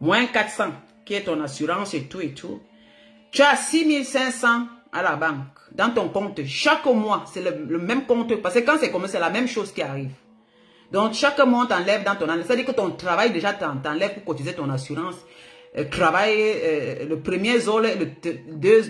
moins 400, qui est ton assurance et tout et tout. Tu as 6500 à la banque, dans ton compte, chaque mois, c'est le même compte, parce que quand c'est comme ça, c'est la même chose qui arrive. Donc, chaque mois, t'enlève dans ton année. C'est-à-dire que ton travail, déjà, t'enlève pour cotiser ton assurance. Le premier zone, le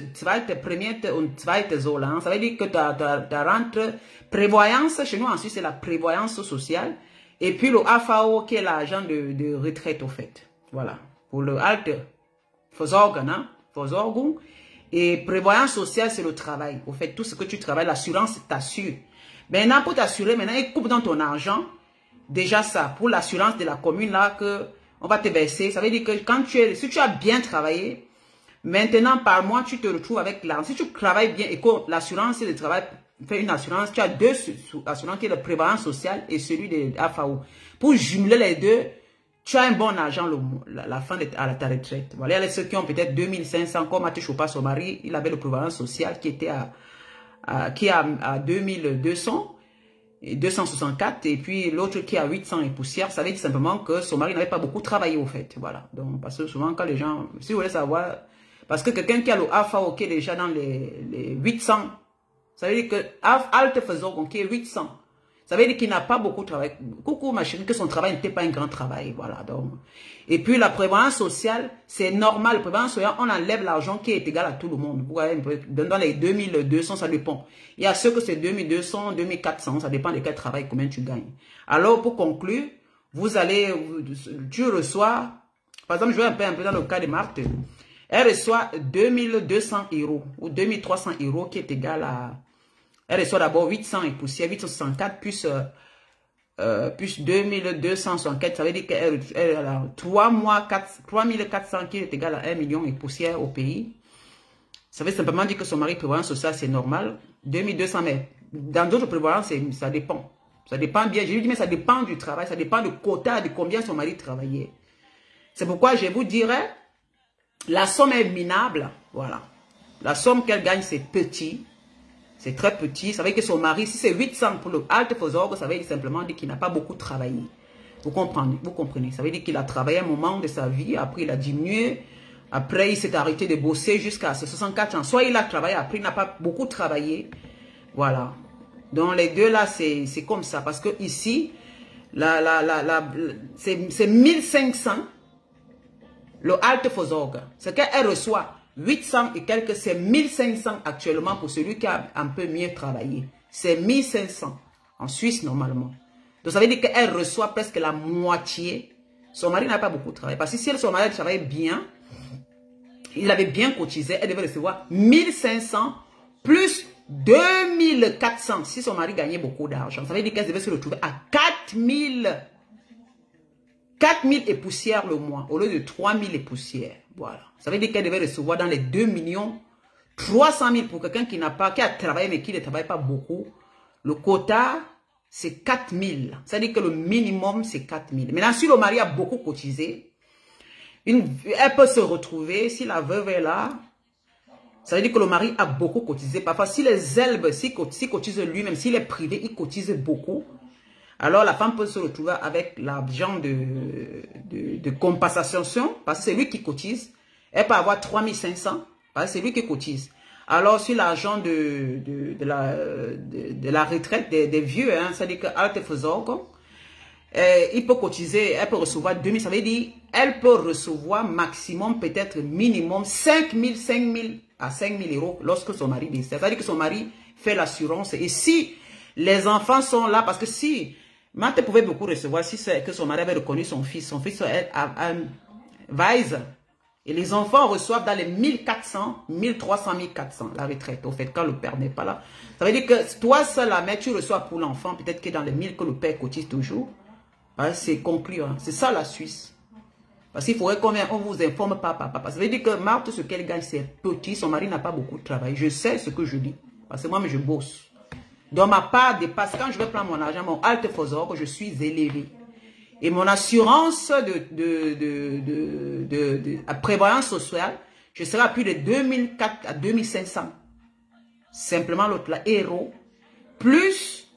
zweite zone. Hein. Ça veut dire que ta rentre prévoyance, chez nous, ensuite, c'est la prévoyance sociale. Et puis, le AFAO, qui est l'argent de retraite, au fait. Voilà. Pour le Alterversorgung, hein. Versorgung. Et prévoyance sociale, c'est le travail. Au fait, tout ce que tu travailles, l'assurance t'assure. Maintenant, pour t'assurer, maintenant, il coupe dans ton argent. Déjà ça, pour l'assurance de la commune là, que on va te verser. Ça veut dire que quand si tu as bien travaillé, maintenant par mois, tu te retrouves avec l'argent. Si tu travailles bien et que l'assurance de travail fait une assurance, tu as deux assurances qui est le prévoyance sociale et celui de AFAO. Pour jumeler les deux, tu as un bon argent la fin à ta retraite. Voilà, il y a ceux qui ont peut-être 2500, comme Maté Choupa, son mari, il avait le prévoyance social qui était à 2200. Et 264, et puis l'autre qui a 800 et poussière, ça veut dire simplement que son mari n'avait pas beaucoup travaillé au fait, voilà. Donc, parce que souvent quand les gens, si vous voulez savoir, parce que quelqu'un qui a le AFAO qui est déjà dans les 800, ça veut dire que Alterversorgung qui est 800, ça veut dire qu'il n'a pas beaucoup travaillé. Coucou ma chérie, que son travail n'était pas un grand travail, voilà. Donc, et puis la prévoyance sociale, c'est normal. La prévoyance sociale, on enlève l'argent qui est égal à tout le monde. Vous voyez, dans les 2200, ça dépend. Il y a ceux que c'est 2200, 2400, ça dépend de quel travail, combien tu gagnes. Alors, pour conclure, tu reçois, par exemple, je vais un peu dans le cas de Marthe, elle reçoit 2200 € ou 2300 € qui est égal à, elle reçoit d'abord 800 et poussière, 864 plus 2264, ça veut dire qu'elle a 3400 qui est égal à 1 million et poussière au pays. Ça veut simplement dire que son mari prévoyance sociale, c'est normal. 2200, mais dans d'autres prévoyances, ça dépend. Ça dépend bien. Je lui dis, mais ça dépend du travail, ça dépend du quota, de combien son mari travaillait. C'est pourquoi je vous dirais, la somme est minable. Voilà. La somme qu'elle gagne, c'est petit. C'est très petit. Ça veut dire que son mari, si c'est 800 pour le Alterversorgung, ça veut dire simplement qu'il n'a pas beaucoup travaillé. Vous comprenez. Ça veut dire qu'il a travaillé un moment de sa vie, après il a diminué, après il s'est arrêté de bosser jusqu'à ses 64 ans. Soit il a travaillé, après il n'a pas beaucoup travaillé. Voilà. Donc les deux là, c'est comme ça. Parce que ici, c'est 1500, le Alterversorgung. C'est qu'elle reçoit 800 et quelques, c'est 1500 actuellement pour celui qui a un peu mieux travaillé. C'est 1500 en Suisse normalement. Donc ça veut dire qu'elle reçoit presque la moitié. Son mari n'a pas beaucoup travaillé. Parce que si son mari travaillait bien, il avait bien cotisé, elle devait recevoir 1500 plus 2400 si son mari gagnait beaucoup d'argent. Ça veut dire qu'elle devait se retrouver à 4000 et poussières le mois au lieu de 3000 et poussières. Voilà. Ça veut dire qu'elle devait recevoir dans les 2 300 000 pour quelqu'un qui a travaillé mais qui ne travaille pas beaucoup. Le quota, c'est 4000. Ça veut dire que le minimum, c'est 4000. Maintenant, si le mari a beaucoup cotisé, elle peut se retrouver, si la veuve est là, ça veut dire que le mari a beaucoup cotisé. Parfois, si les elbes, s'il cotise lui-même, s'il est privé, il cotise beaucoup. Alors, la femme peut se retrouver avec l'argent de compensation, parce que c'est lui qui cotise. Elle peut avoir 3500, parce que c'est lui qui cotise. Alors, sur l'argent de la retraite des vieux, hein, ça veut dire que Alterversorgung, il peut cotiser, elle peut recevoir 2000, ça veut dire, elle peut recevoir maximum, peut-être minimum, 5000 à 5000 € lorsque son mari décède. Ça veut dire que son mari fait l'assurance. Et si les enfants sont là, parce que si Marthe pouvait beaucoup recevoir, si c'est que son mari avait reconnu son fils est un Weise. Et les enfants reçoivent dans les 1400, 1300, 1400 la retraite. Au fait, quand le père n'est pas là. Ça veut dire que toi seul, la mère, tu reçois pour l'enfant, peut-être que dans les 1000 que le père cotise toujours. Hein, c'est conclu. Hein. C'est ça la Suisse. Parce qu'il faudrait qu'on vous informe pas, papa. Ça veut dire que Marthe, ce qu'elle gagne, c'est petit. Son mari n'a pas beaucoup de travail. Je sais ce que je dis. Parce que moi, je bosse. Donc, ma part dépasse. Quand je vais prendre mon argent, mon Alterversorgung, je suis élevé. Et mon assurance à prévoyance sociale, je serai à plus de 2004 à 2500. Simplement l'autre là, héros. Plus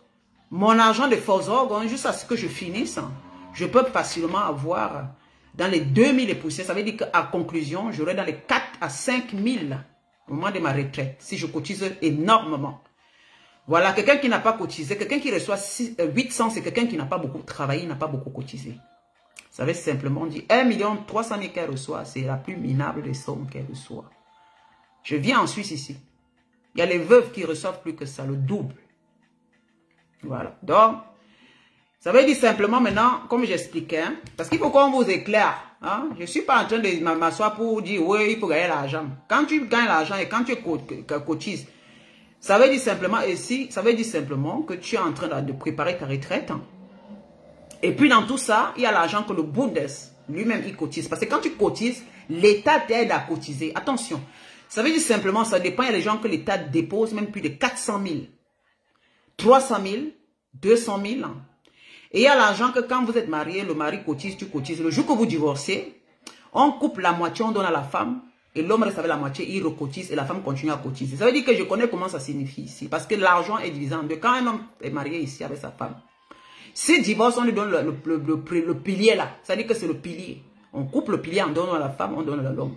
mon argent de Versorgung, juste à ce que je finisse, je peux facilement avoir dans les 2000 et poussières. Ça veut dire qu'à conclusion, j'aurai dans les 4 à 5 000 au moment de ma retraite, si je cotise énormément. Voilà, quelqu'un qui n'a pas cotisé, quelqu'un qui reçoit 800, c'est quelqu'un qui n'a pas beaucoup travaillé, n'a pas beaucoup cotisé. Ça veut simplement dire 1 300 000 qu'elle reçoit, c'est la plus minable des sommes qu'elle reçoit. Je viens en Suisse ici. Il y a les veuves qui reçoivent plus que ça, le double. Voilà. Donc, ça veut dire simplement maintenant, comme j'expliquais, hein, parce qu'il faut qu'on vous éclaire. Hein, je ne suis pas en train de m'asseoir pour dire, oui, il faut gagner l'argent. Quand tu gagnes l'argent et quand tu cotises, ça veut dire simplement, que tu es en train de préparer ta retraite. Hein. Et puis dans tout ça, il y a l'argent que le Bundes lui-même il cotise. Parce que quand tu cotises, l'État t'aide à cotiser. Attention, ça veut dire simplement, ça dépend, il y a les gens que l'État dépose même plus de 400 000, 300 000, 200 000. Et il y a l'argent que quand vous êtes marié, le mari cotise, tu cotises. Le jour que vous divorcez, on coupe la moitié, on donne à la femme. Et l'homme reste avec la moitié, il recotise et la femme continue à cotiser. Ça veut dire que je connais comment ça signifie ici. Parce que l'argent est divisé en deux. Quand un homme est marié ici avec sa femme, si divorce, on lui donne le pilier là. Ça veut dire que c'est le pilier. On coupe le pilier, on donne à la femme, on donne à l'homme.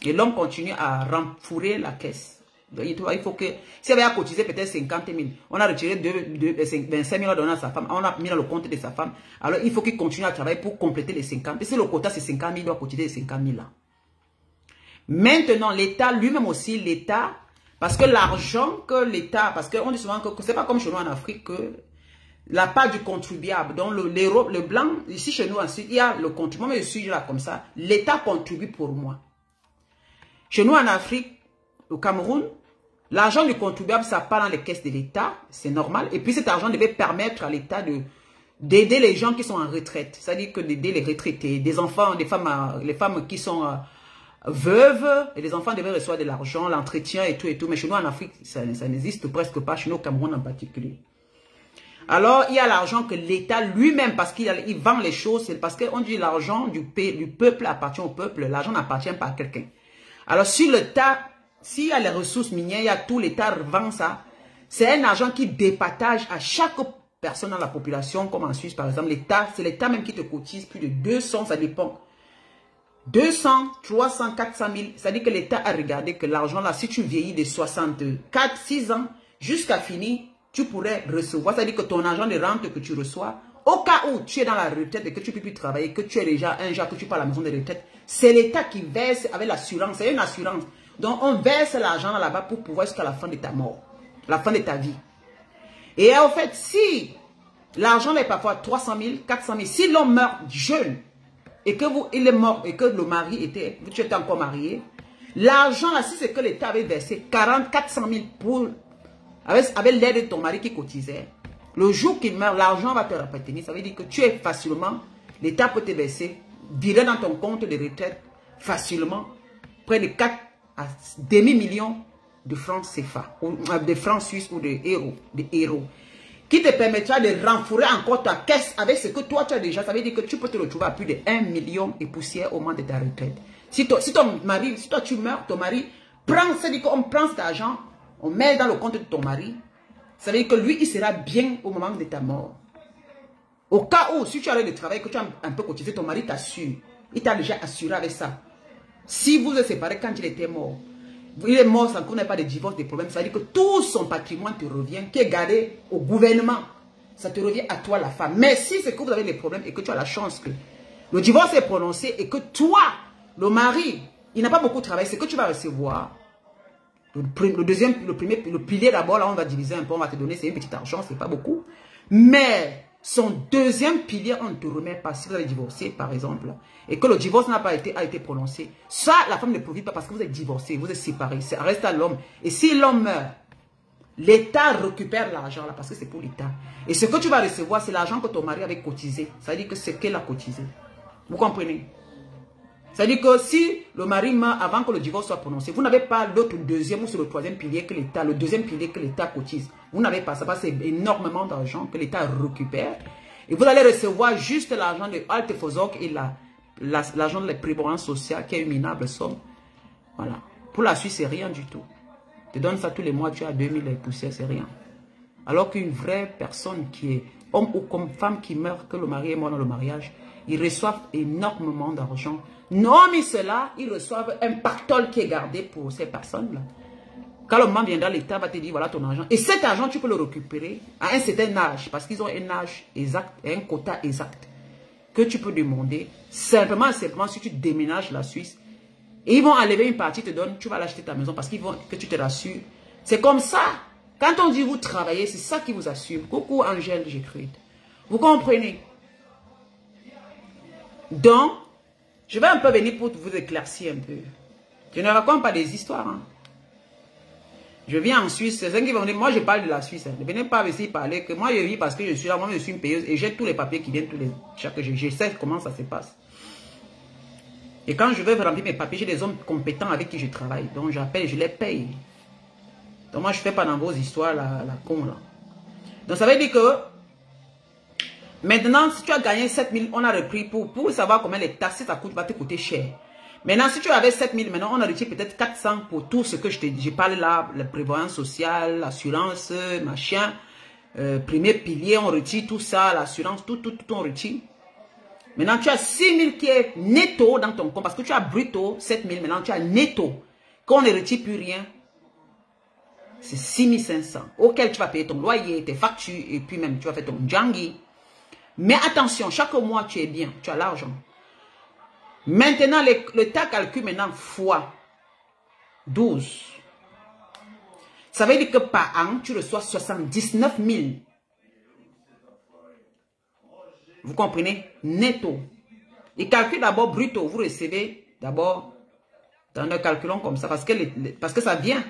Et l'homme continue à renflouer la caisse. Donc, il faut que, si elle avait cotisé peut-être 50 000, on a retiré 25 000, on a donné à sa femme, on a mis dans le compte de sa femme. Alors il faut qu'il continue à travailler pour compléter les 50 000. Et si le quota c'est 50 000, il doit cotiser les 50 000 là. Maintenant, l'État lui-même aussi, l'État, parce que l'argent que l'État, parce qu'on dit souvent que c'est pas comme chez nous en Afrique que la part du contribuable, donc le blanc, ici chez nous ensuite, il y a le contribuable, mais je suis là comme ça, l'État contribue pour moi. Chez nous en Afrique, au Cameroun, l'argent du contribuable, ça part dans les caisses de l'État, c'est normal, et puis cet argent devait permettre à l'État d'aider les gens qui sont en retraite, c'est-à-dire que d'aider les retraités, des enfants, des femmes, les femmes qui sont veuves, et les enfants devaient recevoir de l'argent, l'entretien et tout, mais chez nous en Afrique, ça n'existe presque pas, chez nous au Cameroun en particulier. Alors, il y a l'argent que l'État lui-même, parce qu'il vend les choses, c'est parce qu'on dit l'argent du peuple appartient au peuple, l'argent n'appartient pas à quelqu'un. Alors, si l'État, s'il y a les ressources minières, il y a tout, l'État vend ça, c'est un argent qui départage à chaque personne dans la population, comme en Suisse par exemple, l'État, c'est l'État même qui te cotise plus de 200, ça dépend. 200, 300, 400 000, c'est-à-dire que l'État a regardé que l'argent là, si tu vieillis de 64, 6 ans, jusqu'à finir, tu pourrais recevoir, c'est-à-dire que ton argent de rente que tu reçois, au cas où tu es dans la retraite et que tu ne peux plus travailler, que tu es déjà un jour, que tu pars à la maison de retraite, c'est l'État qui verse avec l'assurance, c'est une assurance. Donc on verse l'argent là-bas pour pouvoir jusqu'à la fin de ta mort, la fin de ta vie. Et en fait, si l'argent est parfois 300 000, 400 000, si l'homme meurt jeune, et que il est mort, et que le mari était, tu étais encore marié, l'argent là, si c'est que l'État avait versé 40, 400 000 pour, avec l'aide de ton mari qui cotisait, le jour qu'il meurt, l'argent va te rapporter. Ça veut dire que tu es facilement, l'État peut te verser, virer dans ton compte de retraite, facilement, près de 4 à demi-millions de francs CFA, ou de francs suisses ou de euros. Qui te permettra de renflouer encore ta caisse avec ce que toi tu as déjà. Ça veut dire que tu peux te retrouver à plus de 1 million et poussière au moment de ta retraite. Si toi tu meurs, ton mari prend, ça veut dire qu'on prend cet argent, on met dans le compte de ton mari. Ça veut dire que lui, il sera bien au moment de ta mort. Au cas où, si tu arrêtes de travailler, que tu as un peu cotisé, ton mari t'assure. Il t'a déjà assuré avec ça. Si vous êtes séparés quand il était mort, il est mort sans qu'on n'ait pas de divorce, des problèmes. Ça veut dire que tout son patrimoine te revient, qui est gardé au gouvernement. Ça te revient à toi, la femme. Mais si c'est que vous avez des problèmes et que tu as la chance que le divorce est prononcé et que toi, le mari, il n'a pas beaucoup travaillé, c'est que tu vas recevoir. Le pilier d'abord, là, on va diviser un peu, on va te donner, c'est un petit argent, c'est pas beaucoup. Mais son deuxième pilier, on ne te remet pas. Si vous avez divorcé, par exemple, et que le divorce n'a pas été prononcé, ça, la femme ne profite pas parce que vous êtes divorcé, vous êtes séparés, ça reste à l'homme. Et si l'homme meurt, l'État récupère l'argent là parce que c'est pour l'État. Et ce que tu vas recevoir, c'est l'argent que ton mari avait cotisé. Ça veut dire que c'est qu'elle a cotisé. Vous comprenez? C'est-à-dire que si le mari meurt avant que le divorce soit prononcé, vous n'avez pas l'autre deuxième ou le troisième pilier que l'État, le deuxième pilier que l'État cotise. Vous n'avez pas ça, c'est énormément d'argent que l'État récupère. Et vous allez recevoir juste l'argent de Alte Fozok et l'argent de la prévoyance sociale qui est une minable somme. Voilà. Pour la Suisse, c'est rien du tout. Tu donnes ça tous les mois, tu as 2000 et poussières, c'est rien. Alors qu'une vraie personne qui est homme ou comme femme qui meurt, que le mari est mort dans le mariage, ils reçoivent énormément d'argent. Non, mais cela, ils reçoivent un pactole qui est gardé pour ces personnes-là. Quand le moment viendra, l'État va te dire, voilà ton argent. Et cet argent, tu peux le récupérer à un certain âge, parce qu'ils ont un âge exact, un quota exact, que tu peux demander, simplement si tu déménages la Suisse. Et ils vont enlever une partie, te donnent, tu vas l'acheter ta maison, parce qu'ils vont que tu te rassures. C'est comme ça. Quand on dit vous travaillez, c'est ça qui vous assure. Coucou Angèle, j'écris. Vous comprenez? Donc, je vais un peu venir pour vous éclaircir un peu. Je ne raconte pas des histoires. Hein. Je viens en Suisse. C'est qui vont dire, moi je parle de la Suisse. Hein. Ne venez pas ici parler que moi je vis parce que je suis là, moi je suis une payeuse et j'ai tous les papiers qui viennent chaque jour. Je sais comment ça se passe. Et quand je veux remplir mes papiers, j'ai des hommes compétents avec qui je travaille. Donc j'appelle, je les paye. Donc moi je ne fais pas dans vos histoires la con là. Donc ça veut dire que maintenant si tu as gagné 7 000, on a repris pour savoir combien les taxes ça coûte, va te coûter cher. Maintenant si tu avais 7 000, maintenant on a retiré peut-être 400 pour tout ce que je parle là, la prévoyance sociale, l'assurance, machin, premier pilier, on retire tout ça, l'assurance, tout on retire. Maintenant, tu as 6 000 qui est netto dans ton compte. Parce que tu as brutto, 7 000. Maintenant, tu as netto. Quand on ne retire plus rien, c'est 6 500. Auquel tu vas payer ton loyer, tes factures. Et puis même, tu vas faire ton djangi. Mais attention, chaque mois, tu es bien. Tu as l'argent. Maintenant, le tas calcule maintenant fois 12. Ça veut dire que par an, tu reçois 79 000. Vous comprenez? Netto. Il calcule d'abord brutto. Vous recevez d'abord dans le calculons comme ça. Parce que ça vient.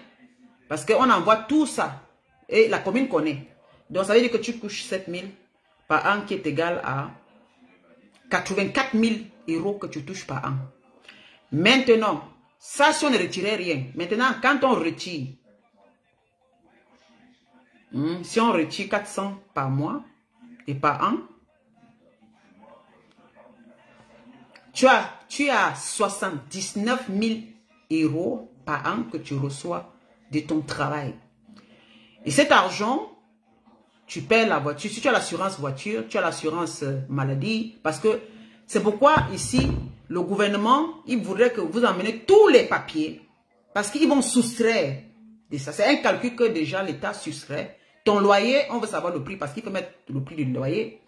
Parce qu'on envoie tout ça. Et la commune connaît. Donc ça veut dire que tu couches 7 000 par an qui est égal à 84 000 € que tu touches par an. Maintenant, ça si on ne retirait rien. Maintenant, quand on retire, si on retire 400 par mois et par an, tu as 79 000 € par an que tu reçois de ton travail. Et cet argent, tu paies la voiture. Si tu as l'assurance voiture, tu as l'assurance maladie. Parce que c'est pourquoi ici, le gouvernement, il voudrait que vous emmenez tous les papiers. Parce qu'ils vont soustraire de ça. C'est un calcul que déjà l'État soustrait. Ton loyer, on veut savoir le prix parce qu'il faut mettre le prix du loyer.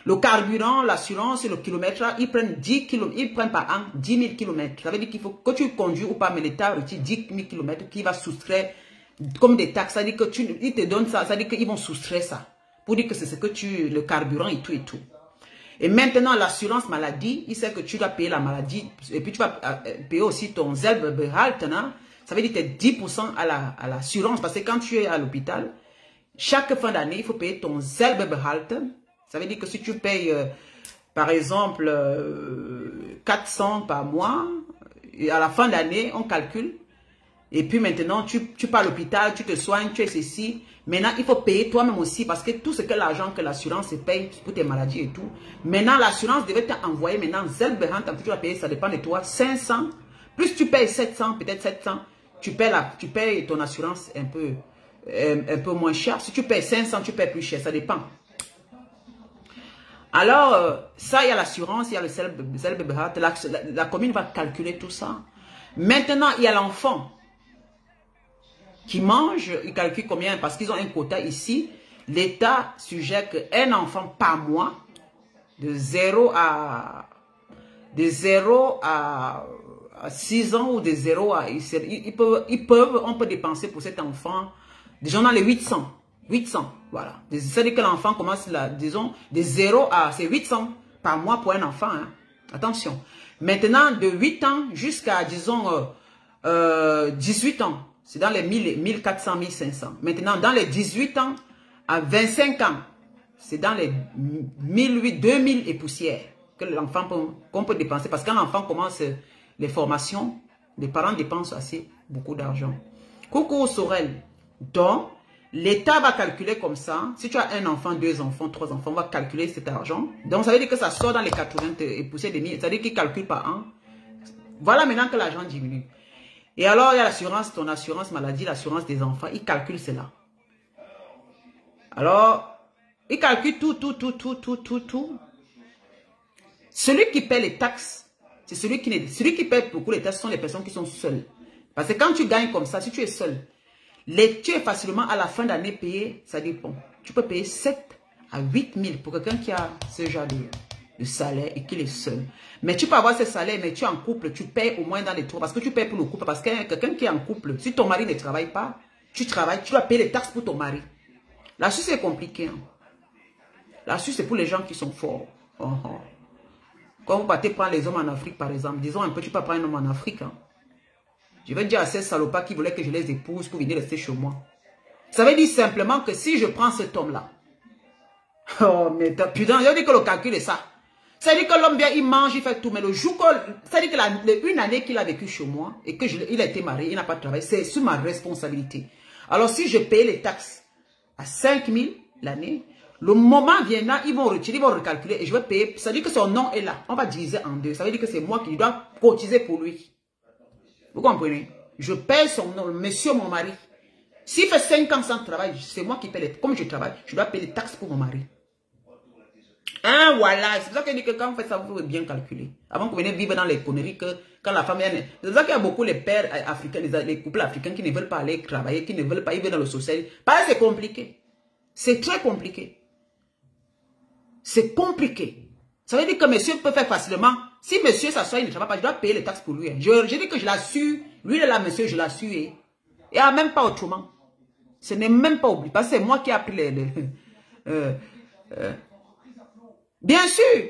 Le carburant, l'assurance et le kilomètre, ils prennent 10 km, ils prennent par an 10 000 km. Ça veut dire qu'il faut que tu conduis ou pas, mais l'État retire 10 000 km qui va soustraire comme des taxes. Ça veut dire que ils te donnent ça, ça veut dire qu'ils vont soustraire ça. Pour dire que c'est ce que le carburant et tout et tout. Et maintenant, l'assurance maladie, il sait que tu dois payer la maladie. Et puis tu vas payer aussi ton Selbstbehalt. Ça veut dire que tu es 10% à l'assurance. Parce que quand tu es à l'hôpital, chaque fin d'année, il faut payer ton Selbstbehalt. Ça veut dire que si tu payes, par exemple, 400 par mois, et à la fin d'année, on calcule. Et puis maintenant, tu pars à l'hôpital, tu te soignes, tu es ceci. Maintenant, il faut payer toi-même aussi parce que tout ce que l'argent que l'assurance paye pour tes maladies et tout. Maintenant, l'assurance devait t'envoyer maintenant, Selbstbehalt, tu vas payer, ça dépend de toi, 500. Plus tu payes 700, peut-être 700, tu payes ton assurance un peu moins cher. Si tu payes 500, tu payes plus cher, ça dépend. Alors, ça, il y a l'assurance, il y a le Selbstbehalt. La commune va calculer tout ça. Maintenant, il y a l'enfant qui mange, il calcule combien, parce qu'ils ont un quota ici. L'État suggère qu'un enfant par mois, de 0 à 6 ans ou de 0 à... on peut dépenser pour cet enfant, disons dans les 800. 800, voilà. C'est-à-dire que l'enfant commence, disons, de 0 à... C'est 800 par mois pour un enfant. Hein. Attention. Maintenant, de 8 ans jusqu'à, disons, 18 ans, c'est dans les 1400, 1500. Maintenant, dans les 18 ans à 25 ans, c'est dans les 1008, 2000 et poussières que l'enfant qu'on peut dépenser. Parce que quand l'enfant commence les formations, les parents dépensent assez beaucoup d'argent. Coucou Sorel. Donc, l'État va calculer comme ça. Si tu as un enfant, 2 enfants, 3 enfants, on va calculer cet argent. Donc, ça veut dire que ça sort dans les 80 et poussières des 1000. Ça veut dire qu'il calcule par an. Voilà maintenant que l'argent diminue. Et alors, il y a l'assurance, ton assurance maladie, l'assurance des enfants. Il calcule cela. Alors, il calcule tout. Celui qui paie les taxes, c'est celui qui paie beaucoup les taxes, ce sont les personnes qui sont seules. Parce que quand tu gagnes comme ça, si tu es seul, tu es facilement à la fin d'année payé, ça dépend. Tu peux payer 7 à 8 000 pour quelqu'un qui a ce genre de salaire et qui est seul. Mais tu peux avoir ce salaire, mais tu es en couple, tu payes au moins dans les 3. Parce que tu payes pour le couple. Parce que quelqu'un qui est en couple, si ton mari ne travaille pas, tu travailles, tu dois payer les taxes pour ton mari. La Suisse est compliquée. Hein. La Suisse, c'est pour les gens qui sont forts. Quand vous partez prendre les hommes en Afrique, par exemple, disons un peu, tu peux prendre un homme en Afrique. Hein. Je vais dire à ces salopards qui voulaient que je les épouse pour venir rester chez moi. Ça veut dire simplement que si je prends cet homme-là, oh, mais putain, je dis que le calcul est ça. Ça veut dire que l'homme, bien, il mange, il fait tout, mais le jour que, ça veut dire que une année qu'il a vécu chez moi et qu'il a été marié, il n'a pas de travail, c'est sous ma responsabilité. Alors, si je paye les taxes à 5 000 l'année, le moment viendra, ils vont retirer, ils vont recalculer et je vais payer. Ça veut dire que son nom est là. On va diviser en deux. Ça veut dire que c'est moi qui dois cotiser pour lui. Vous comprenez? Je paye son nom, monsieur mon mari. S'il fait 5 ans sans travail, c'est moi qui paye les taxes. Comme je travaille, je dois payer les taxes pour mon mari. Hein, voilà. C'est pour ça que je dis que quand vous faites ça, vous pouvez bien calculer. Avant que vous veniez vivre dans les conneries que quand la femme vient. C'est pour ça qu'il y a beaucoup les pères africains, les couples africains qui ne veulent pas aller travailler, qui ne veulent pas, ils veulent dans le social. Parce que c'est compliqué. C'est très compliqué. C'est compliqué. Ça veut dire que monsieur peut faire facilement. Si monsieur s'assoit, il ne travaille pas, je dois payer les taxes pour lui. Hein. Je dis que je l'ai su. Lui, il est là, monsieur, je l'ai su. Et il n'y a même pas autrement. Ce n'est même pas oublié. Parce que c'est moi qui ai appris bien sûr.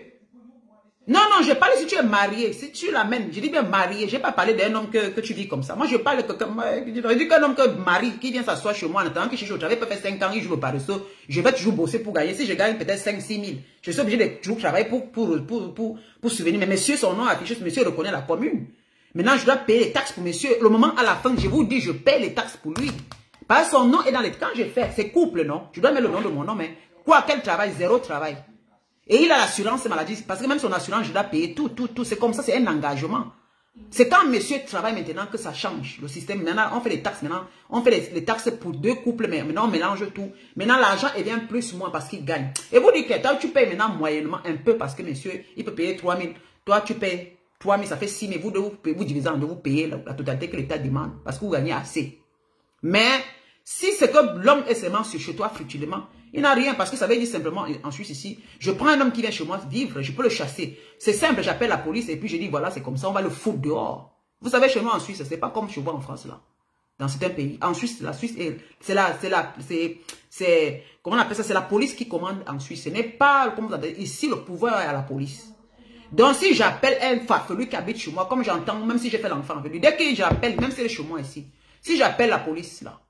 Non, non, je parle si tu es marié. Si tu l'amènes, je dis bien marié. Je n'ai pas parlé d'un homme que tu vis comme ça. Moi, je parle je dis qu'un homme que mari, qui vient s'asseoir chez moi en attendant que je joue au travail, peut faire 5 ans, il joue le paresseux. Je vais toujours bosser pour gagner. Si je gagne peut-être 5 000, 6 000, je suis obligé de toujours travailler pour souvenir. Mais monsieur, son nom affiché, monsieur reconnaît la commune. Maintenant, je dois payer les taxes pour monsieur. Le moment à la fin, je vous dis, je paye les taxes pour lui. Parce que son nom est dans les... Quand je fais, c'est couple, non? Je dois mettre le nom de mon nom, mais quoi, quel travail? Zéro travail. Et il a l'assurance maladie, parce que même son assurance, je dois payer tout. C'est comme ça, c'est un engagement. C'est quand monsieur travaille maintenant que ça change, le système. Maintenant, on fait les taxes, maintenant, on fait les taxes pour 2 couples, mais maintenant, on mélange tout. Maintenant, l'argent, il vient plus ou moins parce qu'il gagne. Et vous dites que toi, tu payes maintenant moyennement un peu parce que monsieur, il peut payer 3 000. Toi, tu payes 3 000, ça fait 6 000. Vous divisez en deux, vous payez la totalité que l'État demande parce que vous gagnez assez. Mais, si c'est que l'homme est seulement chez toi futilement, il n'a rien parce que ça veut dire simplement en Suisse ici, je prends un homme qui vient chez moi vivre, je peux le chasser. C'est simple, j'appelle la police et puis je dis voilà, c'est comme ça, on va le foutre dehors. Vous savez, chez moi en Suisse, c'est pas comme chez vous en France là. Dans certains pays. En Suisse, la Suisse, comment on appelle ça? C'est la police qui commande en Suisse. Ce n'est pas, comme vous avez dit, ici le pouvoir est à la police. Donc si j'appelle un farfelu qui habite chez moi, comme j'entends, même si j'ai fait l'enfant avec lui, dès que j'appelle, même si c'est chez moi ici, si j'appelle la police là,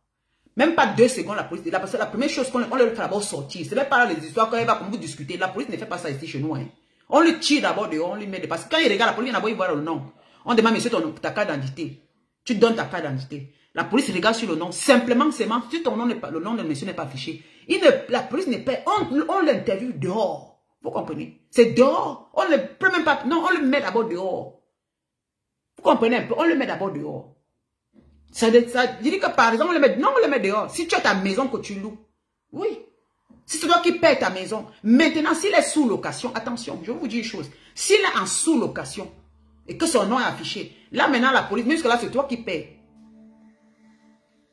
même pas 2 secondes, la police, parce que la première chose qu'on leur fait d'abord sortir, c'est même pas les histoires quand elle va comme vous discuter, la police ne fait pas ça ici chez nous. Hein. On le tire d'abord dehors, on lui met des... Parce que quand il regarde la police, il voit le nom. On demande, monsieur, ta carte d'identité. Tu donnes ta carte d'identité. La police regarde sur le nom. Simplement, si ton nom le nom de monsieur n'est pas affiché, la police n'est pas... On l'interviewe dehors. Vous comprenez? C'est dehors. On ne peut même pas... Non, on le met d'abord dehors. Vous comprenez un peu? On le met d'abord dehors. Ça dit que par exemple, on le met dehors. Si tu as ta maison que tu loues, oui. Si c'est toi qui payes ta maison, maintenant, s'il est sous location, attention, je vais vous dire une chose. S'il est en sous location et que son nom est affiché, là maintenant la police, même que là c'est toi qui payes.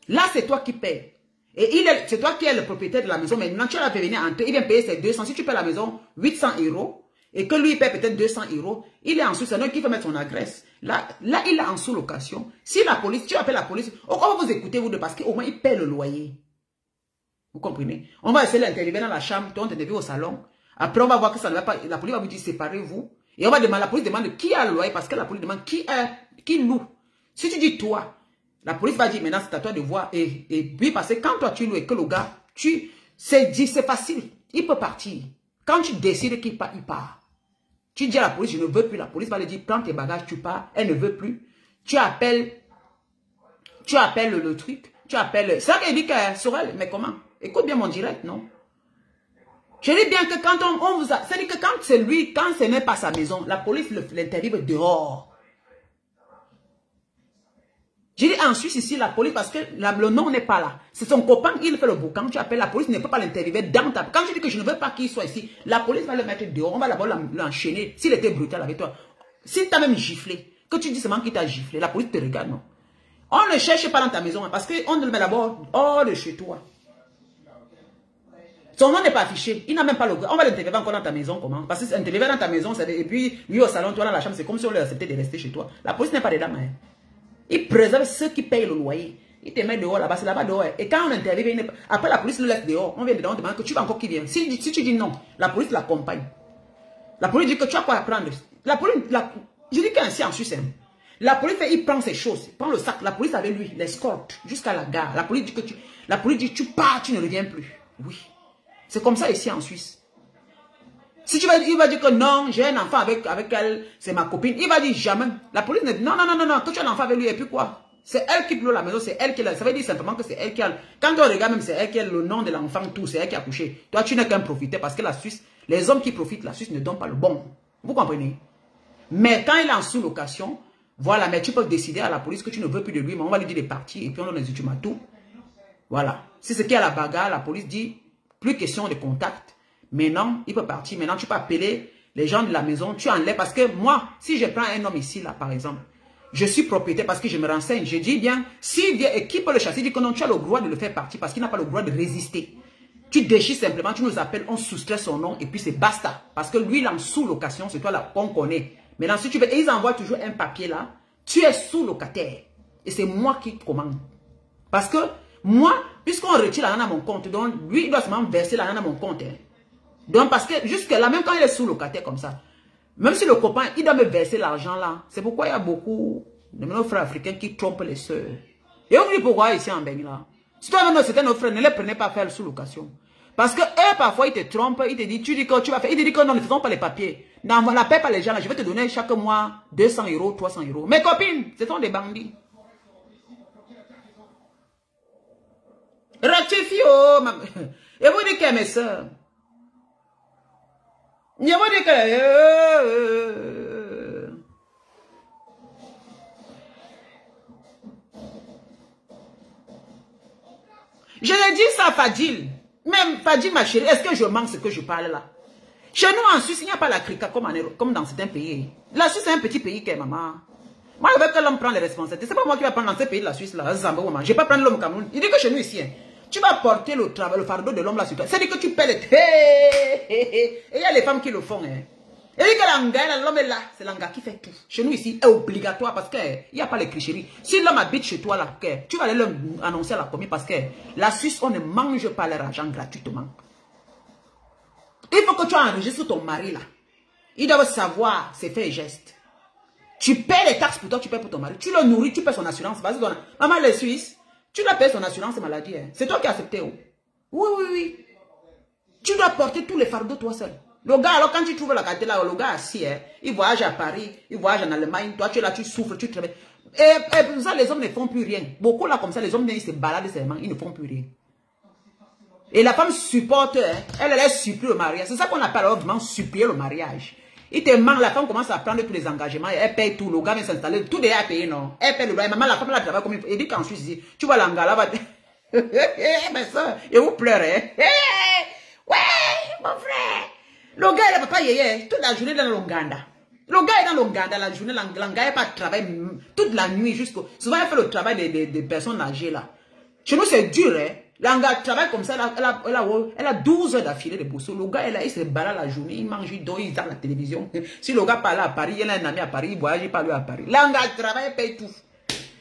Là c'est toi qui payes. Et c'est toi qui es le propriétaire de la maison. Maintenant tu vas venir entrer, il vient payer ses 200. Si tu payes la maison 800 € et que lui il paye peut-être 200 €, il est en sous, c'est un qui peut mettre son adresse. Là, il est en sous-location. Si la police, tu appelles la police, on va vous écouter, vous deux, parce qu'au moins, il paie le loyer. Vous comprenez? On va essayer d'intervenir dans la chambre, on t'interviewe au salon. Après, on va voir que ça ne va pas. La police va vous dire, séparez-vous. Et on va demander, la police demande qui a le loyer, parce que la police demande qui loue. Si tu dis toi, la police va dire, maintenant, c'est à toi de voir. Et puis, parce que quand toi, tu loues et que le gars, c'est facile. Il peut partir. Quand tu décides qu'il part, il part. Tu dis à la police, je ne veux plus. La police va lui dire, prends tes bagages, tu pars. Elle ne veut plus. Tu appelles le truc. Tu appelles. Ça veut dire que Sorel, mais comment? Écoute bien mon direct, non? Je dis bien que quand on vous a... C'est-à-dire que quand c'est lui, quand ce n'est pas sa maison, la police l'interviewe dehors. Je dis en Suisse ici, la police, parce que le nom n'est pas là. C'est son copain, il fait le boucan, tu appelles la police, ne peut pas l'interviewer dans ta... Quand je dis que je ne veux pas qu'il soit ici, la police va le mettre dehors, on va d'abord l'enchaîner. S'il était brutal avec toi, s'il t'a même giflé, que tu dis seulement qu'il t'a giflé, la police te regarde, non. On ne cherche pas dans ta maison, parce qu'on le met d'abord hors de chez toi. Son nom n'est pas affiché, il n'a même pas le... On va l'interviewer encore dans ta maison, comment? Parce que l'interviewer dans ta maison, et puis lui au salon, toi dans la chambre, c'est comme si on lui acceptait de rester chez toi. La police n'est pas dedans, hein. Il préserve ceux qui payent le loyer. Il te met dehors là-bas, c'est là-bas dehors. Et quand on interviewe, après la police le laisse dehors, on vient dedans, on demande que tu vas encore qui vient. Si tu dis non, la police l'accompagne. La police dit que tu as quoi à prendre. La police, je dis qu'ainsi en Suisse, la police, il prend ses choses, il prend le sac, la police avec lui, l'escorte jusqu'à la gare. La police dit que tu pars, tu ne reviens plus. Oui. C'est comme ça ici en Suisse. Si tu vas, il va dire que non, j'ai un enfant avec elle, c'est ma copine. Il va dire jamais. La police ne dit non, que tu as un enfant avec lui et puis quoi? C'est elle qui pleut la maison, c'est elle qui a. Ça veut dire simplement que c'est elle qui a. Quand on regarde même, c'est elle qui a le nom de l'enfant, tout, c'est elle qui a couché. Toi, tu n'es qu'un profiteur parce que la Suisse, les hommes qui profitent, la Suisse ne donne pas le bon. Vous comprenez? Mais quand il est en sous-location, voilà, mais tu peux décider à la police que tu ne veux plus de lui, mais on va lui dire de partir et puis on donne les ultimatums. Voilà. Si c'est qu'il y a la bagarre, la police dit plus question de contact. Maintenant, il peut partir. Maintenant, tu peux appeler les gens de la maison. Tu enlèves. Parce que moi, si je prends un homme ici, là, par exemple, je suis propriétaire parce que je me renseigne. Je dis bien, s'il vient et qui peut le chasser, il dit que non, tu as le droit de le faire partir parce qu'il n'a pas le droit de résister. Tu déchires simplement, tu nous appelles, on soustrait son nom et puis c'est basta. Parce que lui, il est en sous-location, c'est toi là qu'on connaît. Maintenant, si tu veux, et ils envoient toujours un papier là, tu es sous-locataire. Et c'est moi qui commande. Parce que moi, puisqu'on retire l'argent à mon compte, donc lui, il doit seulement verser l'argent à mon compte. Hein. Donc, parce que jusque là, même quand il est sous-locataire comme ça, même si le copain, il doit me verser l'argent là. C'est pourquoi il y a beaucoup de nos frères africains qui trompent les sœurs. Et on dit pourquoi ici en Bénin là. Si toi, c'était nos frères, ne les prenez pas faire le sous-location. Parce que eux, parfois, ils te trompent, ils te disent, tu dis que tu vas faire, ils te disent que non, ne faisons pas les papiers. Non, on n'appelle pas les gens là, je vais te donner chaque mois 200 €, 300 €. Mes copines, ce sont des bandits. Rectifie, oh, et vous dites que mes soeurs. Je vous dis que... Je l'ai dit ça à Fadil. Même Fadil, ma chérie, est-ce que je manque ce que je parle là? Chez nous en Suisse, il n'y a pas la crica comme dans certains pays. La Suisse est un petit pays qui est maman. Moi, je veux que l'homme prenne les responsabilités. C'est pas moi qui vais prendre dans ce pays de la Suisse là. Je ne vais pas prendre l'homme au Cameroun. Il dit que chez nous ici, hein, tu vas porter le travail, le fardeau de l'homme là sur toi. C'est-à-dire que tu paies les... Et il y a les femmes qui le font. Hein. Et dit que l'homme est là. C'est l'anga qui fait tout. Chez nous ici, est obligatoire parce qu'il n'y a pas les clichés. Si l'homme habite chez toi là, tu vas aller l'annoncer à la commune parce que la Suisse, on ne mange pas leur argent gratuitement. Il faut que tu enregistres ton mari là. Il doit savoir ses faits et gestes. Tu paies les taxes pour toi, tu paies pour ton mari. Tu le nourris, tu paies son assurance. Maman, les Suisses, tu dois payer son assurance maladie. Hein. C'est toi qui as accepté. Oh. Oui. Tu dois porter tous les fardeaux toi seul. Le gars, alors quand tu trouves la carte là, le gars assis, hein, il voyage à Paris, il voyage en Allemagne. Toi, tu es là, tu souffres, tu travailles. Et pour ça, les hommes ne font plus rien. Beaucoup là, comme ça, les hommes, ils se baladent seulement, ils ne font plus rien. Et la femme supporte, hein, elle supplie le mariage. C'est ça qu'on appelle vraiment supplier le mariage. Il te manque, la femme commence à prendre tous les engagements, elle paye tout, le gars vient s'installer, tout déjà payé, non. Elle paye le loyer, maman, la femme, elle travaille comme il faut. Elle dit qu'en Suisse, tu vois l'anga là, mais ça, et vous pleurez. Ouais, mon frère. Le gars, il ne va pas y aller toute la journée dans l'Ouganda. Le gars est dans l'Ouganda, la journée, l'anga n'est pas travailler toute la nuit jusqu'au... Souvent, il fait le travail des personnes âgées là. Chez nous, c'est dur, hein. L'anga travaille comme ça, elle a 12 heures d'affilée de bourse. Le gars, il se balade la journée, il mange, il dort, il regarde la télévision. Si le gars parle à Paris, il a un ami à Paris, il voyage, il parle à Paris. L'anga travaille, il paye tout.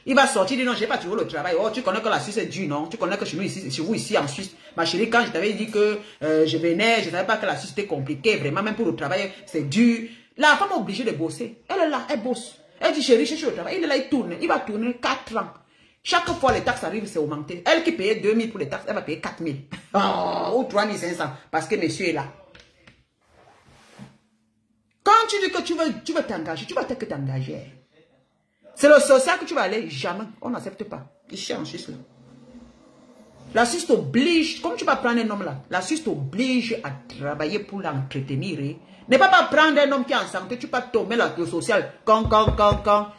Il va sortir, il dit non, je n'ai pas trouvé le travail. Oh, tu connais que la Suisse est dure, non? Tu connais que chez nous, ici, chez vous, ici, en Suisse. Ma chérie, quand je t'avais dit que je venais, je ne savais pas que la Suisse était compliquée. Vraiment, même pour le travail, c'est dur. La femme est obligée de bosser. Elle est là, elle bosse. Elle dit, chérie, je suis au travail. Il est là, il tourne. Il va tourner 4 ans. Chaque fois les taxes arrivent, c'est augmenté. Elle qui payait 2000 pour les taxes, elle va payer 4000. Oh, ou 3500 parce que monsieur est là. Quand tu dis que tu veux t'engager, tu vas que t'engager. C'est le social que tu vas aller, jamais. On n'accepte pas. Ici en Suisse là. La Suisse t'oblige, comme tu vas prendre un homme là, la Suisse t'oblige à travailler pour l'entretenir. Ne pas prendre un homme qui est en santé, tu peux tomber là, le social. Quand,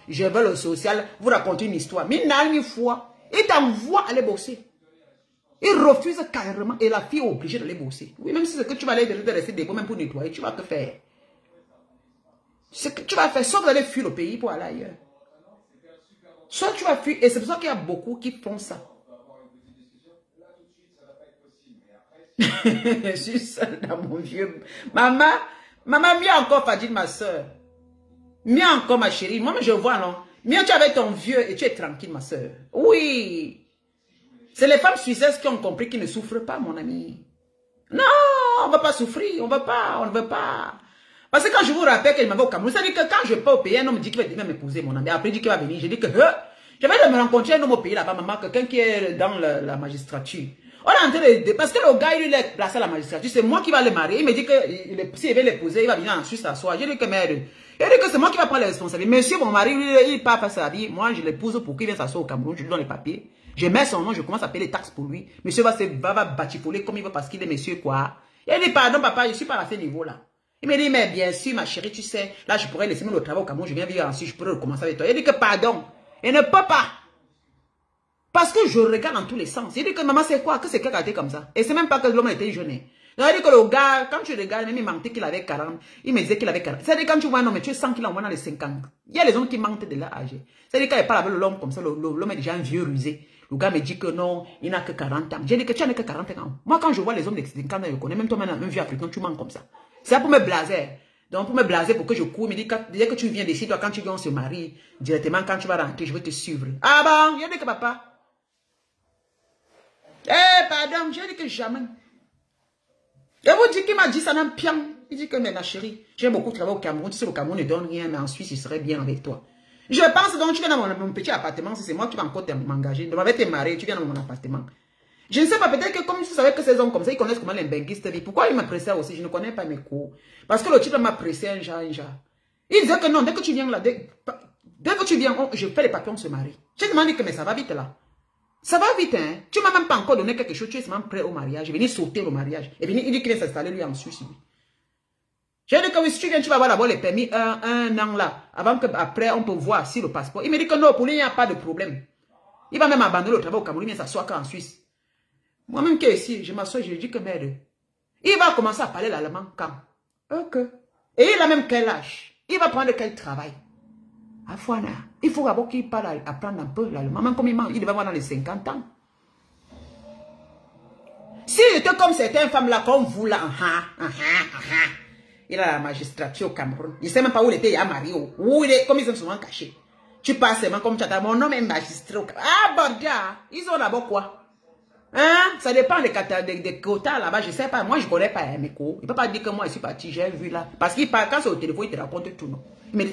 je veux le social, vous racontez une histoire. Mais une fois, il t'envoie aller bosser. Il refuse carrément et la fille est obligée d'aller bosser. Oui, même si c'est que tu vas aller de rester debout, même pour nettoyer, tu vas te faire. Ce que tu vas faire, soit d'aller fuir le pays pour aller ailleurs. Soit tu vas fuir, et c'est pour ça qu'il y a beaucoup qui font ça. Je suis seule dans mon vieux. Maman, mieux encore Fadine, ma soeur. Mieux encore ma chérie. Moi, je vois, non. Mieux tu avais ton vieux et tu es tranquille, ma soeur. Oui. C'est les femmes suissaises qui ont compris qu'ils ne souffrent pas, mon ami. Non, on ne va pas souffrir. On ne veut pas. Parce que quand je vous rappelle qu'elle m'avait au Cameroun, ça veut dire que quand je pars au pays, un homme me dit qu'il va m'épouser, mon ami. Après, il dit qu'il va venir. Je dis que je vais me rencontrer un homme au pays là-bas, maman, quelqu'un qui est dans la magistrature. On est en train de... Parce que le gars, il est placé à la magistrature. C'est moi qui va le marier. Il me dit que s'il veut l'épouser, il va venir en Suisse s'asseoir. Je dis que merde. Il dit que c'est moi qui va prendre les responsabilités. Monsieur, mon mari, il part faire sa vie. Moi, je l'épouse pour qu'il vienne s'asseoir au Cameroun. Je lui donne les papiers. Je mets son nom, je commence à payer les taxes pour lui. Monsieur va batifoler comme il veut parce qu'il est monsieur quoi. Il dit, pardon papa, je suis pas à ce niveau-là. Il me dit, mais bien sûr, ma chérie, tu sais, là, je pourrais laisser le travail au Cameroun, je viens vivre en Suisse, je pourrais recommencer avec toi. Il dit que pardon. Il ne peut pas. Parce que je regarde dans tous les sens. Il dit que maman, c'est quoi? Que c'est quel quartier comme ça? Et c'est même pas que l'homme était jeune. Il dit que le gars, quand tu regardes, même il mentait qu'il avait 40. Il me disait qu'il avait 40. C'est-à-dire quand tu vois un homme, tu sens qu'il en voit dans les 50. Il y a les hommes qui mentent de leur âge. C'est-à-dire quand il parle avec l'homme comme ça, l'homme est déjà un vieux rusé. Le gars me dit que non, il n'a que 40 ans. J'ai dit que tu n'as que 40 ans. Moi, quand je vois les hommes de 50 ans, je connais même toi, un vieux africain, tu mens comme ça. C'est pour me blaser. Donc, pour me blaser, pour que je cours, il me dit, dès que tu viens d'ici, toi, quand tu viens, on se marie, directement, quand tu vas rentrer, je vais te suivre. Ah bon, il a dit que papa. Eh, pardon, j'ai dit que jamais. Et vous dites qu'il m'a dit ça d'un pian. Il dit que, mais ma chérie, j'ai beaucoup travaillé au Cameroun. Tu sais, le Cameroun ne donne rien, mais en Suisse, il serait bien avec toi. Je pense donc, tu viens dans mon petit appartement, si c'est moi qui vais encore m'engager. Je vais te marier, tu viens dans mon appartement. Je ne sais pas, peut-être que comme vous savez que ces hommes comme ça, ils connaissent comment les benguistes vivent. Pourquoi ils m'apprécient aussi? Je ne connais pas mes cours. Parce que le type m'apprécie un genre. Il disait que non, dès que tu viens là, dès que tu viens, je fais les papiers, on se marie. J'ai demandé que mais ça va vite là. Ça va vite, hein. Tu m'as même pas encore donné quelque chose, tu es même prêt au mariage. Il est venu sauter le mariage. Et il dit qu'il vient s'installer lui en Suisse. J'ai dit que oui, si tu viens, tu vas avoir d'abord les permis un an là. Avant qu'après, on peut voir si le passeport. Il me dit que non, pour lui, il n'y a pas de problème. Il va même abandonner le travail au Cameroun, il vient s'asseoir qu'en Suisse. Moi-même qui est ici, je m'assois, je lui dis que merde. Il va commencer à parler l'allemand quand? Ok. Et il a même quel âge? Il va prendre quel travail? Afouana. Il faut d'abord qu'il parle, apprendre un peu l'allemand. Même comme il va avoir dans les 50 ans. Si j'étais comme certaines femmes là, comme vous là, il a la magistrature au Cameroun. Il ne sait même pas où il était, il a marié. Où il est, comme ils sont souvent cachés. Tu passes seulement comme tu as mon nom est magistrat au Cameroun. Ah, bon, ils ont d'abord quoi? Hein? Ça dépend des quotas là-bas, je sais pas. Moi, je connais pas mes cours. Il peut pas dire que moi, je suis parti, j'ai vu là. Parce qu'il parle, quand c'est au téléphone, il te raconte tout, non? Mais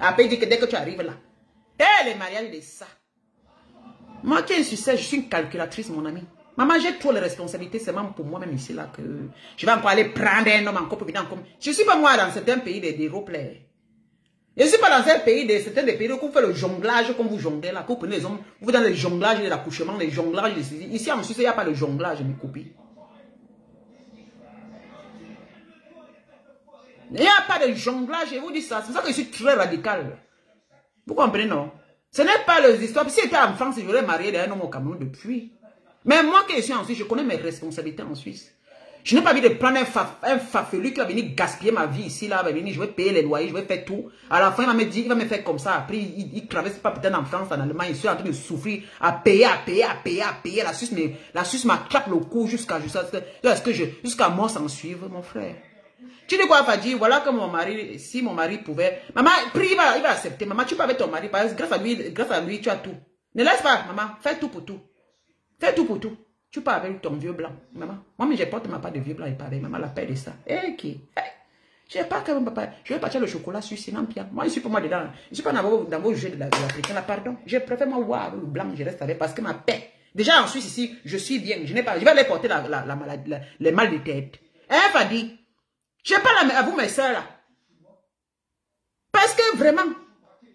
après, il dit que dès que tu arrives là, les mariages, c'est ça. Moi, qui suis ça, je suis une calculatrice, mon ami. Maman, j'ai trop les responsabilités, c'est même pour moi-même ici là que je vais encore aller prendre un homme encore pour venir encore. Je suis pas moi dans certains pays des roleplays. Je ne suis pas dans un pays, certains des pays où vous faites le jonglage comme vous jonglez là, que vous prenez les hommes, vous dans le jonglage de l'accouchement, les jonglages ici en Suisse, il n'y a pas de jonglage, mes copines. Il n'y a pas de jonglage, je vous dis ça, c'est pour ça que je suis très radical. Vous comprenez, non? Ce n'est pas les histoires, si j'étais en France, j'aurais marié un homme au Cameroun depuis. Mais moi qui suis en Suisse, je connais mes responsabilités en Suisse. Je n'ai pas envie de prendre un fafelu qui va venir gaspiller ma vie ici, là, va venir, je vais payer les loyers, je vais faire tout. À la fin, il va me dire, il va me faire comme ça. Après, il traverse pas peut-être en France, en Allemagne, il est en train de souffrir, à payer. La Suisse m'attrape le cou jusqu'à moi s'en suivre, mon frère. Tu dis quoi, Fadi? Voilà que mon mari, si mon mari pouvait, maman, prie, il va accepter. Maman, tu peux avec ton mari, parce que grâce à lui, tu as tout. Ne laisse pas, maman, fais tout pour tout. Fais tout pour tout. Tu pars avec ton vieux blanc, maman. Moi, mais je porte ma part de vieux blanc et pas avec maman, la paix de ça. Eh, qui? Je n'ai pas quand même, papa. Je vais partir le chocolat suisse, non, bien. Moi, je suis pour moi dedans. Je ne suis pas dans vos jeux de l'Africain, là, pardon. Je préfère moi voir le blanc, je reste avec parce que ma paix. Déjà, en Suisse, ici, je suis bien. Je vais aller porter la maladie, les mal de tête. Hein, Fadi? Je n'ai pas à vous, mes soeurs, là. Parce que vraiment,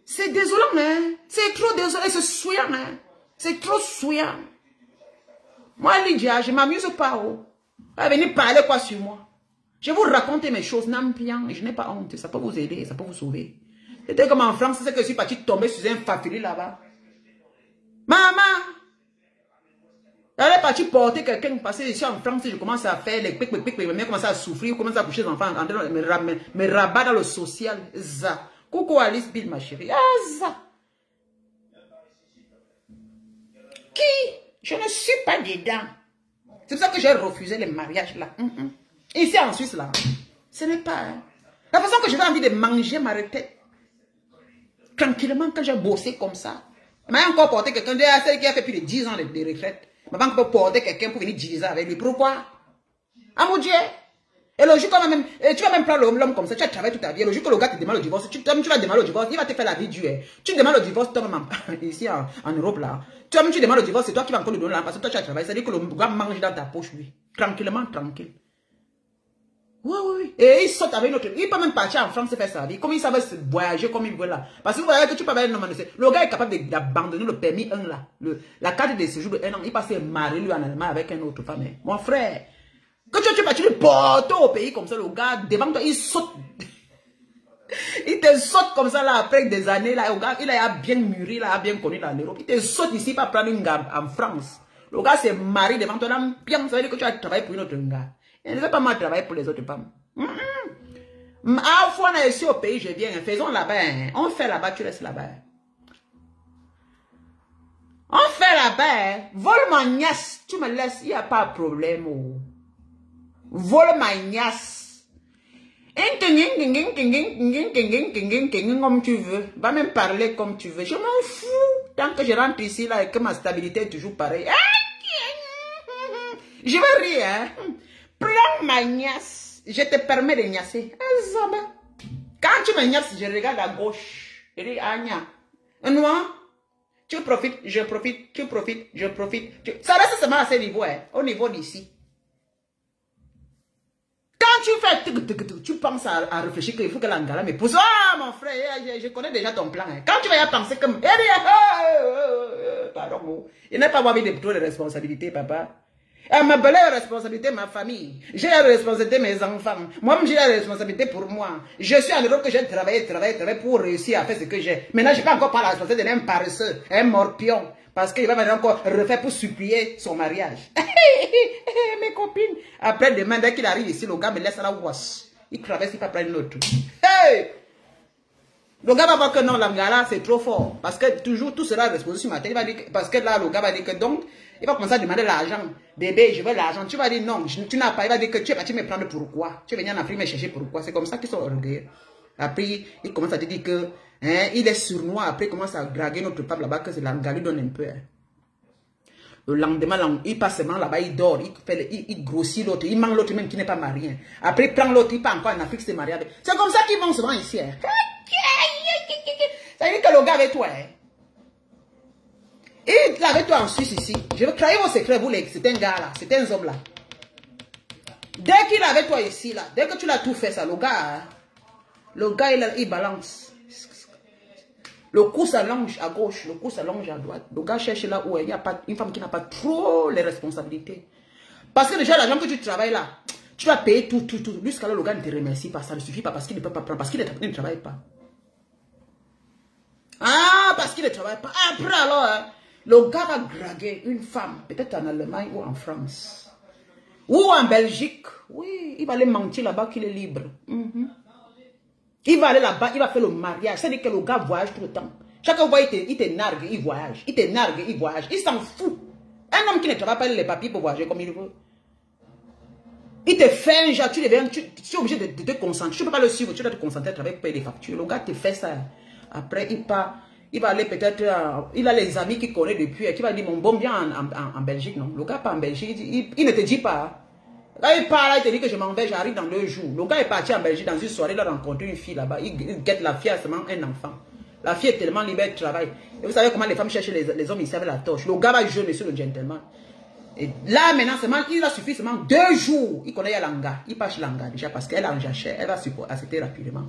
c'est désolant, hein. C'est trop désolant, c'est souillant, hein. C'est trop souillant. Moi, Lydia, je ne m'amuse pas. Oh. Elle va venir parler quoi sur moi. Je vous raconte mes choses, n'ampiant, je n'ai pas honte. Ça peut vous aider, ça peut vous sauver. C'était comme en France, c'est que je suis parti tomber sur un fafili là-bas. Maman! Elle est partie porter quelqu'un, parce que ici en France, je commence à faire les pic, je commence à souffrir, je commence à coucher les enfants, me rabat dans le social. Ça. Coucou Alice Bill, ma chérie. Ah, ça. Qui? Je ne suis pas dedans. C'est pour ça que j'ai refusé les mariages là. Ici en Suisse là, ce n'est pas... La façon que j'avais envie de manger ma retraite, tranquillement quand j'ai bossé comme ça. Je m'ai encore porté quelqu'un, celle qui a fait plus de 10 ans de retraite. Ma banque peut porter quelqu'un pour venir diviser avec lui. Pourquoi? Ah mon Dieu! Et le jour quand même, tu vas même prendre l'homme comme ça, tu vas travailler toute ta vie. Le jour que le gars te demande le divorce, tu vas demander le divorce, il va te faire la vie dure. Tu demandes le divorce, toi-même, ici en Europe là. Tu demandes le divorce, c'est toi qui vas encore le donner là, parce que toi tu as travaillé. C'est-à-dire que le gars mange dans ta poche, lui. Tranquillement, tranquille. Oui. Et il saute avec une autre. Il peut même partir en France se faire sa vie. Comme il savait voyager comme il veut là. Parce que vous voyez que tu peux avoir un homme. Le gars est capable d'abandonner le permis 1 là. La carte de séjour de 1 an. Il passe marier lui en Allemagne avec une autre femme. Mon frère. Quand tu es parti le porter au pays comme ça, le gars devant toi, il saute. Il te saute comme ça là après des années là. Le gars, il a bien mûri là, bien connu dans l'Europe. Il te saute ici pour prendre une gamme en France. Le gars s'est marié devant toi là. Bien, ça veut dire que tu as travaillé pour une autre gars. Il ne veut pas mal travailler pour les autres femmes. Ah, fois on est ici au pays, je viens. Faisons là-bas. On fait là-bas, tu restes là-bas. On fait là-bas. Vole ma niasse. Tu me laisses, il n'y a pas de problème. Vole ma niasse. Comme tu veux. Va même parler comme tu veux. Je m'en fous. Tant que je rentre ici là et que ma stabilité est toujours pareille. Je veux rire. Prends ma niasse. Je te permets de niasser. Quand tu me niasses, je regarde à gauche. Je dis, Anya. Noir. Tu profites, je profite, tu profites, je profite. Ça reste seulement à ce niveau, au niveau d'ici. Quand tu fais, tu penses à réfléchir qu'il faut que l'angala me pousse. Ah, mon frère, je connais déjà ton plan. Quand tu vas y penser comme... Pardon, il n'a pas envie de trop de responsabilités, papa. Ma belle responsabilité, ma famille. J'ai la responsabilité de mes enfants. Moi-même, j'ai la responsabilité pour moi. Je suis en Europe que j'ai travaillé pour réussir à faire ce que j'ai. Maintenant, je ne peux encore pas la responsabilité d'un paresseux, un morpion. Parce qu'il va maintenant encore refaire pour supplier son mariage. Mes copines. Après, demain, dès qu'il arrive ici, le gars me laisse à la wash. Il traverse, il va prendre une autre. Hey! Le gars va voir que non, l'angala, c'est trop fort. Parce que toujours, tout sera exposé sur ma tête. Il va dire que, parce que là, le gars va dire que donc, il va commencer à demander l'argent. Bébé, je veux l'argent. Tu vas dire non, tu n'as pas. Il va dire que tu es parti me prendre pourquoi. Tu es venu en Afrique me chercher pourquoi. C'est comme ça qu'ils sont orgueilleux. Après, il commence à te dire que, il est sournois. Après, il commence à draguer notre femme là-bas, que c'est l'angala lui donne un peu. Le lendemain, il passe seulement là-bas, il dort, il grossit l'autre, il manque l'autre même qui n'est pas marié. Après, il prend l'autre, il part encore en Afrique, c'est marié. C'est comme ça qu'ils vont souvent ici. Ça veut dire que le gars avec toi, il avec toi en Suisse ici. Je veux trahir vos secrets, vous les. C'est un gars là, c'est un homme là. Dès qu'il est avec toi ici là, dès que tu l'as tout fait ça, le gars il balance. Le cou s'allonge à gauche, le cou s'allonge à droite. Le gars cherche là où il n'y a pas une femme qui n'a pas trop les responsabilités. Parce que déjà l'argent que tu travailles là, tu vas payer tout. Jusqu'à là, le gars ne te remercie pas, ça ne suffit pas parce qu'il ne peut pas prendre, parce qu'il ne travaille pas. Ah, parce qu'il ne travaille pas. Après alors, le gars va draguer une femme, peut-être en Allemagne ou en France. Ou en Belgique. Oui, il va aller mentir là-bas qu'il est libre. Il va aller là-bas, il va faire le mariage. C'est-à-dire que le gars voyage tout le temps. Chaque fois, il te nargue, il voyage. Il te nargue, il voyage. Il s'en fout. Un homme qui ne travaille pas les papiers pour voyager comme il veut. Il te fait un genre, tu es obligé de te concentrer. Tu ne peux pas le suivre, tu dois te concentrer à travailler pour payer des factures. Le gars te fait ça. Après, il part. Il va aller peut-être, il a les amis qu'il connaît depuis, qui va dire, mon bon bien en Belgique, non. Le gars part en Belgique, il ne te dit pas. Là, il part là, il te dit que je m'en vais, j'arrive dans 2 jours. Le gars est parti en Belgique dans une soirée, il a rencontré une fille là-bas. Il guette la fille, seulement un enfant. La fille est tellement libre de travail. Et vous savez comment les femmes cherchent les hommes, ils servent la torche. Le gars va jeûner sur le gentleman. Et là, maintenant, il a suffi seulement 2 jours. Il connaît Langa. Il passe Langa déjà parce qu'elle a un jachère. Elle va accepter rapidement.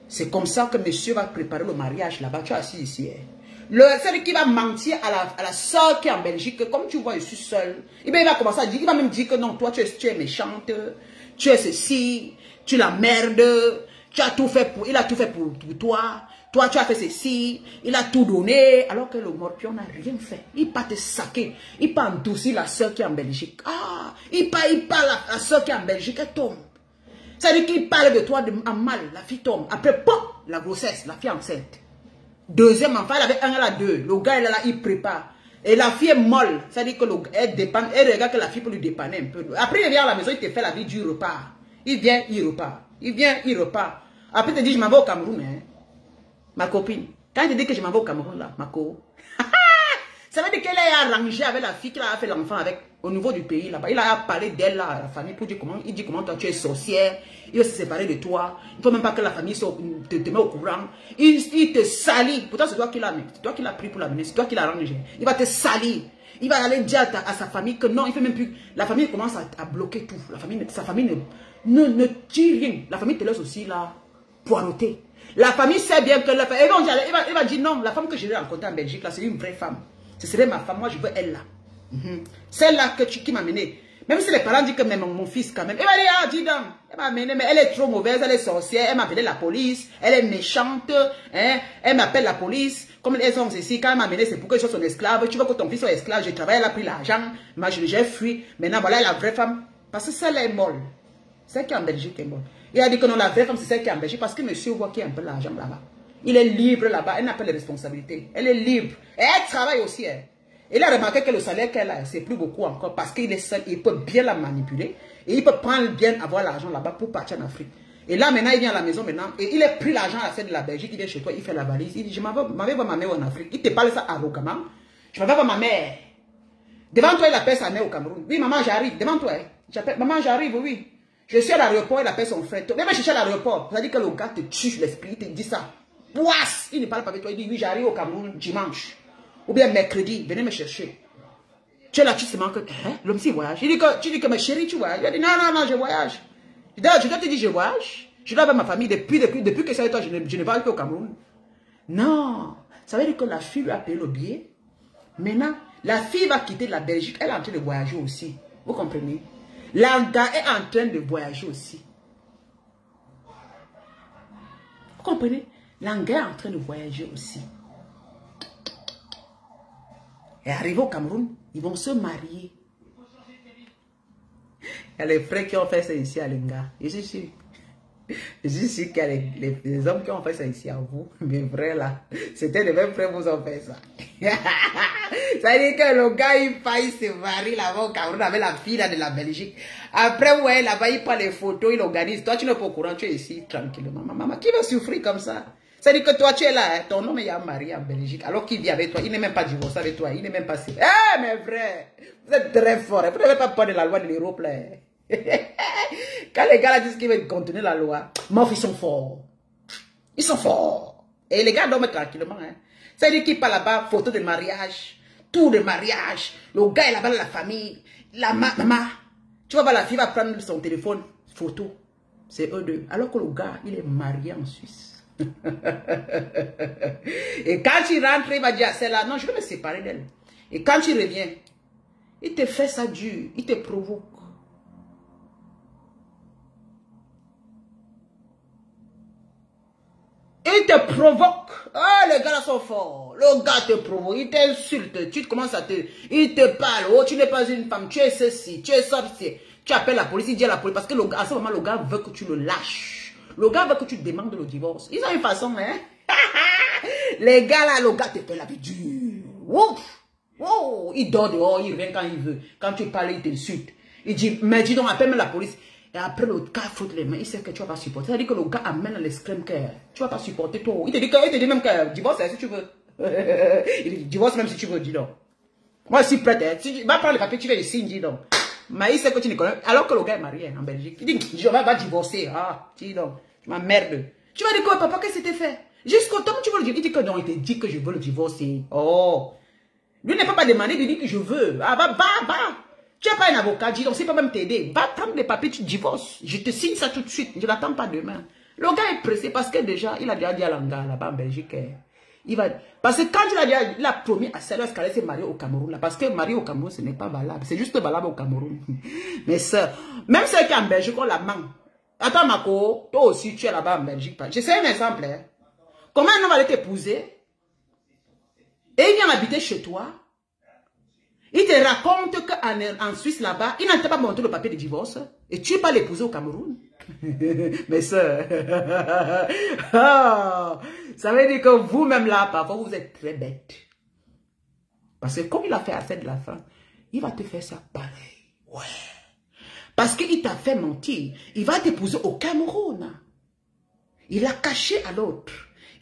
C'est comme ça que monsieur va préparer le mariage là-bas. Tu es assis ici. Celui qui va mentir à la soeur qui est en Belgique, comme tu vois, je suis seule. Et bien, il va commencer à dire, il va même dire que non, toi, tu es méchante. tu es ceci, tu la merdes, tu as tout fait pour, il a tout fait pour toi. Toi, tu as fait ceci, il a tout donné, alors que le morpion n'a rien fait. Il pas te saquer, il pas endoucir la soeur qui est en Belgique. Ah, il pas la soeur qui est en Belgique, elle tombe. Ça veut dire qu'il parle de toi en mal, la fille tombe. Après, pop, la grossesse, la fille enceinte. Deuxième enfant, elle avait un, elle a deux. Le gars, il est là, il prépare. Et la fille est molle. Ça veut dire que elle dépanne, elle regarde que la fille peut lui dépanner un peu. Après, il vient à la maison, il te fait la vie du repas. Il vient, il repart. Il vient, il repart. Après, il te dit, je m'en vais au Cameroun, hein. Ma copine, quand il te dit que je m'en vais au Cameroun, là, ma co, ça veut dire qu'elle est arrangée avec la fille qui a fait l'enfant avec, au niveau du pays, là-bas. Il a parlé d'elle, là, à la famille, pour dire comment, il dit comment toi, tu es sorcière, il va se séparer de toi, il ne faut même pas que la famille te met au courant, il te salit, pourtant c'est toi qui l'as mis, c'est toi qui l'as pris pour l'amener, c'est toi qui l'as arrangé, il va te salir, il va aller dire à sa famille que non, il ne fait même plus, la famille commence à bloquer tout, sa famille ne tire rien, la famille te laisse aussi, là, poireauter. La famille sait bien que la famille... Il va dire non, la femme que je vais rencontrer en Belgique, là, c'est une vraie femme. Ce serait ma femme, moi je veux elle là. Celle-là qui m'a amené. Même si les parents disent que même mon fils quand même. Il va dire, ah, dis donc, elle m'a amené, mais elle est trop mauvaise, elle est sorcière, elle m'a appelé la police, elle est méchante, hein, elle m'appelle la police. Comme elles sont ici, quand elle m'a amené, c'est pour que je sois son esclave. Tu veux que ton fils soit esclave, j'ai travaillé, elle a pris l'argent, moi j'ai fui. Maintenant, voilà la vraie femme. Parce que celle-là est molle. Celle qui est en Belgique est molle. Il a dit que non, la vraie femme, c'est celle qui est en Belgique parce que monsieur voit qu'il y a un peu l'argent là-bas. Il est libre là-bas, elle n'a pas les responsabilités. Elle est libre. Et elle travaille aussi. Hein. Il a remarqué que le salaire qu'elle a, c'est plus beaucoup encore parce qu'il est seul, il peut bien la manipuler et il peut prendre bien avoir l'argent là-bas pour partir en Afrique. Et là, maintenant, il vient à la maison maintenant et il a pris l'argent à celle de la Belgique, il vient chez toi, il fait la valise, il dit, je m'en vais voir ma mère en Afrique. Il te parle ça arrogamment. Je m'en vais voir ma mère. Devant toi, il appelle sa mère au Cameroun. Oui, maman, j'arrive. Devant toi, hein. Maman, j'arrive, oui. Je suis à l'aéroport, il appelle son frère. Viens me chercher à l'aéroport. Ça dit que le gars te tue l'esprit, il te dit ça. Ouas! Il ne parle pas avec toi, il dit oui, j'arrive au Cameroun dimanche. Ou bien mercredi, venez me chercher. Tu es là, tu te manques. Hein? L'homme s'il voyage. Tu dis que ma chérie, tu voyages. Il dit non, je voyage. Je dois te dire, je voyage. Je dois avoir ma famille depuis que ça et toi, je ne vais pas au Cameroun. Non. Ça veut dire que la fille lui a payé le billet. Maintenant, la fille va quitter la Belgique. Elle est en train de voyager aussi. Vous comprenez? L'Anga est en train de voyager aussi. Vous comprenez? L'Anga est en train de voyager aussi. Et arrivé au Cameroun, ils vont se marier. Il y a les frères qui ont fait ça ici à l'Anga. Je suis sûr. Je suis sûr qu'il y a les hommes qui ont fait ça ici à vous. Mes frères là. C'était les mêmes frères qui vous ont fait ça. Ça veut dire que le gars il faillit se marier là-bas au Cameroun avec la fille là de la Belgique. Après, ouais, là-bas il prend les photos, il organise. Toi tu n'es pas au courant, tu es ici tranquillement. Maman, qui va souffrir comme ça? Ça veut dire que toi tu es là, hein? Ton homme est marié en Belgique. Alors qu'il vit avec toi, il n'est même pas divorcé avec toi. Il n'est même pas si. Eh mes frères, vous êtes très forts. Vous n'avez pas peur de la loi de l'Europe là. Quand les gars là disent qu'ils veulent contenir la loi, meuf, ils sont forts. Ils sont forts. Et les gars dorment tranquillement. Hein. Ça veut dire qu'ils parlent là-bas, photo de mariage, tout de mariage. Le gars est là-bas, la famille, la maman. Tu vois, la fille va prendre son téléphone, photo. C'est eux deux. Alors que le gars, il est marié en Suisse. Et quand il rentre, il va dire à celle-là, non, je vais me séparer d'elle. Et quand il revient, il te fait ça dur, il te provoque. Il te provoque. Oh, les gars là sont forts. Le gars te provoque. Il t'insulte. Tu commences à te... Il te parle. Oh, tu n'es pas une femme. Tu es ceci. Tu es sorcier. Tu appelles la police. Il dit à la police. Parce que à ce moment, le gars veut que tu le lâches. Le gars veut que tu demandes le divorce. Ils ont une façon, hein. Les gars là, le gars te fait la vie dure. Ouf. Oh, il dort dehors. Il revient quand il veut. Quand tu parles, il t'insulte. Il dit, mais dis donc, appelle-moi la police. Et après, le gars frotte les mains, il sait que tu ne vas pas supporter. C'est-à-dire que le gars amène l'extrême que tu ne vas pas supporter toi. Il te dit même que divorce si tu veux. Il dit divorce même si tu veux, dis donc. Moi, je suis prête. Hein. Si tu vas prendre le papier, tu vas le signer, dis donc. Mais il sait que tu ne connais pas. Alors que le gars est marié en Belgique. Il dit, je vais divorcer. Ah, dis donc. Tu m'emmerdes. Tu vas dire quoi, papa, qu'est-ce que c'était fait? Jusqu'au temps où tu veux le divorcer. Il dit que non, il te dit que je veux le divorcer. Oh. Lui n'est pas demandé, il dit que je veux. Ah, bah. Tu n'as pas un avocat, dis donc, c'est pas même t'aider. Va prendre les papiers, tu divorces. Je te signe ça tout de suite. Je ne l'attends pas demain. Le gars est pressé parce que déjà, il a déjà dit à l'Anga là-bas en Belgique. Il va... Parce que quand il a promis à Sarah qu'elle s'est mariée au Cameroun, là, parce que mariée au Cameroun, ce n'est pas valable. C'est juste valable au Cameroun. Mais ça, même celle qui est en Belgique, on la manque. Attends, Marco, toi aussi, tu es là-bas en Belgique. Je sais un exemple. Hein. Comment un homme allait t'épouser et il vient habiter chez toi. Il te raconte qu'en Suisse, là-bas, il n'a pas montré le papier de divorce. Et tu ne peux pas l'épouser au Cameroun. Mais ça... ça veut dire que vous-même là, parfois, vous êtes très bête. Parce que comme il a fait à celle de la femme, il va te faire ça pareil. Ouais. Parce qu'il t'a fait mentir. Il va t'épouser au Cameroun. Il a caché à l'autre.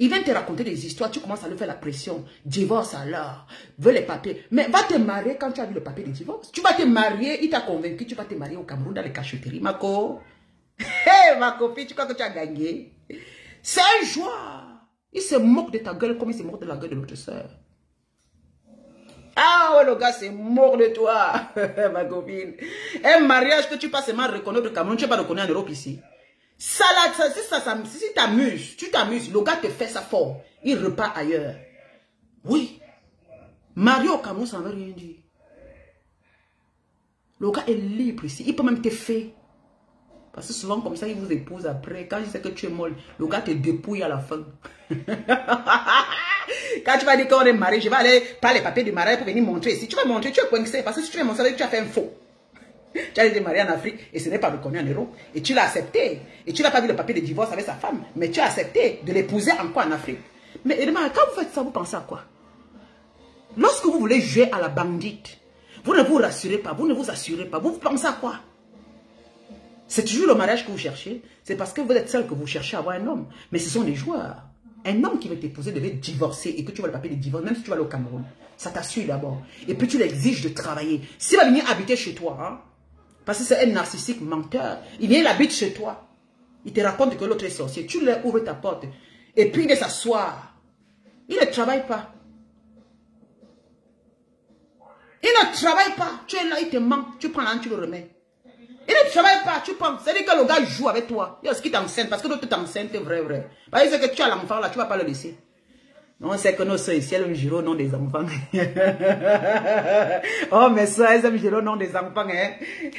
Il vient te raconter des histoires, tu commences à lui faire la pression. Divorce alors, veux les papiers. Mais va te marier quand tu as vu le papier de divorce. Tu vas te marier, il t'a convaincu, tu vas te marier au Cameroun dans les cacheteries. Marco, hey, ma copine, tu crois que tu as gagné? C'est un joie. Il se moque de ta gueule comme il se moque de la gueule de l'autre soeur. Ah ouais, le gars se moque de toi, ma copine. Un mariage que tu passes seulement reconnaître au Cameroun, tu ne vas pas reconnaître en Europe ici. Ça, si t'amuses, tu t'amuses, le gars te fait ça fort, il repart ailleurs. Oui. Mario au Cameroun, ça ne veut rien dire. Le gars est libre ici, il peut même te faire. Parce que souvent comme ça, il vous épouse après. Quand il sait que tu es molle, le gars te dépouille à la fin. Quand tu vas dire qu'on est marié, je vais aller par les papiers du mariage pour venir montrer ici. Tu vas montrer, tu es coincé. Parce que si tu veux montrer, tu as fait un faux. Tu as été marié en Afrique et ce n'est pas reconnu en Europe. Et tu l'as accepté. Et tu n'as pas vu le papier de divorce avec sa femme. Mais tu as accepté de l'épouser encore en Afrique. Mais quand vous faites ça, vous pensez à quoi? Lorsque vous voulez jouer à la bandite, vous ne vous rassurez pas, vous ne vous assurez pas. Vous pensez à quoi? C'est toujours le mariage que vous cherchez. C'est parce que vous êtes seul que vous cherchez à avoir un homme. Mais ce sont des joueurs. Un homme qui veut t'épouser devait divorcer et que tu vois le papier de divorce, même si tu vas aller au Cameroun. Ça t'assure d'abord. Et puis tu l'exiges de travailler. S'il va venir habiter chez toi, hein, parce que c'est un narcissique menteur. Il vient, il habite chez toi. Il te raconte que l'autre est sorcier. Tu leur ouvres ta porte. Et puis il vient s'asseoir. Il ne travaille pas. Il ne travaille pas. Tu es là, il te manque. Tu prends l'âne, tu le remets. Il ne travaille pas. Tu prends. C'est-à-dire que le gars joue avec toi. Il y a ce qui t'enseigne. Parce que l'autre t'enseigne, vrai. Parce que tu as l'enfant là, tu ne vas pas le laisser. Non, c'est que nos soeurs ici, elles aiment jurer au nom des enfants. Oh, mes soeurs, elles aiment jurer au nom des enfants. Hein?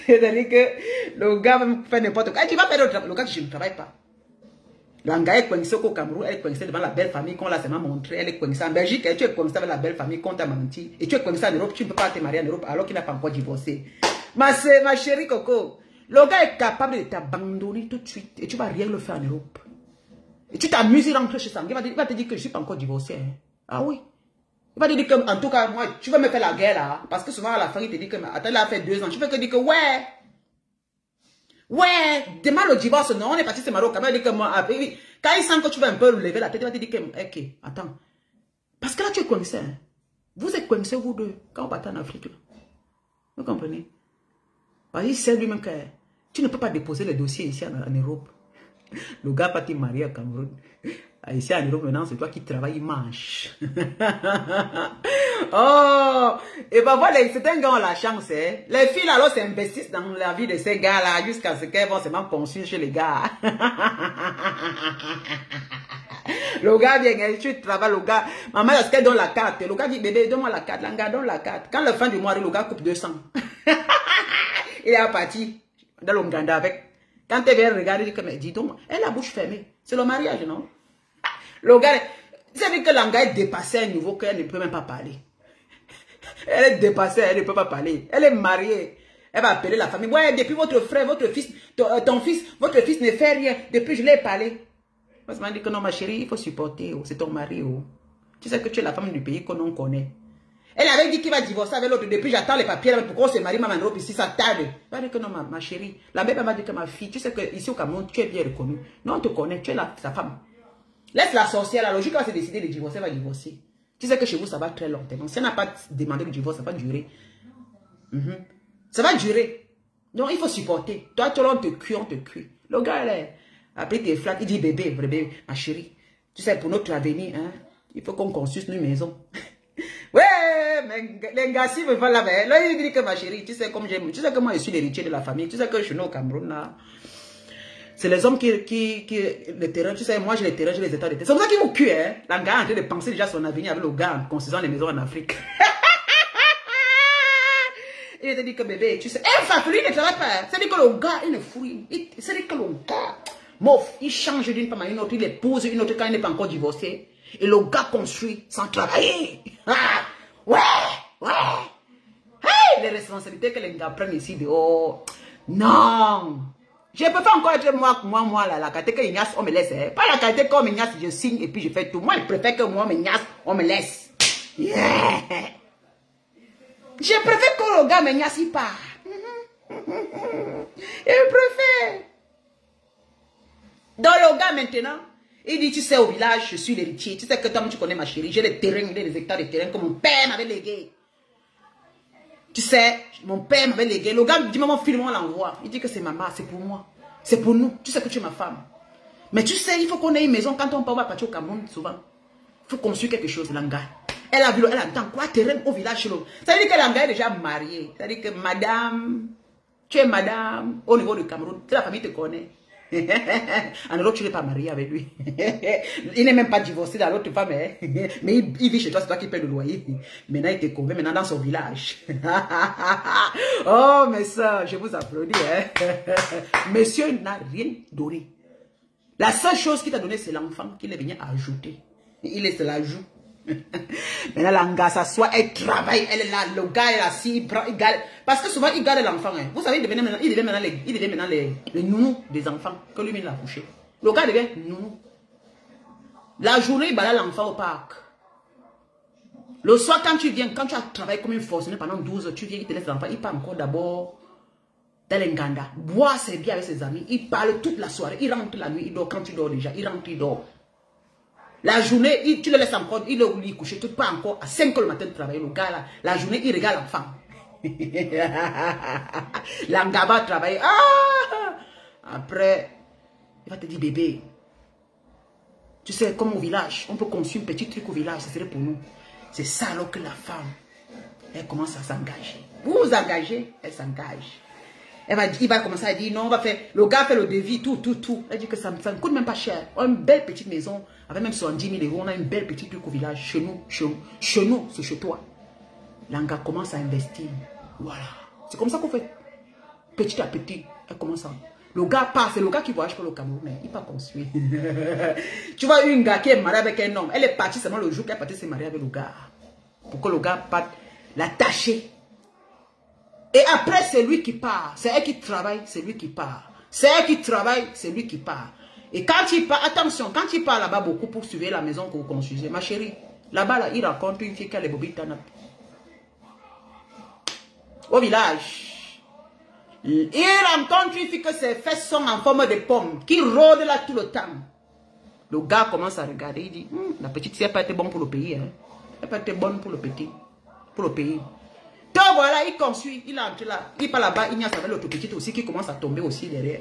C'est-à-dire que le gars va faire n'importe quoi. Tu vas faire le travail. Le gars, je ne travaille pas. L'anga est coincée au Cameroun, elle est coincée devant la belle famille qu'on l'a seulement montré. Elle est coincée en Belgique, tu es coincée avec la belle famille qu'on t'a menti. Et tu es coincée en Europe, tu ne peux pas te marier en Europe alors qu'il n'a pas encore divorcé. Ma chérie Coco, le gars est capable de t'abandonner tout de suite et tu ne vas rien le faire en Europe. Et tu t'amuses, il rentre chez ça. Il va te dire que je ne suis pas encore divorcé. Hein. Ah oui. Il va te dire que, en tout cas, moi, tu vas me faire la guerre là. Parce que souvent à la fin, il te dit que, attends, il a fait 2 ans. Tu veux que dire que, ouais. Ouais, demande le divorce. Non, on est parti se marier au Cameroun. Il dit que moi, après, quand il sent que tu vas un peu lever la tête, il va te dire que, ok, attends. Parce que là, tu es coincé. Hein. Vous êtes coincés, vous deux, quand on part en Afrique. Là. Vous comprenez? Parce qu'il sait lui-même que tu ne peux pas déposer le dossier ici en Europe. Le gars va te marier au Cameroun. Ici en Europe, maintenant, c'est toi qui travailles, il mange. Oh! Et ben voilà, c'est un gars qui a la chance. Hein. Les filles, alors, s'investissent dans la vie de ces gars-là jusqu'à ce qu'elles vont seulement consulter chez les gars. Le gars vient, tu travailles, le gars. Maman, est-ce qu'elle donne la carte? Le gars dit, bébé, donne-moi la carte. Le gars donne la carte. Quand le fin du mois arrive, le gars coupe 200. Il est parti dans l'Ouganda avec. Quand elle vient regarder, il dit, mais dis donc, elle a la bouche fermée. C'est le mariage, non? Le gars, c'est vrai que l'anga est dépassée à un niveau qu'elle ne peut même pas parler. Elle est dépassée, elle ne peut pas parler. Elle est mariée. Elle va appeler la famille. Ouais, depuis votre frère, votre fils, ton fils, votre fils ne fait rien. Depuis, je l'ai parlé. Moi, je m'en dis que non, ma chérie, il faut supporter. Oh, c'est ton mari. Oh. Tu sais que tu es la femme du pays qu'on connaît. Elle avait dit qu'il va divorcer avec l'autre. Depuis, j'attends les papiers. Pourquoi on se marie, maman, en Europe ici, ça tarde. Elle va dire que non, ma chérie. La mère m'a dit que ma fille, tu sais qu'ici au Cameroun, tu es bien reconnue. Non, on te connaît, tu es sa femme. Laisse la sorcière, la logique va se décider de divorcer, elle va divorcer. Tu sais que chez vous, ça va très longtemps. Si elle n'a pas demandé le divorce, ça va durer. Ça va durer. Donc, il faut supporter. Toi, on te cuit. Le gars, après, tes flattes, il dit, bébé, ma chérie. Tu sais, pour notre avenir, hein, il faut qu'on construise une maison. Ouais, mais les gars, si me font la veille, là, il dit que ma chérie, tu sais, comme j'aime, tu sais que moi, je suis l'héritier de la famille. Tu sais que je suis né au Cameroun, là. C'est les hommes les terrains, tu sais, moi j'ai les terrains, j'ai les états de terre. C'est pour ça qu'ils vous cuent, hein. La gars est en train de penser déjà son avenir avec le gars en construisant les maisons en Afrique. Il te dit que bébé, tu sais, factory ne travaille pas. C'est-à-dire que le gars, il est fou. C'est-à-dire que le gars, il change d'une femme à une autre, il épouse une autre quand il n'est pas encore divorcé. Et le gars construit sans travailler. Ah, ouais. Hey, les responsabilités que les gars prennent ici dehors. Non. Je peux pas encore être moi, là, la qualité que Ignace, on me laisse. Hein. Pas la qualité comme Ignace, je signe et puis je fais tout. Moi, je préfère que moi, Ignace, on me laisse. Yeah. Je préfère que le gars, Ignace, il part. Je préfère. Donc, le gars, maintenant, il dit, tu sais, au village, je suis l'héritier. Tu sais que toi, tu connais ma chérie. J'ai des terrains, des hectares de terrain que mon père m'avait légué. Tu sais, mon père m'avait légué. Le gars dit, maman, filme, on l'envoie. Il dit que c'est maman, c'est pour moi. C'est pour nous. Tu sais que tu es ma femme. Mais tu sais, il faut qu'on ait une maison. Quand on part, on va partir au Cameroun, souvent. Il faut construire quelque chose, Langa. Elle a vu, elle a dans quoi terrain au village chez nous. Ça veut dire que Langa est déjà mariée. Ça veut dire que madame, tu es madame au niveau du Cameroun. La famille te connaît. En Europe, tu n'es pas marié avec lui. Il n'est même pas divorcé dans l'autre femme. Hein? Mais il vit chez toi, c'est toi qui paie le loyer. Maintenant, il te convainc maintenant dans son village. Oh, mais ça, je vous applaudis. Hein? Monsieur n'a rien donné. La seule chose qu'il t'a donné, c'est l'enfant qu'il est venu ajouter. Il est l'ajout. Maintenant, l'anga s'assoit, elle travaille, elle est là, le gars est assis, il garde. Parce que souvent, il garde l'enfant. Hein. Vous savez, il devient maintenant les nounous des enfants que lui-même il a couché. Le gars devient nounou. La journée, il balade l'enfant au parc. Le soir, quand tu viens, quand tu as travaillé comme une forcené pendant 12 heures, tu viens, il te laisse l'enfant, il part encore d'abord dans l'Enganda. Boire ses biens avec ses amis, il parle toute la soirée, il rentre la nuit, il dort quand tu dors déjà, il rentre, il dort. La journée, tu le laisses encore, il est au lit couché, tu pars encore à 5 h le matin de travailler. Le gars là, la journée, il regarde l'enfant. L'anga va travailler. Ah! Après, il va te dire, bébé, tu sais, comme au village, on peut construire un petit truc au village, ce serait pour nous. C'est ça alors que la femme, elle commence à s'engager. Vous vous engagez, elle s'engage. Il va commencer à dire non, on va faire, le gars fait le devis, tout. Elle dit que ça ne coûte même pas cher. On a une belle petite maison, avec même 70 000 €, on a une belle petite truc au village, chez nous, c'est chez toi. L'anga commence à investir. Voilà. C'est comme ça qu'on fait. Petit à petit, elle commence à... Le gars part, c'est le gars qui voyage pour le Cameroun, mais il n'est pas construit. Tu vois une gars qui est mariée avec un homme, elle est partie seulement le jour qu'elle est partie se marier avec le gars. Pour que le gars parte l'attacher. Et après, c'est lui qui part. C'est elle qui travaille, c'est lui qui part. C'est elle qui travaille, c'est lui qui part. Et quand il part, attention, quand il part là-bas beaucoup pour suivre la maison que vous construisez, ma chérie, là-bas, là, il rencontre une fille qui a les bobites tanap. Au village. Il rencontre une fille que ses fesses sont en forme de pomme, qui rôde là tout le temps. Le gars commence à regarder, il dit, la petite fille n'a pas été bonne pour le pays. Hein. Elle n'a pas été bonne pour le petit, pour le pays. Donc voilà, il construit, il entre là, il part là-bas, il y a sa l'autre petite aussi qui commence à tomber aussi derrière.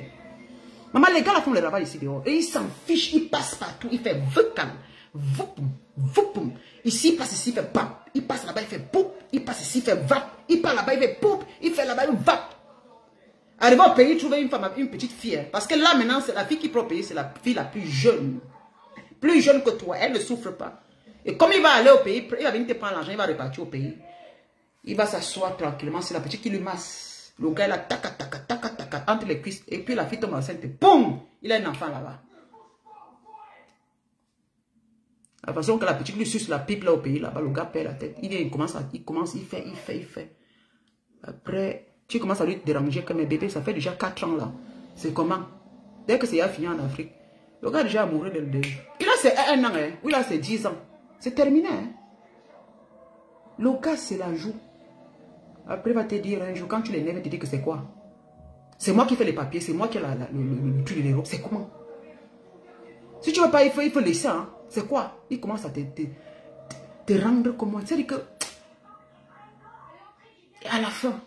Maman, les gars là font le travail ici dehors. Et ils s'en fichent, ils passent partout, il fait vukam, vupum, vupum. Ici, il passe ici, il fait bam. Il passe là-bas, il fait poup. Il passe ici, il fait vap. Il part là-bas, il fait poup. Il fait là-bas, il vap. Arrivé au pays, il trouve une femme, une petite fille. Hein. Parce que là, maintenant, c'est la fille qui prend au pays, c'est la fille la plus jeune. Plus jeune que toi, elle ne souffre pas. Et comme il va aller au pays, il va venir te prendre l'argent, il va repartir au pays. Il va s'asseoir tranquillement, c'est la petite qui lui masse. Le gars, là, tac, entre les cuisses. Et puis la fille tombe enceinte. Boum! Il a un enfant là-bas. La façon que la petite lui suce la pipe là au pays, là-bas, le gars perd la tête. Il commence, il fait. Après, tu commences à lui déranger comme un bébé, ça fait déjà 4 ans là. C'est comment? Dès que c'est fini en Afrique, le gars est déjà amoureux de lui. Il a c'est 1 an, hein. Oui, là, c'est 10 ans. C'est terminé, hein. Le gars, c'est la joue. Après, il va te dire un jour, quand tu l'énerves, il te dit que c'est quoi? C'est moi qui fais les papiers, c'est moi qui ai le truc de l'Europe. C'est comment? Si tu ne veux pas, il faut laisser. Hein. C'est quoi? Il commence à te rendre comment? C'est-à-dire que... Et à la fin,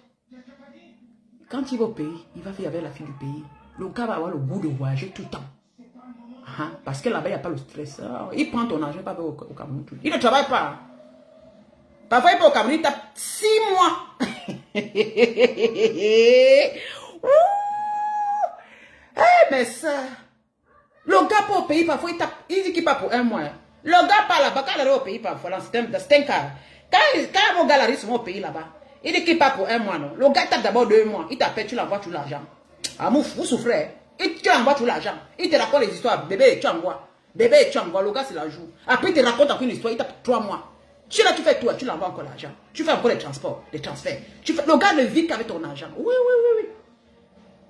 quand il va au pays, il va faire avec la fille du pays. Le gars va avoir le goût de voyager tout le temps. Parce que là-bas, il n'y a pas le stress. Il prend ton argent, pas au Cameroun. Il ne travaille pas. Parfois, il peut au Cameroun, il tape 6 mois. mais ça... Le gars part au pays parfois, il dit qu'il part pour un mois. Le gars part là-bas, quand il arrive au pays parfois, c'est un cas. Quand mon gars arrive souvent au pays là-bas, il dit qu'il part pour un mois, non. Le gars tape d'abord 2 mois, il t'appelle, tu l'envoies tout l'argent. Ah, vous souffrez. Tu envoies tout l'argent. Il te raconte les histoires, bébé, tu envoies. Bébé, tu envoies, le gars c'est la joue. Après, il te raconte encore une histoire, il tape 3 mois. Tu là, tu fais tout, tu l'envoies encore l'argent. Tu fais encore les transports, les transferts. Le gars ne vit qu'avec ton argent. Oui.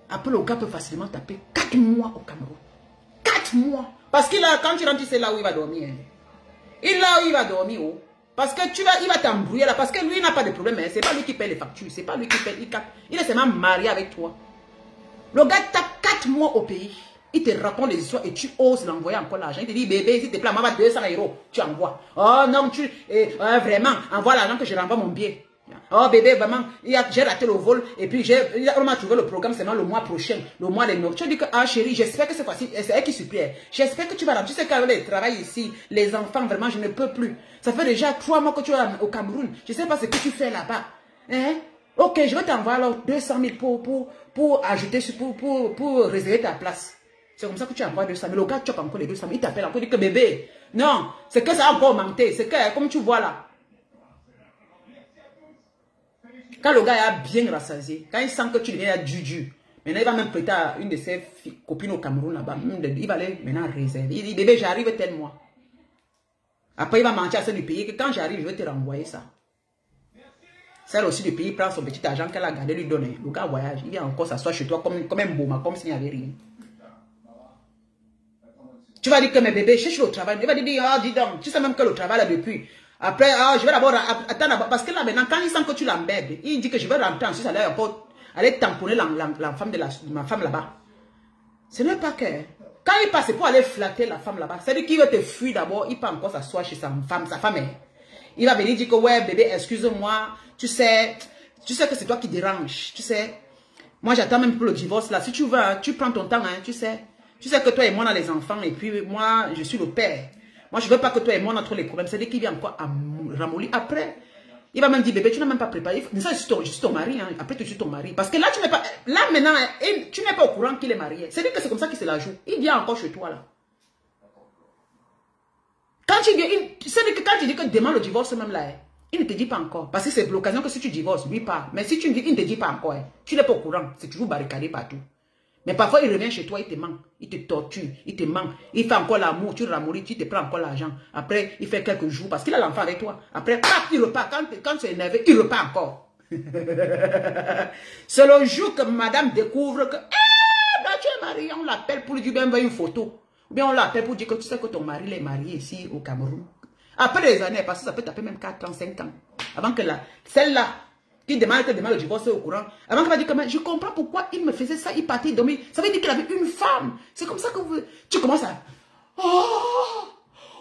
Après, le gars peut facilement taper 4 mois au Cameroun. 4 mois. Parce que là, quand tu rentres, tu sais là où il va dormir. Il est là où il va dormir. Oh. Parce que il va t'embrouiller là. Parce que lui, il n'a pas de problème. Hein. C'est pas lui qui paye les factures. C'est pas lui qui paye. Il est seulement marié avec toi. Le gars tape 4 mois au pays. Il te raconte les histoires et tu oses l'envoyer encore l'argent. Il te dit, bébé, s'il te plaît, maman, 200 €. Tu envoies. Oh non, vraiment, envoie l'argent que je renvoie mon billet. Oh bébé, vraiment, j'ai raté le vol et puis on m'a trouvé le programme seulement le mois prochain, le mois de novembre. Tu dis que, ah chérie, j'espère que cette fois-ci, c'est elle qui supplie. J'espère que tu vas rentrer. Tu sais qu'avec le travail ici, les enfants, vraiment, je ne peux plus. Ça fait déjà 3 mois que tu es au Cameroun. Je ne sais pas ce que tu fais là-bas. Hein? Ok, je vais t'envoyer alors 200 000 pour ajouter, pour réserver ta place. C'est comme ça que tu envoies 200 000. Le gars chope encore les 200 000. Il t'appelle encore, il dit que bébé, non, c'est que ça a encore augmenté. C'est que, comme tu vois là, quand le gars est bien rassasié, quand il sent que tu deviens du, maintenant il va même prêter à une de ses copines au Cameroun là-bas. Il va aller maintenant réserver. Il dit, bébé, j'arrive tel mois. Après, il va mentir à celle du pays que quand j'arrive, je vais te renvoyer ça. Celle aussi du pays prend son petit argent qu'elle a gardé, lui donne. Le gars voyage, il vient encore s'asseoir chez toi comme un boma, comme s'il n'y avait rien. Tu vas dire que mes bébés cherchent le travail. Il va dire, ah, dis donc, tu sais même que le travail là depuis. Après, je vais d'abord attendre, parce que là maintenant, quand il sent que tu l'embêtes, il dit que je vais rentrer en Suisse à l'aéroport, aller tamponner la femme de ma femme là-bas. Ce n'est pas que, quand il passe pour aller flatter la femme là-bas, c'est-à-dire qu'il veut te fuir d'abord, il peut encore s'asseoir chez sa femme. Il va venir dire que, ouais, bébé, excuse-moi, tu sais que c'est toi qui dérange, tu sais. Moi, j'attends même pour le divorce là. Si tu veux, tu prends ton temps, hein, tu sais. Tu sais que toi et moi, on a les enfants, et puis moi, je suis le père. Moi, je ne veux pas que toi et moi, on a trop les problèmes. C'est-à-dire qu'il vient encore à ramollir. Après, il va même dire, bébé, tu n'as même pas préparé. Ça, je suis ton mari. Hein. Après, tu es ton mari. Parce que là, tu n'es pas... Là, maintenant, tu n'es pas au courant qu'il est marié. C'est-à-dire que c'est comme ça qu'il se la joue. Il vient encore chez toi, là. Quand tu viens, c'est-à-dire que quand tu dis que demande le divorce, même là, il ne te dit pas encore. Parce que c'est l'occasion que si tu divorces, lui part. Mais si tu me dis, il ne te dit pas encore. Tu n'es pas au courant. C'est toujours barricadé partout. Mais parfois, il revient chez toi, il te manque, il te torture, il te manque, il fait encore l'amour, tu ramollis, tu te prends encore l'argent. Après, il fait quelques jours parce qu'il a l'enfant avec toi. Après, paf, il repart. Quand tu es énervé, il repart encore. C'est le jour que madame découvre que, tu es marié, on l'appelle pour lui dire, ben, une photo. Ou bien on l'appelle pour dire que tu sais que ton mari est marié ici au Cameroun. Après les années, parce que ça peut taper même 4 ans, 5 ans. Avant que celle-là, qui demande le divorce au courant. Avant qu'il va dire que je comprends pourquoi il me faisait ça, il partait dormir. Ça veut dire qu'il avait une femme. C'est comme ça que tu commences à... Oh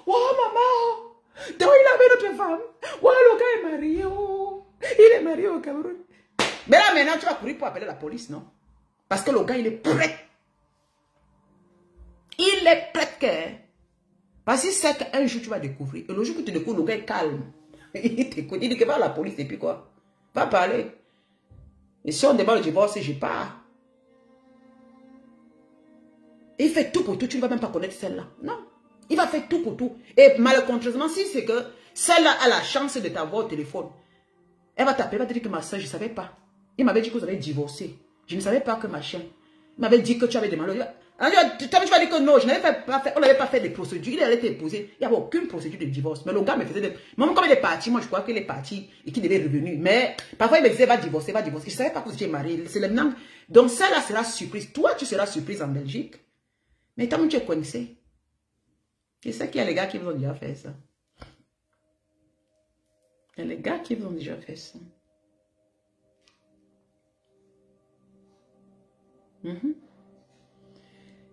maman. Donc il avait notre femme. Oh, le gars est marié. Oh. Il est marié au Cameroun. Mais là maintenant tu vas courir pour appeler la police, non? Parce que le gars il est prêt. Il est prêt que... Parce qu'il sait qu'un jour tu vas découvrir. Et le jour que tu découvres, le gars est calme. Il t'écoute. Il dit que va à la police et puis quoi? Va parler. Et si on demande le divorce, je pars. Il fait tout pour tout. Tu ne vas même pas connaître celle-là. Non. Il va faire tout pour tout. Et malheureusement, si c'est que celle-là a la chance de t'avoir au téléphone, elle va t'appeler, elle va te dire que ma soeur, je ne savais pas. Il m'avait dit que vous avez divorcé. Je ne savais pas que ma chienne. Il m'avait dit que tu avais demandé. Tu vas dire que non, on n'avait pas fait de procédures. Il allait t'épouser. Il n'y avait aucune procédure de divorce. Mais le gars me faisait des... Même comme il est parti, moi je crois qu'il est parti et qu'il devait revenir. Mais parfois il me disait va divorcer, va divorcer. Je ne savais pas que vous étiez marié. C'est le même. Donc ça là sera surprise. Toi tu seras surprise en Belgique. Mais tant que tu es coincé. Je sais qu'il y a les gars qui vous ont déjà fait ça. Il y a les gars qui vous ont déjà fait ça.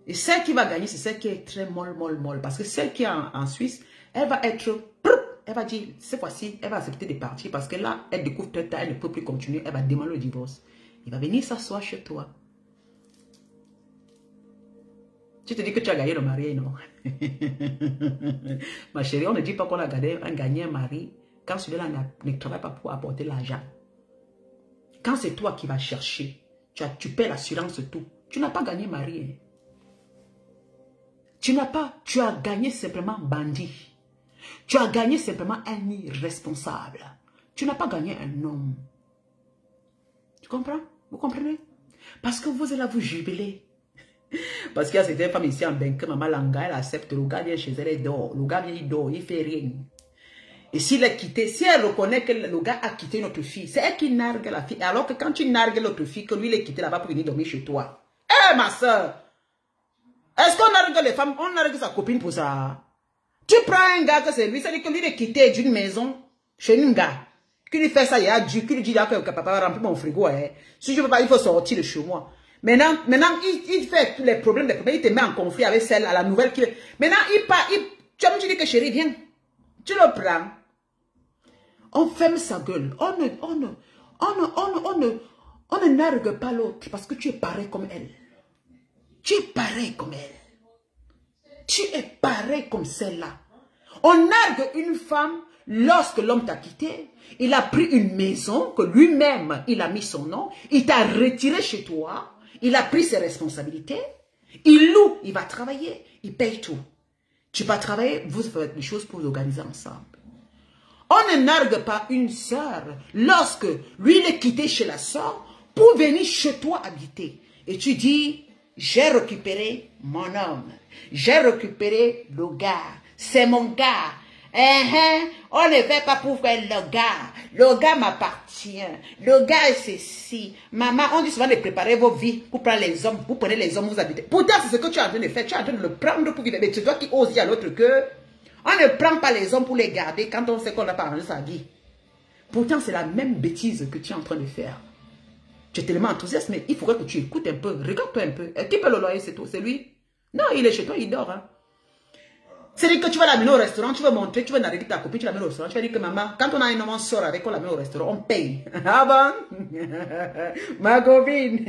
Et celle qui va gagner, c'est celle qui est très molle. Parce que celle qui est en Suisse, elle va être... Elle va dire, cette fois-ci, elle va accepter de partir. Parce que là, elle découvre que elle ne peut plus continuer. Elle va demander le divorce. Il va venir s'asseoir chez toi. Tu te dis que tu as gagné le mari, non? Ma chérie, on ne dit pas qu'on a gagné un mari quand celui-là ne travaille pas pour apporter l'argent. Quand c'est toi qui vas chercher, tu paies l'assurance, tout. Tu n'as pas gagné mari. Hein. tu as gagné simplement bandit. Tu as gagné simplement un irresponsable. Tu n'as pas gagné un homme. Tu comprends? Vous comprenez? Parce que vous allez là vous jubiler. Parce qu'il y a certaines femmes ici en Benque, maman Langa, elle accepte, le gars vient chez elle, elle dort. Le gars vient, il dort, il fait rien. Et s'il a quitté, si elle reconnaît que le gars a quitté notre fille, c'est elle qui nargue la fille. Alors que quand tu nargues l'autre fille, que lui il est quitté là-bas pour venir dormir chez toi. Eh ma soeur, est-ce qu'on nargue les femmes, on nargue sa copine pour ça? Tu prends un gars que c'est lui, c'est-à-dire que lui il est quitté d'une maison chez un gars. Qui lui fait ça, il y a Dieu, qui lui dit là que papa va remplir mon frigo. Hein. Si je veux pas, il faut sortir de chez moi. Maintenant il fait tous les problèmes, il te met en conflit avec celle à la nouvelle qui... Maintenant, tu as dit que chérie, viens. Tu le prends. On ferme sa gueule. On ne nargue pas l'autre parce que tu es pareil comme elle. Tu es pareil comme elle. Tu es pareil comme celle-là. On nargue une femme lorsque l'homme t'a quitté. Il a pris une maison que lui-même, il a mis son nom. Il t'a retiré chez toi. Il a pris ses responsabilités. Il loue, il va travailler. Il paye tout. Tu vas travailler, vous faites des choses pour vous organiser ensemble. On ne nargue pas une sœur lorsque lui il est quitté chez la sœur pour venir chez toi habiter. Et tu dis, j'ai récupéré mon homme. J'ai récupéré le gars. C'est mon gars. On ne fait pas pour faire le gars. Le gars m'appartient. Le gars est ceci. Maman, on dit souvent de préparer vos vies pour prendre les hommes. Vous prenez les hommes, vous habitez. Pourtant, c'est ce que tu es en train de faire. Tu es en train de le prendre pour vivre. Mais c'est toi qui oses dire à l'autre que on ne prend pas les hommes pour les garder quand on sait qu'on n'a pas arrangé sa vie. Pourtant, c'est la même bêtise que tu es en train de faire. Tu es tellement enthousiaste, mais il faudrait que tu écoutes un peu. Regarde-toi un peu. Qui peut le loyer, c'est toi? C'est lui? Non, il est chez toi, il dort. Hein. C'est-à-dire que tu vas l'amener au restaurant, tu vas montrer, tu vas narguer ta copine, tu l'amènes au restaurant, tu vas dire que maman, quand on a un homme, on sort avec, on l'amène au restaurant, on paye. Ah bon? Ma copine,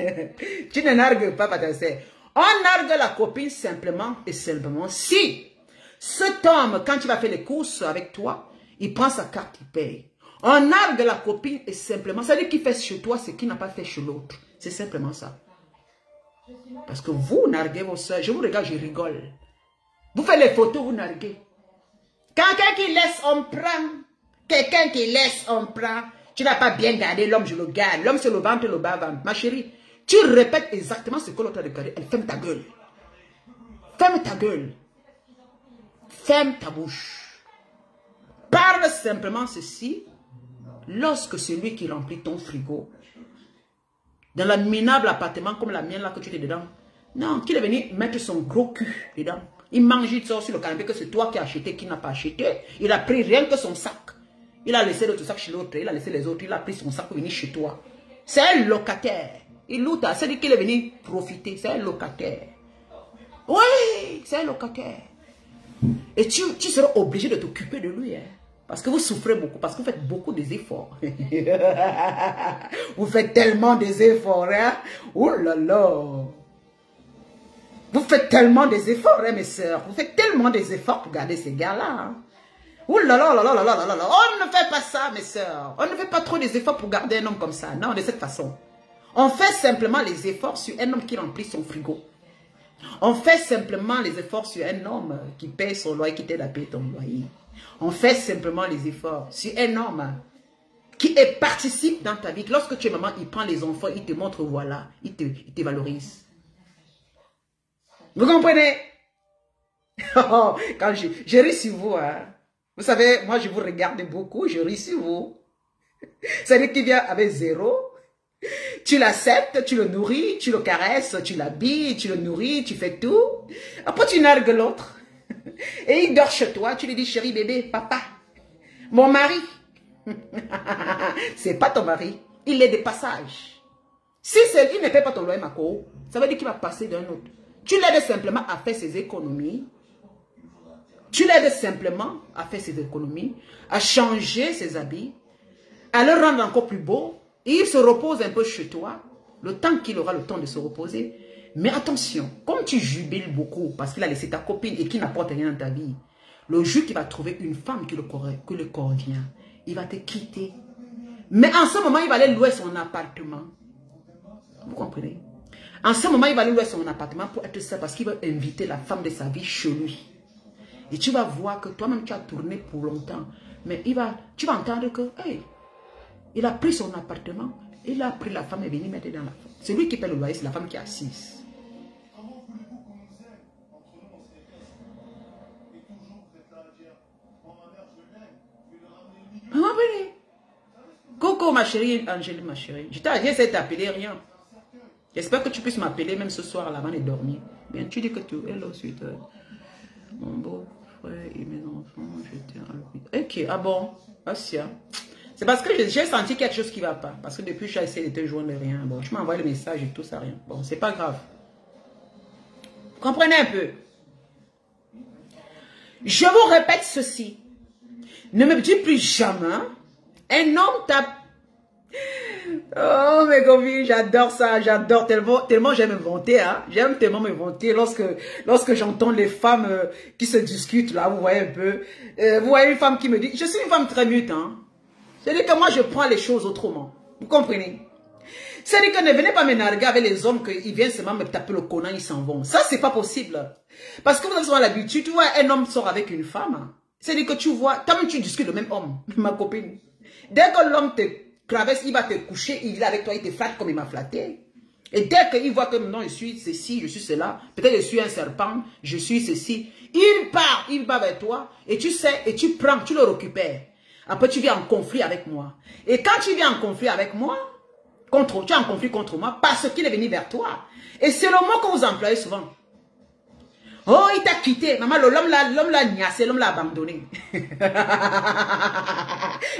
tu ne nargues pas, Patricia. On nargue la copine simplement et simplement si cet homme, quand il va faire les courses avec toi, il prend sa carte, il paye. On nargue la copine et simplement, c'est-à-dire qu'il fait chez toi ce qu'il n'a pas fait chez l'autre. C'est simplement ça. Parce que vous narguez vos soeurs, je vous regarde, je rigole. Vous faites les photos, vous narguez. Quelqu'un qui laisse, on prend. Quelqu'un qui laisse, on prend. Tu n'as pas bien gardé l'homme, je le garde. L'homme, c'est le ventre, le bas-ventre. Ma chérie, tu répètes exactement ce que l'autre a regardé. Elle ferme ta gueule. Ferme ta gueule. Ferme ta bouche. Parle simplement ceci. Lorsque celui qui remplit ton frigo, dans le minable appartement comme la mienne là que tu es dedans, non, qu'il est venu mettre son gros cul dedans. Il mange, il sort sur le canapé que c'est toi qui as acheté, qui n'a pas acheté. Il a pris rien que son sac. Il a laissé l'autre sac chez l'autre, il a laissé les autres, il a pris son sac pour venir chez toi. C'est un locataire. Il loue, c'est-à-dire qu'il est venu profiter, c'est un locataire. Oui, c'est un locataire. Et tu seras obligé de t'occuper de lui, hein. Parce que vous souffrez beaucoup, parce que vous faites beaucoup des efforts. Vous faites tellement des efforts, hein. Oh là là. Vous faites tellement des efforts, hein, mes soeurs. Vous faites tellement des efforts pour garder ces gars-là. Hein. Ouh là là là là là là là là. On ne fait pas ça, mes soeurs. On ne fait pas trop des efforts pour garder un homme comme ça. Non, de cette façon. On fait simplement les efforts sur un homme qui remplit son frigo. On fait simplement les efforts sur un homme qui paye son loyer, qui t'aide à payer ton loyer. On fait simplement les efforts sur un homme qui participe dans ta vie. Lorsque tu es maman, il prend les enfants, il te montre, voilà, il te valorise. Vous comprenez? Quand je ris sur vous, hein. Vous savez, moi je vous regarde beaucoup, je ris sur vous. C'est-à-dire qu'il vient avec zéro. Tu l'acceptes, tu le nourris, tu le caresses, tu l'habilles, tu le nourris, tu fais tout. Après tu nargues l'autre. Et il dort chez toi, tu lui dis chérie, bébé, papa, mon mari. C'est pas ton mari, il est de passage. Si il ne paie pas ton loyer, Mako, ça veut dire qu'il va passer d'un autre. Tu l'aides simplement à faire ses économies. Tu l'aides simplement à faire ses économies, à changer ses habits, à le rendre encore plus beau. Et il se repose un peu chez toi, le temps qu'il aura le temps de se reposer. Mais attention, comme tu jubiles beaucoup parce qu'il a laissé ta copine et qui n'apporte rien dans ta vie, le jour qu'il va trouver une femme qui le convient, il va te quitter. Mais en ce moment, il va aller louer son appartement. Vous comprenez? En ce moment, il va aller louer son appartement pour être seul parce qu'il va inviter la femme de sa vie chez lui. Et tu vas voir que toi-même, tu as tourné pour longtemps. Mais tu vas entendre que, hey, il a pris son appartement, il a pris la femme et est venu mettre dans la femme. C'est lui qui paie le loyer, c'est la femme qui est assise. Coco, ma chérie, Angélique, ma chérie. J'essaie de t'appeler, rien. J'espère que tu puisses m'appeler même ce soir avant de dormir. Bien, tu dis que tu es là suite. Mon beau-frère et mes enfants, j'étais à l'hôpital. Ok, ah bon, Asia. C'est parce que j'ai senti quelque chose qui ne va pas. Parce que depuis, j'ai essayé de te joindre rien. Bon, tu m'as envoyé le message et tout ça, rien. Bon, c'est pas grave. Comprenez un peu. Je vous répète ceci. Ne me dis plus jamais. Un homme tape. Oh mes copines, j'adore ça, j'adore tellement j'aime me vanter, hein. J'aime tellement me vanter lorsque j'entends les femmes qui se discutent là, vous voyez un peu. Vous voyez une femme qui me dit, je suis une femme très mute, hein. C'est-à-dire que moi je prends les choses autrement. Vous comprenez? C'est-à-dire que ne venez pas me narguer avec les hommes qu'ils viennent seulement me taper le collant, ils s'en vont. Ça c'est pas possible. Parce que vous avez souvent l'habitude, tu vois, un homme sort avec une femme. C'est-à-dire que tu vois, toi-même tu discutes le même homme, ma copine. Dès que l'homme te traverse, il va te coucher, il est avec toi, il te flatte comme il m'a flatté. Et dès qu'il voit que non, je suis ceci, je suis cela, peut-être je suis un serpent, je suis ceci, il va vers toi, et tu sais, et tu prends, tu le récupères. Après, tu viens en conflit avec moi. Et quand tu viens en conflit avec moi, tu es en conflit contre moi, parce qu'il est venu vers toi. Et c'est le mot que vous employez souvent. Oh, il t'a quitté. Maman, l'homme l'a niassé, l'homme l'a abandonné.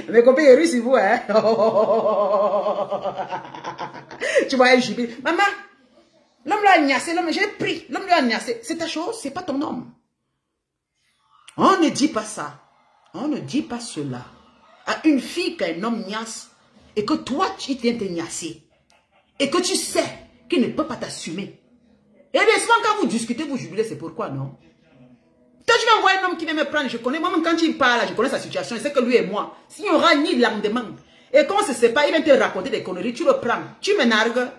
Mes copains, ils rient sur vous, hein. Tu vois, je dis, maman, l'homme l'a niassé, j'ai pris, l'homme l'a niassé. C'est ta chose, c'est pas ton homme. On ne dit pas ça. On ne dit pas cela. À une fille qu'un homme niasse, et que toi, tu viens te niasser, et que tu sais qu'il ne peut pas t'assumer. Et bien souvent quand vous discutez, vous jubilez, c'est pourquoi, non? Quand tu vas voir un homme qui vient me prendre, je connais, moi-même quand il parle, je connais sa situation, je sais que lui et moi, s'il n'y aura ni lendemain, et quand on ne se sait pas, il vient te raconter des conneries, tu le prends, tu me nargues.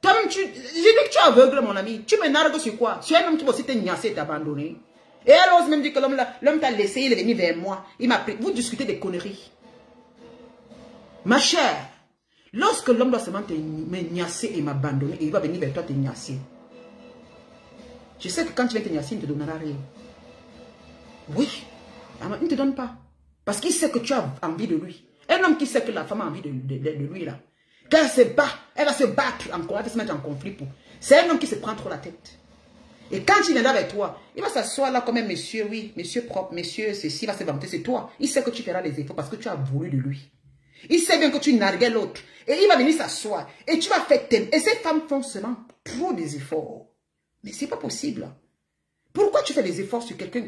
Toi-même, j'ai dit que tu es aveugle, mon ami, tu me nargues sur quoi? Sur un homme qui va aussi te niasser et t'abandonner. Et elle ose même dire que l'homme t'a laissé, il est venu vers moi, il m'a pris. Vous discutez des conneries. Ma chère, lorsque l'homme doit seulement me niasser et m'abandonner, il va venir vers toi te niasser. Je sais que quand tu viens te niasser, il ne te donnera rien. Oui, il ne te donne pas. Parce qu'il sait que tu as envie de lui. Un homme qui sait que la femme a envie de lui, là. Quand elle se bat, elle va se battre encore, elle va se mettre en conflit pour. C'est un homme qui se prend trop la tête. Et quand il viendra avec toi, il va s'asseoir là comme un monsieur, oui, monsieur propre, monsieur ceci, il va se vanter, c'est toi. Il sait que tu feras les efforts parce que tu as voulu de lui. Il sait bien que tu narguais l'autre. Et il va venir s'asseoir. Et tu vas faire thème. Et ces femmes font seulement trop des efforts. Mais c'est pas possible. Pourquoi tu fais des efforts sur quelqu'un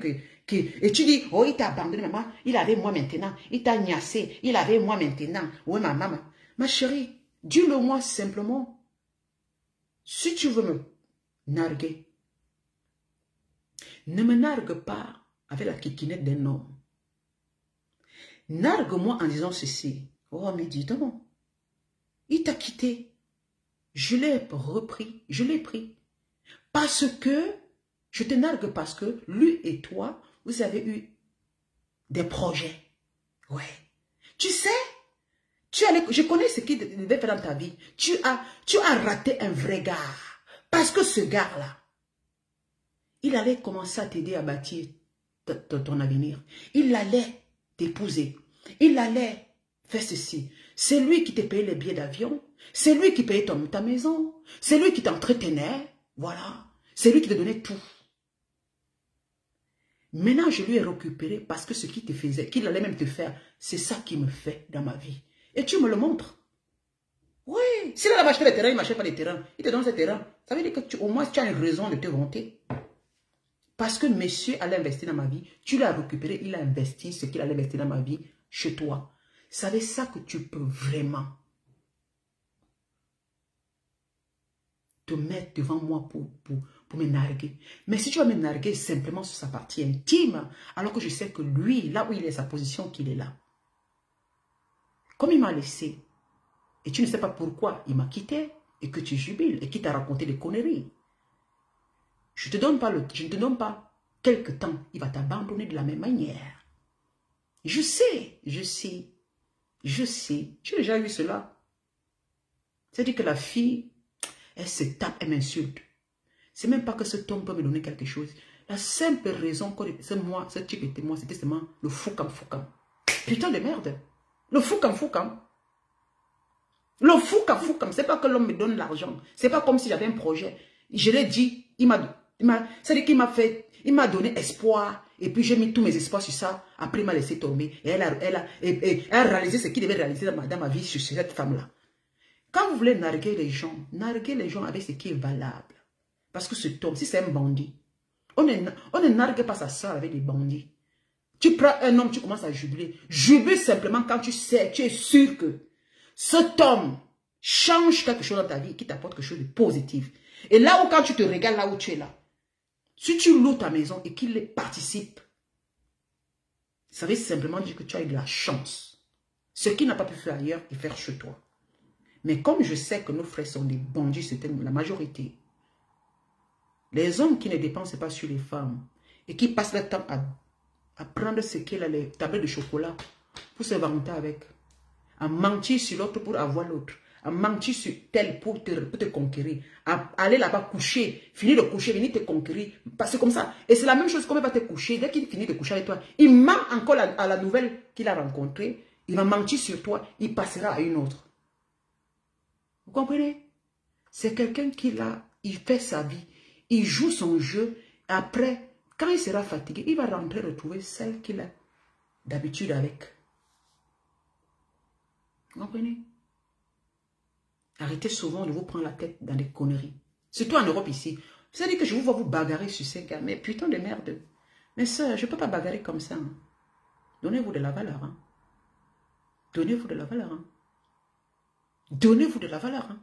et tu dis, oh, il t'a abandonné, maman, il avait moi maintenant, il t'a niassé, il avait moi maintenant. Oui, ma maman. Ma chérie, dis-le-moi simplement. Si tu veux me narguer, ne me nargue pas avec la kikinette d'un homme. Nargue-moi en disant ceci. Oh, mais dis donc, il t'a quitté. Je l'ai repris, je l'ai pris. Parce que, je te nargue parce que lui et toi, vous avez eu des projets. Ouais. Tu sais, je connais ce qu'il devait faire dans ta vie. Tu as raté un vrai gars. Parce que ce gars-là, il allait commencer à t'aider à bâtir ton avenir. Il allait t'épouser. Il allait faire ceci. C'est lui qui te payait les billets d'avion. C'est lui qui payait ta maison. C'est lui qui t'entretenait. Voilà. C'est lui qui te donnait tout. Maintenant, je lui ai récupéré parce que ce qu'il te faisait, qu'il allait même te faire, c'est ça qu'il me fait dans ma vie. Et tu me le montres. Oui. S'il a acheté les terrains, il ne m'achète pas les terrains. Il te donne ces terrains. Ça veut dire que au moins tu as une raison de te vanter. Parce que monsieur allait investir dans ma vie. Tu l'as récupéré, il a investi ce qu'il allait investir dans ma vie chez toi. C'est ça que tu peux vraiment te mettre devant moi pour me narguer. Mais si tu vas me narguer simplement sur sa partie intime, alors que je sais que lui, là où il est, sa position, qu'il est là. Comme il m'a laissé, et tu ne sais pas pourquoi il m'a quitté, et que tu jubiles et qui t'a raconté des conneries. Je ne te donne pas quelque temps, il va t'abandonner de la même manière. Je sais. J'ai déjà vu cela. C'est-à-dire que la fille, elle se tape, elle m'insulte. C'est même pas que cet homme peut me donner quelque chose. La simple raison que c'est moi, ce type était moi, c'était seulement le foucam. Putain de merde. Le foucam. Le foucam. C'est pas que l'homme me donne l'argent. C'est pas comme si j'avais un projet. Je l'ai dit, c'est-à-dire qu'il m'a donné espoir. Et puis j'ai mis tous mes espoirs sur ça. Après, il m'a laissé tomber. Et elle a réalisé ce qu'il devait réaliser dans ma vie sur cette femme-là. Quand vous voulez narguer les gens avec ce qui est valable. Parce que cet homme, si c'est un bandit, on ne nargue pas sa soeur avec des bandits. Tu prends un homme, tu commences à jubiler. Jubile simplement quand tu sais, tu es sûr que cet homme change quelque chose dans ta vie qui t'apporte quelque chose de positif. Et là où quand tu te regardes, là où tu es là, si tu loues ta maison et qu'il participe, ça veut simplement dire que tu as eu de la chance. Ce qu'il n'a pas pu faire ailleurs et faire chez toi. Mais comme je sais que nos frères sont des bandits, c'est la majorité. Les hommes qui ne dépensent pas sur les femmes et qui passent leur temps à prendre ce qu'il a, les tablettes de chocolat pour se vanter avec, à mentir sur l'autre pour avoir l'autre, à mentir sur tel pour te conquérir, à aller là-bas coucher, finir de coucher, venir te conquérir, parce que comme ça. Et c'est la même chose, comme il va te coucher, dès qu'il finit de coucher avec toi, il ment encore à la nouvelle qu'il a rencontrée, il va mentir sur toi, il passera à une autre. Vous comprenez? C'est quelqu'un il fait sa vie, il joue son jeu, après, quand il sera fatigué, il va rentrer retrouver celle qu'il a d'habitude avec. Vous comprenez? Arrêtez souvent de vous prendre la tête dans des conneries. Surtout en Europe ici. Vous allez dire que je vous vois vous bagarrer sur 5 ans. Mais putain de merde. Mais soeur, je ne peux pas bagarrer comme ça. Hein. Donnez-vous de la valeur. Hein. Donnez-vous de la valeur. Hein. Donnez-vous de la valeur. Hein.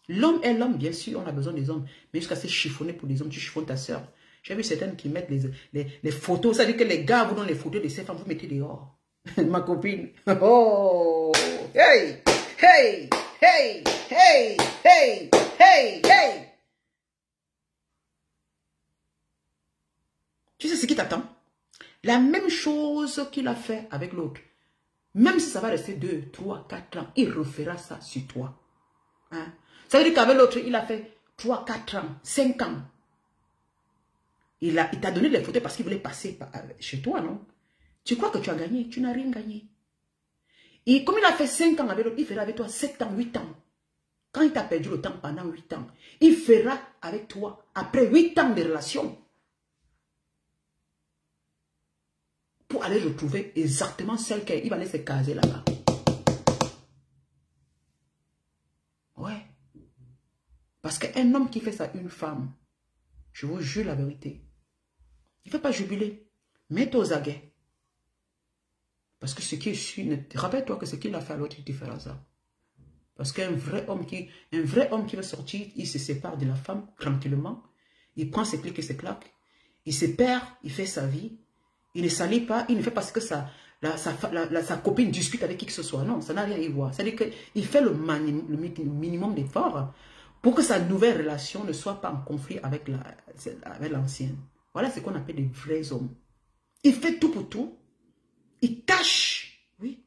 L'homme est l'homme, bien sûr, on a besoin des hommes. Mais jusqu'à se chiffonner pour les hommes, tu chiffonnes ta soeur. J'ai vu certaines qui mettent les photos. Ça veut dire que les gars vous donnent les photos de ces femmes, vous mettez dehors. Ma copine. Oh! Hey! Hey! Hey! Hey! Hey! Hey! Hey! Tu sais ce qui t'attend? La même chose qu'il a fait avec l'autre. Même si ça va rester 2, 3, 4 ans, il refera ça sur toi. Hein? Ça veut dire qu'avec l'autre, il a fait 3, 4 ans, 5 ans. Il t'a donné les photos parce qu'il voulait passer chez toi, non? Tu crois que tu as gagné? Tu n'as rien gagné. Et comme il a fait 5 ans avec l'autre, il fera avec toi 7 ans, 8 ans. Quand il t'a perdu le temps pendant 8 ans, il fera avec toi, après 8 ans de relation, pour aller retrouver exactement celle qu'il va aller se caser là-bas. Ouais. Parce qu'un homme qui fait ça à une femme, je vous jure la vérité, il ne fait pas jubiler. Mets-toi aux aguets. Parce que ce qui est sûr, rappelle-toi que ce qu'il a fait à l'autre, il te fera ça. Parce qu'un vrai homme qui veut sortir, il se sépare de la femme tranquillement. Il prend ses clics et ses claques. Il se perd, il fait sa vie. Il ne salit pas, il ne fait pas ce que sa copine discute avec qui que ce soit. Non, ça n'a rien à y voir. C'est-à-dire qu'il fait le minimum d'efforts pour que sa nouvelle relation ne soit pas en conflit avec l'ancienne. Voilà ce qu'on appelle des vrais hommes. Il fait tout pour tout. Il cache, oui.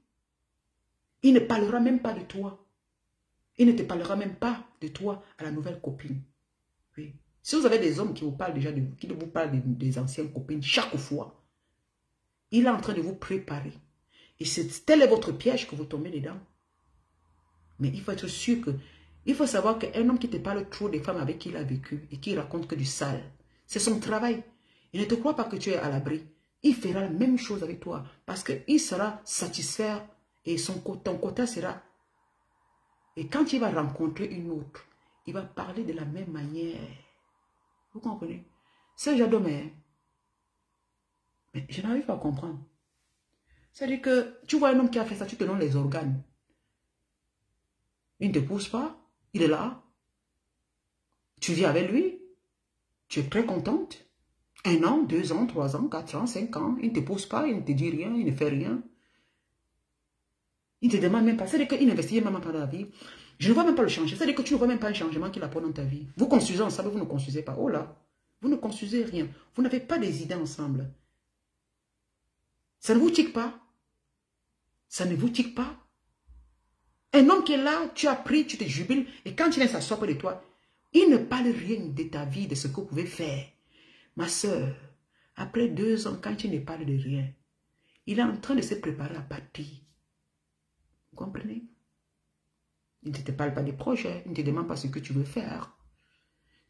Il ne parlera même pas de toi. Il ne te parlera même pas de toi à la nouvelle copine. Oui. Si vous avez des hommes qui vous parlent déjà qui vous parlent des anciennes copines chaque fois, il est en train de vous préparer. Et tel est votre piège que vous tombez dedans. Mais il faut être sûr que, il faut savoir qu'un homme qui te parle trop des femmes avec qui il a vécu et qui raconte que du sale, c'est son travail. Il ne te croit pas que tu es à l'abri. Il fera la même chose avec toi parce qu'il sera satisfait et ton quota sera. Et quand il va rencontrer une autre, il va parler de la même manière. Vous comprenez? C'est j'adore, mais je n'arrive pas à comprendre. C'est-à-dire que tu vois un homme qui a fait ça, tu te donnes les organes. Il ne te pousse pas, il est là. Tu vis avec lui, tu es très contente. 1 an, 2 ans, 3 ans, 4 ans, 5 ans, il ne te pousse pas, il ne te dit rien, il ne fait rien. Il ne te demande même pas. C'est-à-dire qu'il n'investit même pas dans la vie. Je ne vois même pas le changer. C'est-à-dire que tu ne vois même pas un changement qu'il apporte dans ta vie. Vous construisez ensemble, vous ne construisez pas. Oh là, vous ne construisez rien. Vous n'avez pas des idées ensemble. Ça ne vous tique pas. Ça ne vous tique pas. Un homme qui est là, tu as pris, tu te jubiles. Et quand il vient s'asseoir près de toi, il ne parle rien de ta vie, de ce que vous pouvez faire. Ma soeur, après 2 ans, quand tu ne parles de rien, il est en train de se préparer à partir. Vous comprenez? Il ne te parle pas des projets, il ne te demande pas ce que tu veux faire.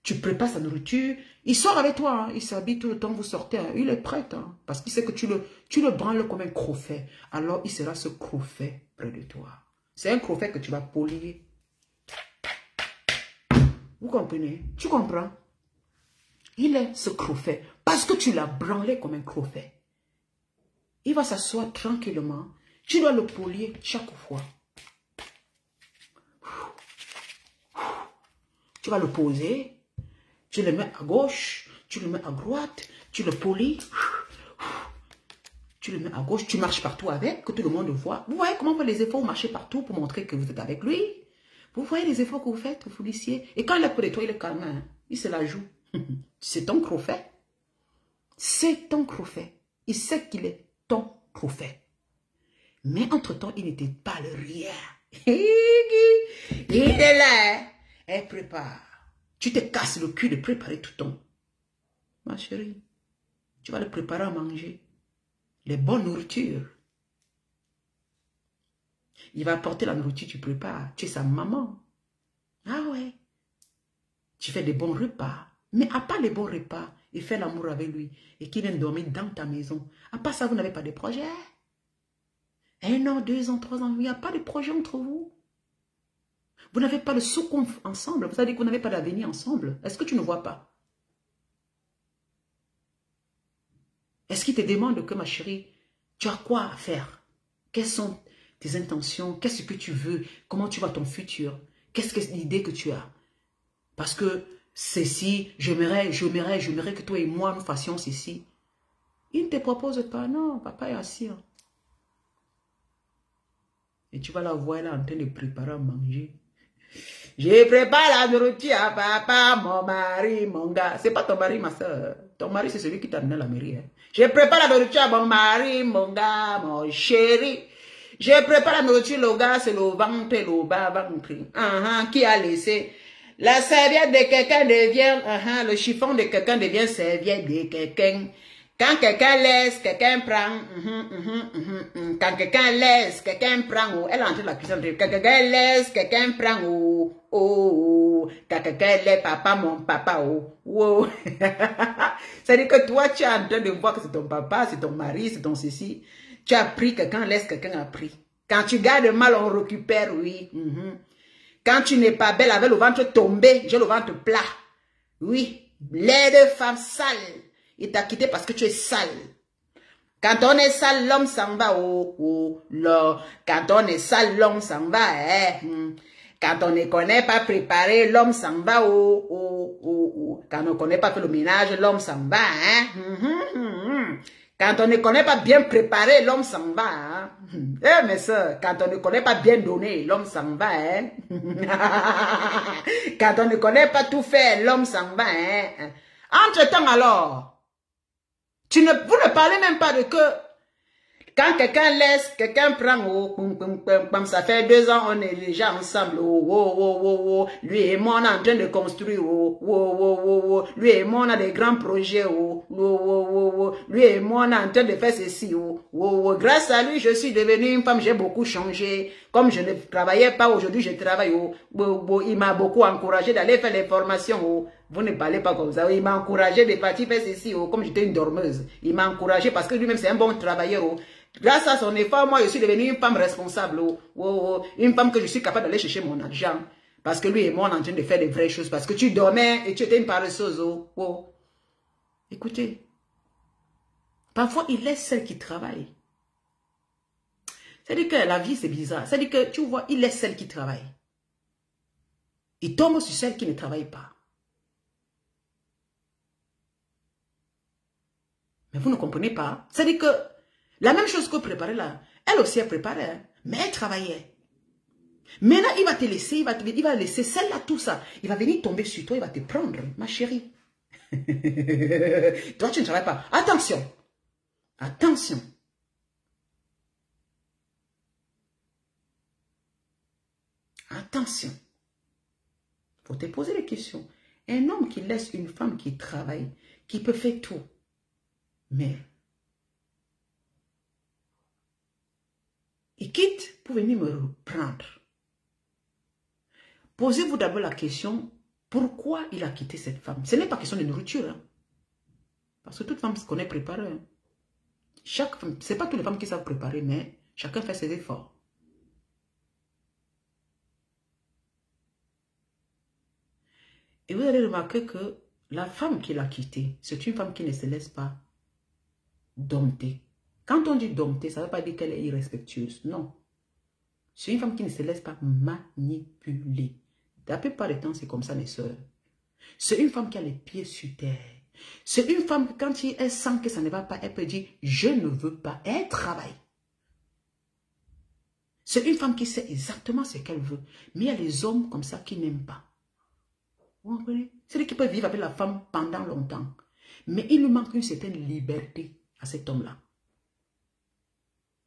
Tu prépares sa nourriture, il sort avec toi, hein, il s'habille tout le temps, vous sortez, hein, il est prêt, hein, parce qu'il sait que tu le branles comme un crofet. Alors il sera ce crofet près de toi. C'est un crofet que tu vas polir. Vous comprenez? Tu comprends? Il est ce crofet, parce que tu l'as branlé comme un crofet. Il va s'asseoir tranquillement, tu dois le polir chaque fois. Tu vas le poser, tu le mets à gauche, tu le mets à droite, tu le polis, tu le mets à gauche, tu marches partout avec, que tout le monde voit. Vous voyez comment vous faites les efforts, vous marchez partout pour montrer que vous êtes avec lui. Vous voyez les efforts que vous faites, vous policier. Et quand il est près de toi, il est calme, hein? Il se la joue. C'est ton crofet. C'est ton crofet. Il sait qu'il est ton crofet. Mais entre-temps, il ne te parle rien. Il est là. Elle prépare. Tu te casses le cul de préparer tout ton. Ma chérie, tu vas le préparer à manger. Les bonnes nourritures. Il va apporter la nourriture, tu prépares. Tu es sa maman. Ah ouais. Tu fais des bons repas. Mais à part les bons repas, et fais l'amour avec lui. Et qu'il vienne dormir dans ta maison. À part ça, vous n'avez pas de projet. 1 an, 2 ans, 3 ans, il n'y a pas de projet entre vous. Vous n'avez pas de sous-conf ensemble. Vous savez que vous n'avez pas d'avenir ensemble. Est-ce que tu ne vois pas? Est-ce qu'il te demande que, ma chérie, tu as quoi à faire? Quelles sont tes intentions? Qu'est-ce que tu veux? Comment tu vois ton futur? Qu'est-ce que l'idée que tu as? Parce que ceci, j'aimerais que toi et moi, nous fassions ceci. Il ne te propose pas. Non, papa est assis. Et tu vas la voir, elle est en train de préparer à manger. Je prépare la nourriture à papa, mon mari, mon gars. C'est pas ton mari, ma soeur. Ton mari, c'est celui qui t'a amené à la mairie. Hein. Je prépare la nourriture à mon mari, mon gars, mon chéri. Je prépare la nourriture, le gars, c'est le ventre, le bas ventre. Qui a laissé? La serviette de quelqu'un devient, le chiffon de quelqu'un devient serviette de quelqu'un. Quand quelqu'un laisse, quelqu'un prend. Quand quelqu'un laisse, quelqu'un prend. Elle entre la cuisine. Quand quelqu'un laisse, quelqu'un prend. Quand quelqu'un laisse, papa, mon papa. C'est-à-dire que toi, tu es en train de voir que c'est ton papa, c'est ton mari, c'est ton ceci. Tu as pris, quelqu'un laisse, quelqu'un a pris. Quand tu gardes mal, on récupère, oui. Quand tu n'es pas belle avec le ventre tombé, j'ai le ventre plat. Oui, les 2 femmes sales. Il t'a quitté parce que tu es sale. Quand on est sale, l'homme s'en va. Quand on est sale, l'homme s'en va. Quand on ne connaît pas préparer, l'homme s'en va. Quand on ne connaît pas faire le ménage, l'homme s'en va. Quand on ne connaît pas bien préparer, l'homme s'en va. Eh, mes soeurs, quand on ne connaît pas bien donner, l'homme s'en va. Quand on ne connaît pas tout faire, l'homme s'en va. Entre-temps alors, vous ne parlez même pas de que quand quelqu'un laisse, quelqu'un prend, ça fait 2 ans, on est déjà ensemble, lui et moi, on est en train de construire, lui et moi, on a des grands projets, lui et moi, on est en train de faire ceci, grâce à lui, je suis devenue une femme, j'ai beaucoup changé, comme je ne travaillais pas, aujourd'hui, je travaille, il m'a beaucoup encouragé d'aller faire les formations, vous ne parlez pas comme ça. Il m'a encouragé de partir faire ceci, comme j'étais une dormeuse. Il m'a encouragé parce que lui-même, c'est un bon travailleur. Grâce à son effort, moi, je suis devenue une femme responsable. Une femme que je suis capable d'aller chercher mon argent. Parce que lui et moi, on est en train de faire des vraies choses. Parce que tu dormais et tu étais une paresseuse. Écoutez, parfois, il laisse celle qui travaille. C'est-à-dire que la vie, c'est bizarre. C'est-à-dire que, tu vois, il laisse celle qui travaille. Il tombe sur celle qui ne travaille pas. Mais vous ne comprenez pas. C'est-à-dire que la même chose que vous préparez là, Elle aussi est préparée, hein, mais elle travaillait. Maintenant, il va te laisser, il va laisser celle-là, tout ça. Il va venir tomber sur toi, il va te prendre, ma chérie. Toi, tu ne travailles pas. Attention. Attention. Attention. Il faut te poser des questions. Un homme qui laisse une femme qui travaille, qui peut faire tout, mais il quitte pour venir me reprendre. Posez-vous d'abord la question, pourquoi il a quitté cette femme? Ce n'est pas question de nourriture. Hein? Parce que toute femme se connaît préparée. Hein? Chaque femme, ce n'est pas toutes les femmes qui savent préparer, mais chacun fait ses efforts. Et vous allez remarquer que la femme qui l'a quitté, c'est une femme qui ne se laisse pas dompter. Quand on dit dompter, ça ne veut pas dire qu'elle est irrespectueuse. Non. C'est une femme qui ne se laisse pas manipuler. La plupart du temps, c'est comme ça, mes soeurs. C'est une femme qui a les pieds sur terre. C'est une femme, quand elle sent que ça ne va pas, elle peut dire, je ne veux pas. Elle travaille. C'est une femme qui sait exactement ce qu'elle veut. Mais il y a les hommes comme ça qui n'aiment pas. Vous comprenez? C'est-à-dire qu'il peut vivre avec la femme pendant longtemps. Mais il lui manque une certaine liberté à cet homme-là.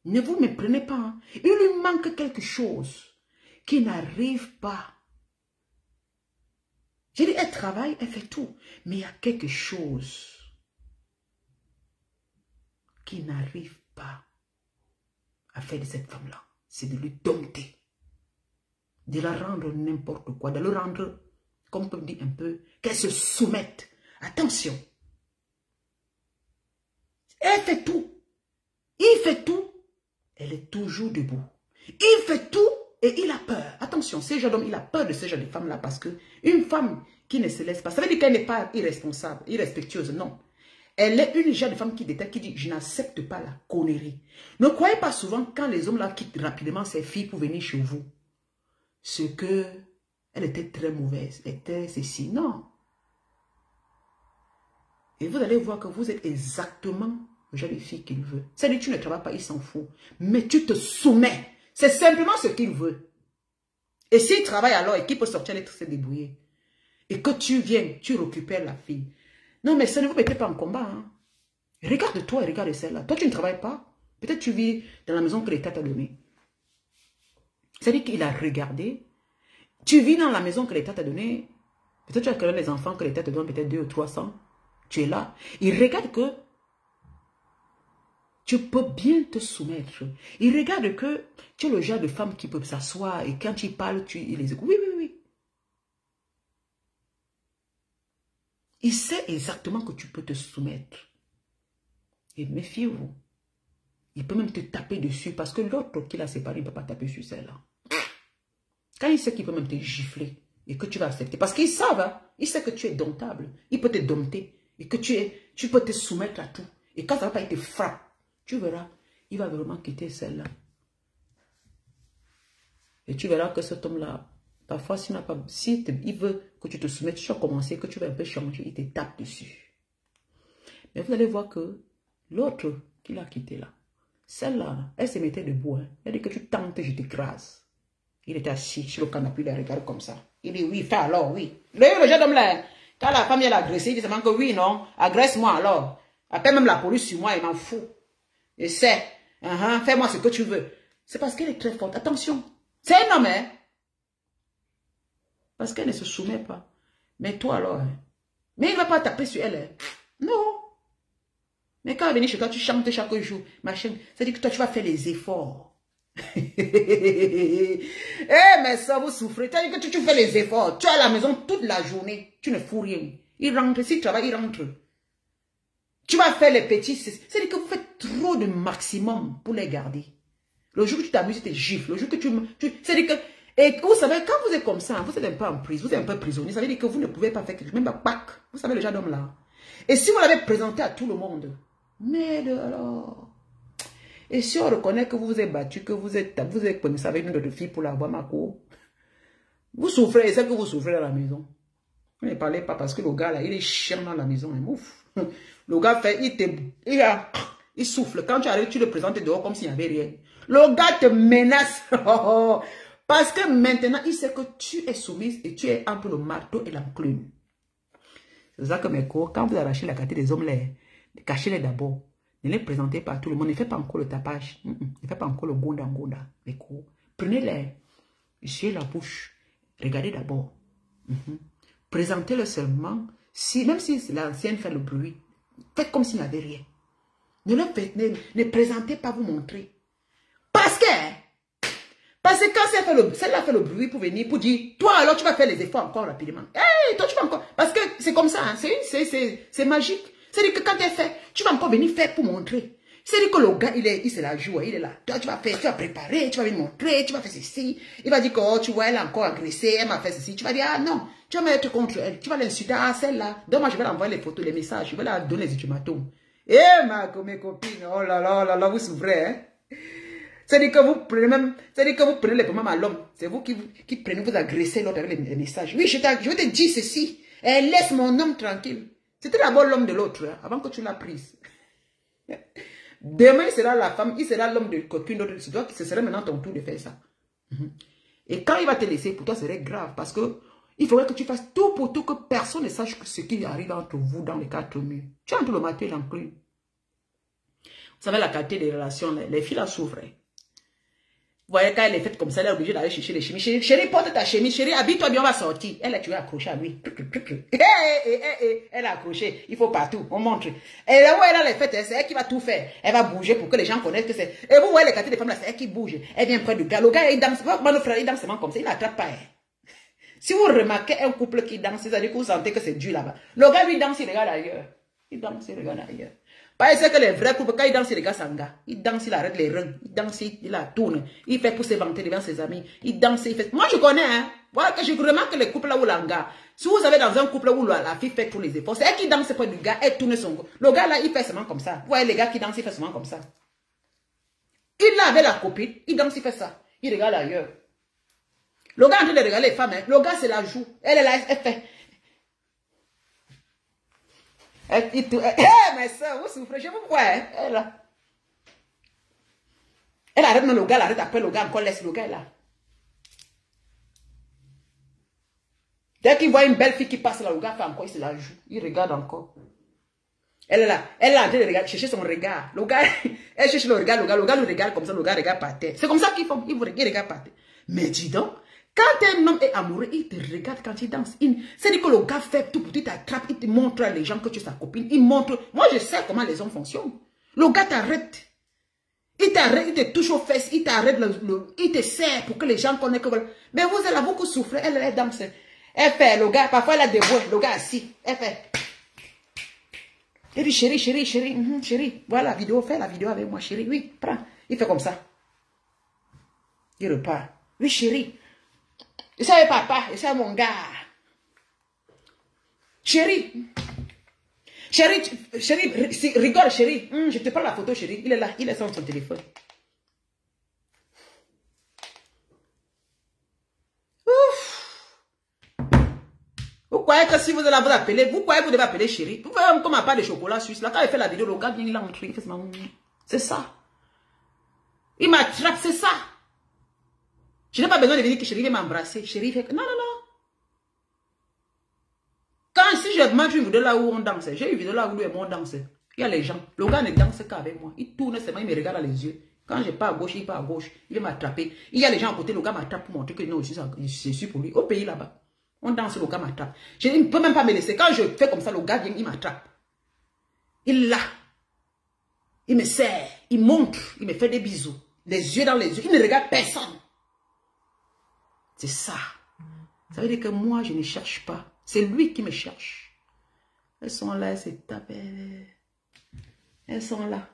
Ne vous méprenez pas. Hein? Il lui manque quelque chose qui n'arrive pas. J'ai dit, elle travaille, elle fait tout. Mais il y a quelque chose qui n'arrive pas à faire de cette femme-là. C'est de lui dompter. De la rendre n'importe quoi. De le rendre, comme on peut dire un peu, qu'elle se soumette. Attention. Elle fait tout. Il fait tout. Elle est toujours debout. Il fait tout et il a peur. Attention, ce genre d'homme, il a peur de ce genre de femme-là parce que une femme qui ne se laisse pas, ça veut dire qu'elle n'est pas irresponsable, irrespectueuse, non. Elle est une genre de femme qui déteste, qui dit, je n'accepte pas la connerie. Ne croyez pas souvent quand les hommes là quittent rapidement ses filles pour venir chez vous. Ce que elle était très mauvaise, elle était ceci, non. Et vous allez voir que vous êtes exactement le genre de fille qu'il veut. C'est-à-dire tu ne travailles pas, il s'en fout. Mais tu te soumets. C'est simplement ce qu'il veut. Et s'il travaille alors et qu'il peut sortir, aller se débrouiller. Et que tu viens, tu récupères la fille. Non, mais ça ne vous mettez pas en combat. Hein. Regarde-toi et regarde celle-là. Toi, tu ne travailles pas. Peut-être tu vis dans la maison que l'État t'a donnée. C'est-à-dire qu'il a regardé. Tu vis dans la maison que l'État t'a donnée. Peut-être tu as quand même les enfants que l'État te donne, peut-être 200 ou 300. Tu es là. Il regarde que tu peux bien te soumettre. Il regarde que tu es le genre de femme qui peut s'asseoir et quand il parle, il les écoute. Oui, oui, oui. Il sait exactement que tu peux te soumettre. Et méfiez-vous. Il peut même te taper dessus parce que l'autre qui l'a séparé ne peut pas taper sur celle-là. Quand il sait qu'il peut même te gifler et que tu vas accepter. Parce qu'ils savent, hein, il sait que tu es domptable. Il peut te dompter et que tu peux te soumettre à tout. Et quand ça ne va pas, il te frappe. Tu verras, il va vraiment quitter celle-là. Et tu verras que cet homme-là, parfois, il veut que tu te soumettes, tu as commencé, que tu vas un peu changer, il te tape dessus. Mais vous allez voir que l'autre qui l'a quitté là, celle-là, elle se mettait debout. Hein. Elle dit que tu tentes, je t'écrase. Il était assis sur le canapé, il la regarde comme ça. Il dit oui, fais alors, oui. Le jeune homme là, quand la femme vient l'agresser, il dit seulement que oui, non, agresse-moi alors. Appelle même la police sur moi, il m'en fout. Et c'est, fais-moi ce que tu veux. C'est parce qu'elle est très forte. Attention, c'est un homme, hein. Parce qu'elle ne se soumet pas. Mais toi alors, hein. Mais il ne va pas taper sur elle. Hein. Non. Mais quand elle vient chez toi, tu chantes chaque jour. Machin, c'est-à-dire que toi, tu vas faire les efforts. Eh, mais ça, vous souffrez. C'est-à-dire que tu fais les efforts. Tu es à la maison toute la journée. Tu ne fous rien. Il rentre. S'il travaille, il rentre. Tu vas faire les petits. C'est-à-dire que vous faites trop de maximum pour les garder. Le jour que tu t'amuses, tu te gifles. Le jour que c'est-à-dire que... Et vous savez, quand vous êtes comme ça, vous êtes un peu en prison, vous êtes un peu prisonnier. Ça veut dire que vous ne pouvez pas faire quelque chose. Même pas pack. Vous savez le genre d'homme là. Et si vous l'avez présenté à tout le monde, merde alors. Et si on reconnaît que vous vous êtes battu, que vous êtes comme ça avec une autre fille pour l'avoir ma cour, vous souffrez, c'est que vous souffrez dans la maison. Vous ne parlez pas parce que le gars là, il est chiant dans la maison. Ouf. Le gars fait, Il souffle. Quand tu arrives, tu le présentes dehors comme s'il n'y avait rien. Le gars te menace. Parce que maintenant, il sait que tu es soumise et tu es entre le marteau et l'enclume. C'est ça que mes cours, quand vous arrachez la qualité des hommes, cachez-les d'abord. Ne les présentez pas à tout le monde. Ne faites pas encore le tapage. Ne faites pas encore le gonda. Mes cours. Prenez-les. Essuyez la bouche. Regardez d'abord. Présentez-le seulement. Même si l'ancienne fait le bruit, faites comme s'il n'y avait rien. Ne présentez pas, vous montrer. Parce que quand celle-là fait le bruit pour venir, pour dire, toi alors tu vas faire les efforts encore rapidement. Hey, toi tu vas encore. Parce que c'est comme ça, hein, c'est magique. C'est-à-dire que quand elle fait, tu vas encore venir faire pour montrer. C'est-à-dire que le gars, il se la joue, il est là. Toi tu vas faire, tu vas préparer, tu vas venir montrer, tu vas faire ceci. Il va dire que oh, tu vois, elle a encore agressé, elle m'a fait ceci. Tu vas dire, ah non, tu vas mettre contre elle, tu vas l'insulter, ah celle-là. Donc moi je vais l'envoyer les photos, les messages, je vais la donner les ultimatums. Eh mes copines, oh là là, vous souffrez, hein. C'est-à-dire que vous prenez les problèmes à l'homme. C'est vous qui prenez, vous agressez l'autre avec les messages. Oui, je vais te dire ceci. Elle laisse mon homme tranquille. C'était d'abord l'homme de l'autre, hein, avant que tu l'as prise. Demain, il sera la femme, il sera l'homme de quelqu'un d'autre. Ce serait maintenant ton tour de faire ça. Et quand il va te laisser, pour toi, ce serait grave. Parce que il faudrait que tu fasses tout pour tout que personne ne sache ce qui arrive entre vous dans les quatre murs. Tu es entre le matin et l'enclume. Vous savez, la qualité des relations, les filles la souffrent. Vous voyez, quand elle est faite comme ça, elle est obligée d'aller chercher les chemises. Chérie, porte ta chemise. Chérie, habille-toi bien, on va sortir. Elle, tu es accrochée à lui. Elle est accrochée. Il faut partout. On montre. Et là où elle a les fêtes, c'est elle qui va tout faire. Elle va bouger pour que les gens connaissent que c'est. Et vous voyez les qualités des femmes là, c'est elle qui bouge. Elle vient près du gars. Le gars, il danse. Mon frère, il danse seulement comme ça. Il n'attrape pas. Si vous remarquez un couple qui danse, c'est-à-dire que vous sentez que c'est dur là-bas. Le gars, lui, danse, il regarde ailleurs. Il danse, il regarde ailleurs. Parce que les vrais couples, quand ils dansent, les gars s'engagent. Il danse, il arrête les reins. Il danse, il la tourne. Il fait pour se vanter devant ses amis. Il danse, il fait. Moi, je connais, hein. Voilà que je remarque que les couples là où l'anga. Si vous avez dans un couple où la fille fait tous les efforts, c'est elle qui danse près du gars, elle tourne son go. Le gars là, il fait seulement comme ça. Vous voyez les gars qui dansent, il fait seulement comme ça. Il là avec la copine, il danse, il fait ça. Il regarde ailleurs. Le gars en train de regarder les femmes, hein. Le gars, c'est la joue. Elle est là, elle fait. Mais ça, vous souffrez, je vous vois, hein? Elle arrête, mais le gars l'arrête après, le gars encore laisse le gars là. Dès qu'il voit une belle fille qui passe là, le gars fait encore, il se la joue. Il regarde encore. Elle est là, elle est en train de regarder, chercher son regard. Le gars, elle cherche le regard, le gars le regarde comme ça, le gars regarde par terre. C'est comme ça qu'ils font, il regarde par terre. Mais dis donc, quand un homme est amoureux, il te regarde quand il danse. C'est-à-dire que le gars fait tout pour qu'il t'attrape, il te montre à les gens que tu es sa copine. Il montre. Moi, je sais comment les hommes fonctionnent. Le gars t'arrête. Il t'arrête, il te touche aux fesses, il t'arrête, il te serre pour que les gens connaissent que... Mais vous allez beaucoup souffrir, elle danse. Elle fait, le gars, parfois elle a des voix, le gars assis. Elle fait. Elle dit, chérie, chérie, voilà la vidéo, fais la vidéo avec moi, chérie. Oui, prends. Il fait comme ça. Il repart. Oui, chérie. Et ça est papa, et ça est mon gars. Chérie, rigole, chérie. Je te prends la photo, chérie. Il est là, il est sur son téléphone. Ouf. Vous croyez que si vous allez vous appeler, vous croyez que vous devez appeler chérie? Vous voyez comme un pas de chocolat suisse. Là, quand il fait la vidéo, le gars vient, il entre, il fait ça. C'est ça. Il m'attrape, c'est ça. Je n'ai pas besoin de venir que chérie vienne m'embrasser. Chérie fait que non. Quand si je montre une vidéo là où on danse, j'ai une vidéo là où lui et moi on danse. Il y a les gens. Le gars ne danse qu'avec moi. Il tourne seulement, il me regarde dans les yeux. Quand je pars à gauche, il part à gauche. Il va m'attraper. Il y a les gens à côté, le gars m'attrape pour montrer que non, je suis pour lui. Au pays là-bas, on danse, le gars m'attrape. Je ne peux même pas me laisser. Quand je fais comme ça, le gars vient, il m'attrape. Il est là. Il me serre. Il montre. Il me fait des bisous. Les yeux dans les yeux. Il ne regarde personne. C'est ça. Ça veut dire que moi, je ne cherche pas. C'est lui qui me cherche. Elles sont là, elles se tapent. Elles sont là.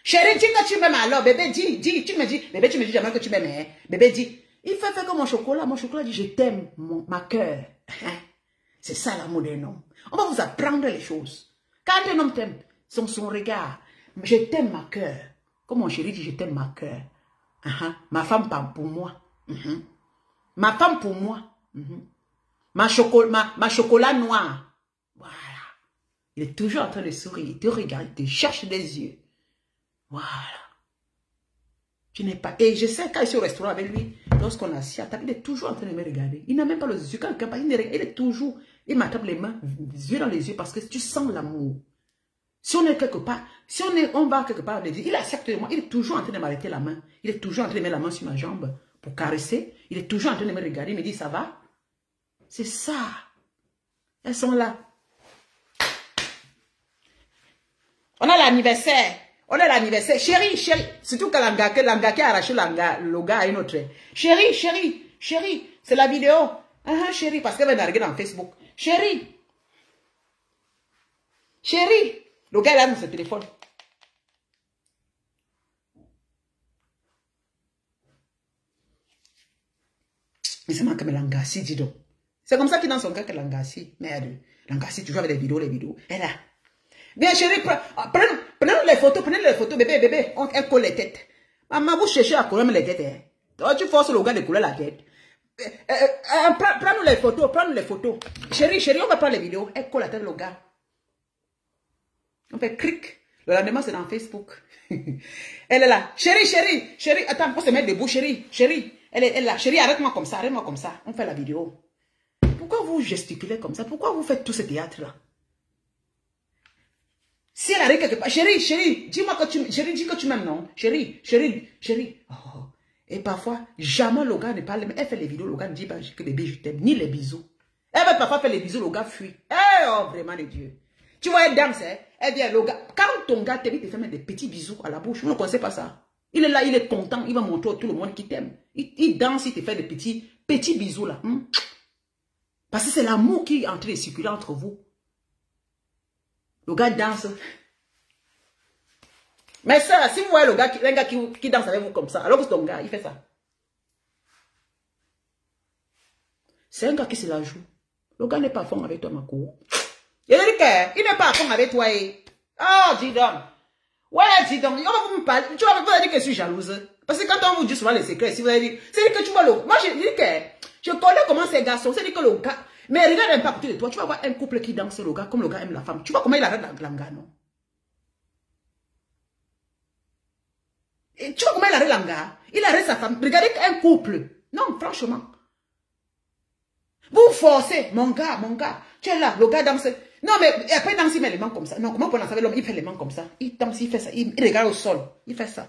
Chérie, dis que tu m'aimes alors. Bébé, dis. Tu me dis. Bébé, tu me dis jamais que tu m'aimes. Hein? Bébé, dis. Il fait que mon chocolat dit je t'aime, ma cœur. C'est ça l'amour d'un homme. On va vous apprendre les choses. Quand un homme t'aime, son regard. Je t'aime, ma cœur. Comme mon chéri dit, je t'aime, ma cœur. Ma femme parle pour moi. Ma femme pour moi. Ma chocolat noir. Voilà. Il est toujours en train de sourire. Il te regarde, il te cherche des yeux. Voilà. Tu n'es pas... Et je sais, quand je suis au restaurant avec lui, lorsqu'on est assis à table, il est toujours en train de me regarder. Il n'a même pas les yeux. Quand quelqu'un parle, il est toujours... Il m'attrape les mains, les yeux dans les yeux, parce que tu sens l'amour. Si on est quelque part, on va quelque part, il accepte de moi, il est toujours en train de m'arrêter la main. Il est toujours en train de mettre la main sur ma jambe pour caresser. Il est toujours en train de me regarder, il me dit, ça va? C'est ça. Elles sont là. On a l'anniversaire. On a l'anniversaire. Chérie, chérie. Surtout que l'anga qui a arraché le gars à une autre. Chérie, chérie, chérie. C'est la vidéo. Chérie, parce qu'elle va narguer dans Facebook. Chérie. Chérie. Le gars là dans ce téléphone. Mais c'est moi qui me l'engassi, dis donc. C'est comme ça qu'il dans son cas que l'engassi. Merde. L'engassi, toujours avec les vidéos. Elle là. Bien chérie, prenez les photos, bébé. Elle colle les têtes. Maman, vous cherchez à coller les têtes. Hein. Tu forces le gars de coller la tête. Prends-nous les photos. Chérie, on va prendre les vidéos. Elle colle la tête le gars. On fait cric. Le lendemain, c'est dans Facebook. Elle est là. Chérie, attends, faut se mettre debout, chérie. Elle est là. Chérie, arrête-moi comme ça. On fait la vidéo. Pourquoi vous gesticulez comme ça? Pourquoi vous faites tout ce théâtre-là? Si elle arrive quelque part, chérie, dis-moi que dis que tu m'aimes, non? Chérie. Oh. Et parfois, jamais le gars ne parle, mais elle fait les vidéos, le gars ne dit pas que les bisous, je t'aime, ni les bisous. Elle va parfois faire les bisous, le gars fuit. Oh, vraiment de Dieu. Tu vois, elle danse, hein? Elle vient, le gars, quand ton gars t'aime, il te fait mettre des petits bisous à la bouche. Vous ne connaissez pas ça. Il est là, il est content, il va montrer à tout le monde qu'il t'aime. Il danse, il te fait des petits bisous là. Parce que c'est l'amour qui est en train de circuler entre vous. Le gars danse. Mais ça, si vous voyez un gars qui danse avec vous comme ça, alors que c'est ton gars, il fait ça. C'est un gars qui se la joue. Le gars n'est pas à fond avec toi, ma cour. Il n'est pas à fond avec toi. Oh, dis donc. Ouais, dis donc. On va vous parler. Tu vas dire que je suis jalouse. Parce que quand on vous dit souvent les secrets, si vous avez dit, c'est que tu vois le... Moi, je dis que je connais comment ces garçons. C'est que le gars... Mais regarde un peu à côté de toi. Tu vas voir un couple qui danse le gars comme le gars aime la femme. Tu vois comment il arrête la gars, non? Et tu vois comment il arrête la gars? Il arrête sa femme. Regardez un couple. Non, franchement. Vous forcez, mon gars. Tu es là, le gars danse. Non, mais après danse, il met les mains comme ça. Non, comment on peut danser avec l'homme? Il fait les mains comme ça. Il danse, il fait ça. Il regarde au sol. Il fait ça.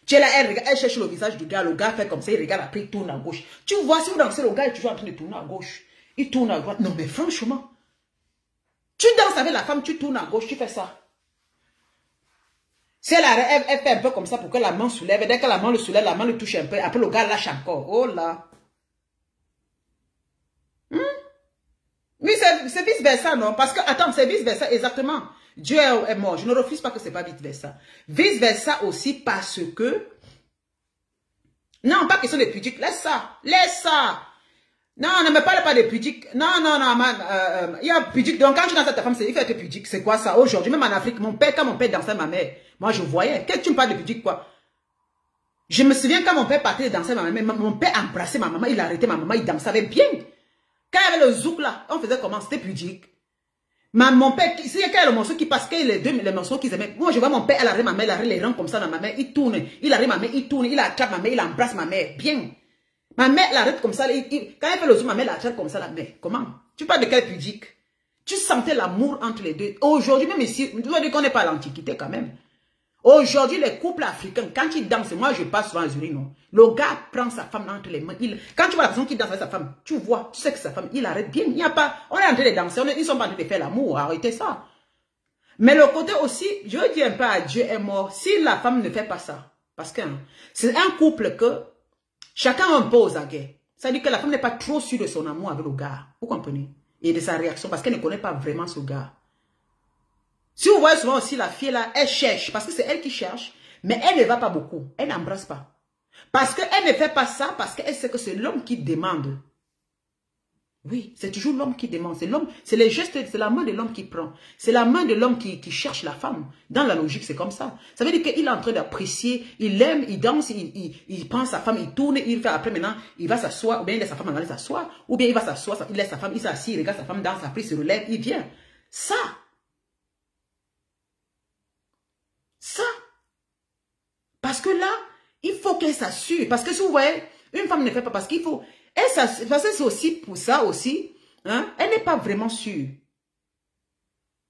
Tu es là, elle cherche le visage du gars. Le gars fait comme ça. Il regarde après, il tourne à gauche. Tu vois, si vous dansez, le gars est toujours en train de tourner à gauche. Il tourne à droite. Non, mais franchement. Tu danses avec la femme, tu tournes à gauche, tu fais ça. Si elle fait un peu comme ça pour que la main soulève. Dès que la main le soulève, la main le touche un peu. Après, le gars lâche encore. Oh là. Oui, c'est vice-versa, non? Parce que, attends, c'est vice-versa, exactement. Dieu est mort. Je ne refuse pas que c'est pas vice-versa. Vice-versa aussi parce que... Non, pas question de pudique. Laisse ça. Non, ne me parle pas de pudique. Non, man. Il y a pudique. Donc, quand tu danses à ta femme, il faut être pudique. C'est quoi ça? Aujourd'hui, même en Afrique, quand mon père dansait ma mère, moi, je voyais. Qu'est-ce que tu me parles de pudique, quoi? Je me souviens quand mon père partait danser ma maman, mon père embrassait ma maman, il arrêtait ma maman, il dansait bien. Quand il y avait le zouk là, on faisait comment? C'était pudique. Mon père, s'il y a le morceau qui passe, que les morceaux qu'ils aimaient, moi je vois mon père, elle arrête ma mère, il arrête les rangs comme ça dans ma mère, il tourne, il arrête ma mère, il tourne, il attrape ma mère, il embrasse ma mère, bien. Ma mère l'arrête comme ça, quand elle fait le zouk, ma mère l'attrape comme ça, la mère. Comment? Tu parles de quel pudique? Tu sentais l'amour entre les deux. Aujourd'hui, même ici, je dois dire qu'on n'est pas à l'Antiquité quand même. Aujourd'hui, les couples africains, quand ils dansent, moi je passe souvent à Zurich, non. Le gars prend sa femme entre les mains. Quand tu vois la personne qui danse avec sa femme, tu vois, tu sais que sa femme, il arrête bien. Il n'y a pas, on est en train de danser, ils sont pas en train de faire l'amour, arrêtez ça. Mais le côté aussi, je dis un peu à Dieu est mort, si la femme ne fait pas ça, parce que c'est un couple que chacun impose à guerre. Ça veut dire que la femme n'est pas trop sûre de son amour avec le gars. Vous comprenez? Et de sa réaction, parce qu'elle ne connaît pas vraiment ce gars. Si vous voyez souvent aussi la fille là, elle cherche, parce que c'est elle qui cherche, mais elle ne va pas beaucoup, elle n'embrasse pas. Parce qu'elle ne fait pas ça, parce qu'elle sait que c'est l'homme qui demande. Oui, c'est toujours l'homme qui demande, c'est l'homme, c'est les gestes, c'est la main de l'homme qui prend. C'est la main de l'homme qui cherche la femme. Dans la logique, c'est comme ça. Ça veut dire qu'il est en train d'apprécier, il aime, il danse, il prend sa femme, il tourne, il fait après maintenant, il va s'asseoir, ou bien il laisse sa femme aller s'asseoir, ou bien il va s'asseoir, il laisse sa femme, il s'assied, il regarde sa femme danse, après il se relève, il vient. Ça. Parce que là, il faut qu'elle s'assure. Parce que si vous voyez, une femme ne fait pas parce qu'il faut... Parce que c'est aussi pour ça aussi, hein, elle n'est pas vraiment sûre.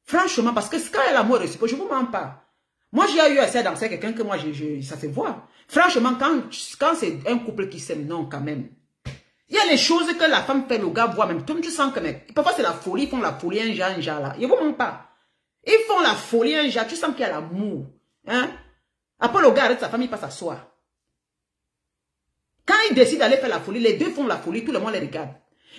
Franchement, parce que quand elle a l'amour réciproque, je ne vous mens pas. Moi, j'ai eu assez à danser avec quelqu'un que moi, ça se voit. Franchement, quand c'est un couple qui s'aime, non, quand même. Il y a les choses que la femme fait, le gars voit même. Toi, tu sens que, mec, parfois c'est la folie, ils font la folie, un genre là. Je ne vous mens pas. Ils font la folie, un genre, tu sens qu'il y a l'amour. Hein? Après, le gars arrête sa femme, il passe à soi. Quand il décide d'aller faire la folie, les deux font la folie, tout le monde les regarde.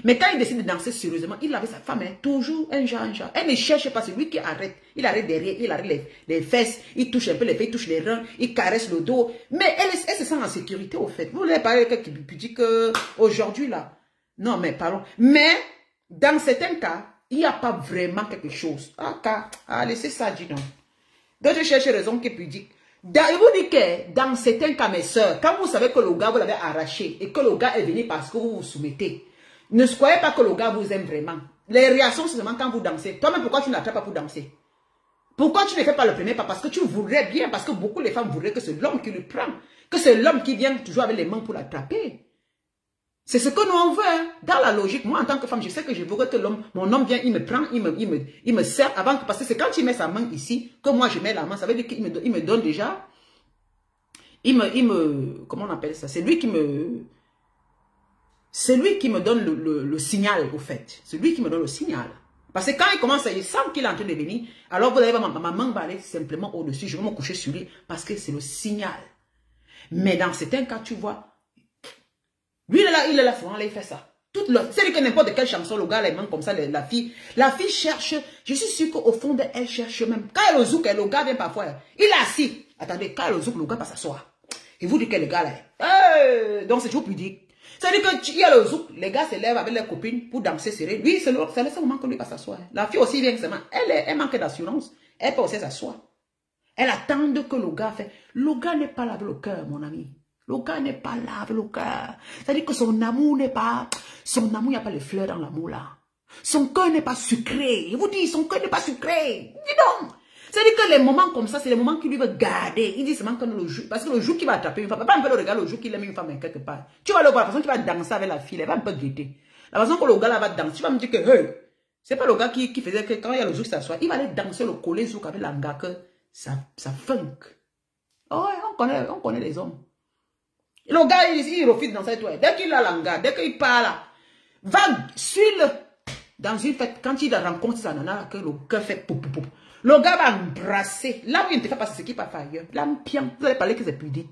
Mais quand il décide de danser sérieusement, il avait sa femme, hein, toujours un genre. Elle ne cherche pas celui qui arrête. Il arrête derrière, il arrête les fesses, il touche un peu les fesses, il touche les reins, il caresse le dos. Mais elle se sent en sécurité au fait. Vous l'avez parlé avec quelqu'un qui dit qu'aujourd'hui là, non mais pardon. Mais dans certains cas, il n'y a pas vraiment quelque chose. Laissez ça, dis donc. D'autres cherchent raison qui pudique. Je vous dis que dans certains cas, mes soeurs, quand vous savez que le gars vous l'avez arraché et que le gars est venu parce que vous vous soumettez, ne croyez pas que le gars vous aime vraiment. Les réactions, c'est seulement quand vous dansez. Toi-même, pourquoi tu n'attrapes pas pour danser? Pourquoi tu ne fais pas le premier pas? Parce que tu voudrais bien, parce que beaucoup de femmes voudraient que c'est l'homme qui le prend, que c'est l'homme qui vient toujours avec les mains pour l'attraper. C'est ce que nous on veut. Hein. Dans la logique, moi en tant que femme, je sais que je voudrais que mon homme vient, il me prend, il me serre avant que, parce que c'est quand il met sa main ici, que moi je mets la main, ça veut dire qu'il me donne déjà, comment on appelle ça? C'est lui qui me donne le signal, au fait. C'est lui qui me donne le signal. Parce que quand il commence à, il sent qu'il est en train de venir, alors vous allez voir, ma main va aller simplement au-dessus, je vais me coucher sur lui, parce que c'est le signal. Mais dans certains cas, tu vois, lui, il est là, souvent, là, il fait ça. C'est que n'importe quelle chanson, le gars, les mains comme ça, la fille cherche, je suis sûr qu'au fond d'elle, elle cherche même. Quand elle est au zouk, le gars vient parfois, il est assis. Attendez, quand elle est au zouk, le gars va s'asseoir. Et vous dites que le gars là, donc c'est toujours pudique. C'est-à-dire qu'il y a le zouk, les gars se lèvent avec leurs copines pour danser serré. Lui, c'est le moment que lui va s'asseoir. La fille aussi vient seulement, elle manque d'assurance. Elle peut aussi s'asseoir. Elle attend que le gars fait. Le gars n'est pas là avec le cœur, mon ami. Le gars n'est pas là avec le cœur. C'est-à-dire que son amour n'est pas... Son amour, il n'y a pas les fleurs dans l'amour là. Son cœur n'est pas sucré. Il vous dit, son cœur n'est pas sucré. Dis donc. C'est-à-dire que les moments comme ça, c'est les moments qu'il lui veut garder. Il dit seulement que le jour... Parce que le jour qu'il va attraper une femme, pas un peu le regard, le jour qu'il aime une femme quelque part. Tu vas le voir, la façon qu'il va danser avec la fille, elle va un peu guetter. La façon que le gars là va danser, tu vas me dire que, hey, c'est pas le gars qui faisait que quand il y a le jour qui s'assoit, il va aller danser le collet zouk avec l'anga que ça funk. Oh ouais, on connaît les hommes. Le gars, il refuse dans cette toile. Dès qu'il a l'anga, dès qu'il parle, va, suis-le dans une fête. Quand il rencontre sa nana, que le cœur fait pou pou pou. Le gars va embrasser. Là où il ne te fait pas ce qu'il va faire ailleurs. Là, vous allez parler que c'est plus dit.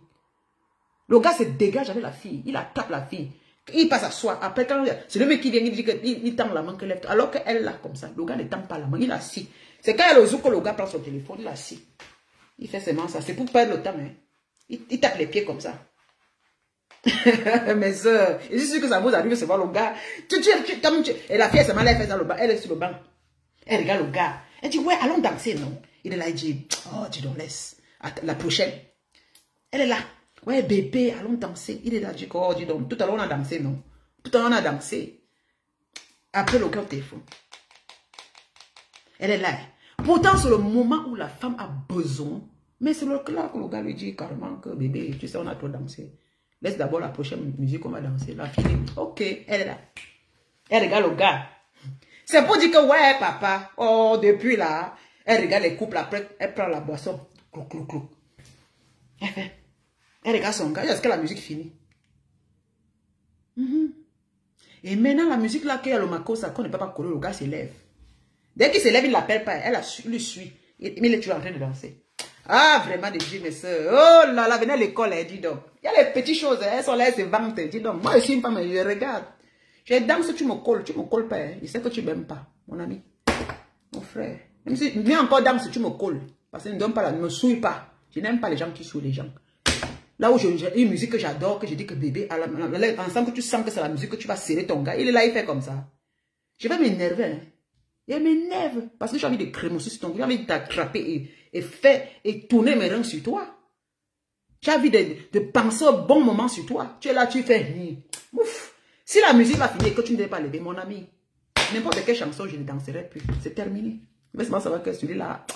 Le gars se dégage avec la fille. Il attrape la fille. Il passe à soi. Après, quand c'est le mec qui vient, il dit qu'il tend la main que lève. Alors qu'elle là, comme ça. Le gars ne tend pas la main. Il est assis. C'est quand il y a le zouk que le gars prend son téléphone. Il est assis. Il fait seulement ça. C'est pour perdre le temps. Hein. Il tape les pieds comme ça. Mes soeurs, je suis sûr que ça vous arrive, c'est voir le gars. Et la fille, elle elle fait dans le banc. Elle est sur le banc. Elle regarde le gars. Elle dit, ouais, allons danser, non? Il est là, il dit, oh, dis donc, laisse. La prochaine. Elle est là. Ouais, bébé, allons danser. Il est là, il dit, oh, dis donc, tout à l'heure on a dansé, non? Tout à l'heure on a dansé. Après le gars au téléphone. Elle est là. Pourtant, c'est le moment où la femme a besoin. Mais c'est là que le gars lui dit carrément que, bébé, tu sais, on a trop dansé. Laisse d'abord la prochaine musique qu'on va danser. La fille dit, ok, elle est là. Elle regarde le gars. C'est pour dire que, ouais, papa, oh, depuis là, elle regarde les couples, après, elle prend la boisson. Clou, clou, clou. Elle regarde son gars, est-ce que la musique finit? Et maintenant, la musique là, qu'il y a le makosa, qu'on ne peut pas coller, le gars s'élève. Dès qu'il s'élève, il ne l'appelle pas, elle lui suit. Mais il est toujours en train de danser. Ah, vraiment, des Dieu, mes soeurs. Oh là là, venez à l'école, dis donc. Il y a les petites choses, elles sont là, elles se vantent, dis donc. Moi, je suis une femme, je regarde. Je danse, tu me colles pas. Hein. Je sais que tu m'aimes pas, mon ami. Mon frère. Même si, viens encore danse, tu me colles. Parce que ne donne pas là, ne me souille pas. Je n'aime pas les gens qui souillent les gens. Là où j'ai une musique que j'adore, que je dis que bébé, ensemble que tu sens que c'est la musique que tu vas serrer ton gars. Il est là, il fait comme ça. Je vais m'énerver, hein. Il m'énerve. Parce que j'ai envie de crémosser sur ton gars. J'ai envie de t'attraper et tourner mes reins sur toi. J'ai envie de penser au bon moment sur toi. Tu es là, tu fais ouf. Si la musique va finir et que tu ne devais pas lever, mon ami, n'importe quelle chanson, je ne danserai plus. C'est terminé. Mais c'est savoir que celui-là,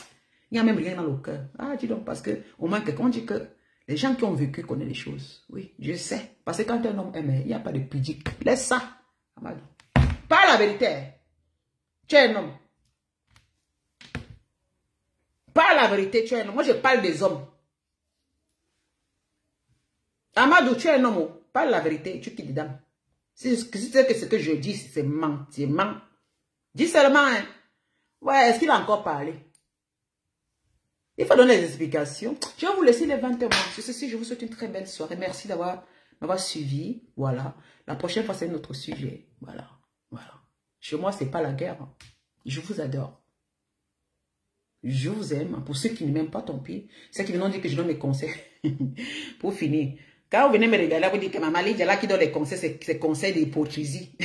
il n'y a même rien dans le cœur. Ah, dis donc, parce que au moins, on dit que Les gens qui ont vécu connaissent les choses. Oui, je sais. Parce que quand un homme aime, il n'y a pas de pudique. Laisse ça. Amadou. Pas la vérité. Tu es un homme. Pas la vérité, tu es un homme. Moi, je parle des hommes. Amadou, tu es un homme. Parle la vérité. Tu quittes les dames. Si c'est que ce que je dis, c'est ment. C'est ment. Dis seulement, hein. Ouais, est-ce qu'il a encore parlé? Il faut donner des explications. Je vais vous laisser les 20 mois. Sur ceci, je vous souhaite une très belle soirée. Merci m'avoir suivi. Voilà. La prochaine fois, c'est un autre sujet. Voilà. Voilà. Chez moi, c'est pas la guerre. Je vous adore. Je vous aime. Pour ceux qui ne m'aiment pas, tant pis. Ceux qui me dit que je donne mes conseils. Pour finir. Quand vous venez me regarder, vous dites que Maman Lydia là qui donne les conseils, c'est conseils d'hypocrisie.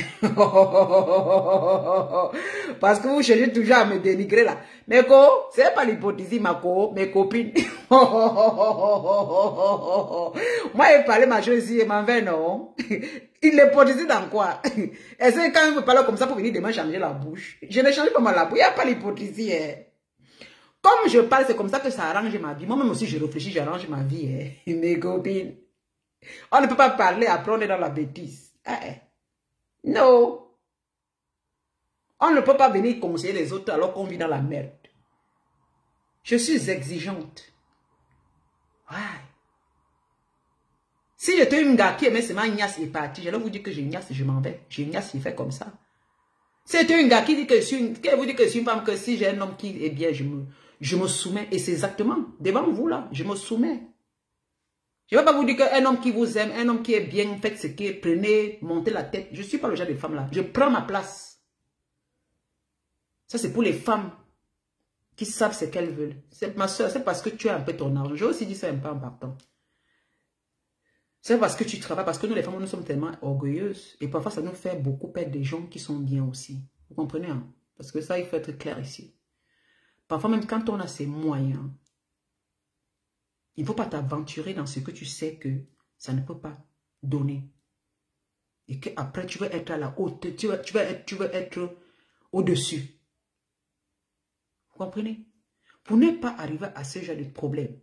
Parce que vous cherchez toujours à me dénigrer là. Mais quoi, c'est pas l'hypocrisie, mes copines. Moi, il parlait ma chose ici et m'en fait non. Il l'hypocrisie dans quoi? Est-ce que quand vous parlez comme ça, pour venir demain changer la bouche? Je ne change pas la bouche, il n'y a pas l'hypocrisie. Comme je parle, c'est comme ça que ça arrange ma vie. Moi-même aussi, je réfléchis, j'arrange ma vie. Mes copines. On ne peut pas parler, après on est dans la bêtise. Non. On ne peut pas venir conseiller les autres alors qu'on vit dans la merde. Je suis exigeante. Ouais. Si j'étais une gars qui aimait seulement Ignace est parti, je vais vous dire que j'ai Ignace, je m'en vais. J'ai Ignace, il fait comme ça. Si j'étais une gars qui dit que je suis une, qui vous dit que je suis une femme, que si j'ai un homme qui est bien, je me soumets. Et c'est exactement devant vous là, je me soumets. Je ne vais pas vous dire qu'un homme qui vous aime, un homme qui est bien, faites ce qui est, prenez, montez la tête. Je ne suis pas le genre de femme là. Je prends ma place. Ça, c'est pour les femmes qui savent ce qu'elles veulent. Ma soeur, c'est parce que tu as un peu ton argent. J'ai aussi dit ça un peu en partant. C'est parce que tu travailles, parce que nous, les femmes, nous sommes tellement orgueilleuses. Et parfois, ça nous fait beaucoup perdre des gens qui sont bien aussi. Vous comprenez, hein? Parce que ça, il faut être clair ici. Parfois, même quand on a ses moyens, il ne faut pas t'aventurer dans ce que tu sais que ça ne peut pas donner. Et qu'après, tu veux être à la haute, tu veux être au-dessus. Vous comprenez? Pour ne pas arriver à ce genre de problème,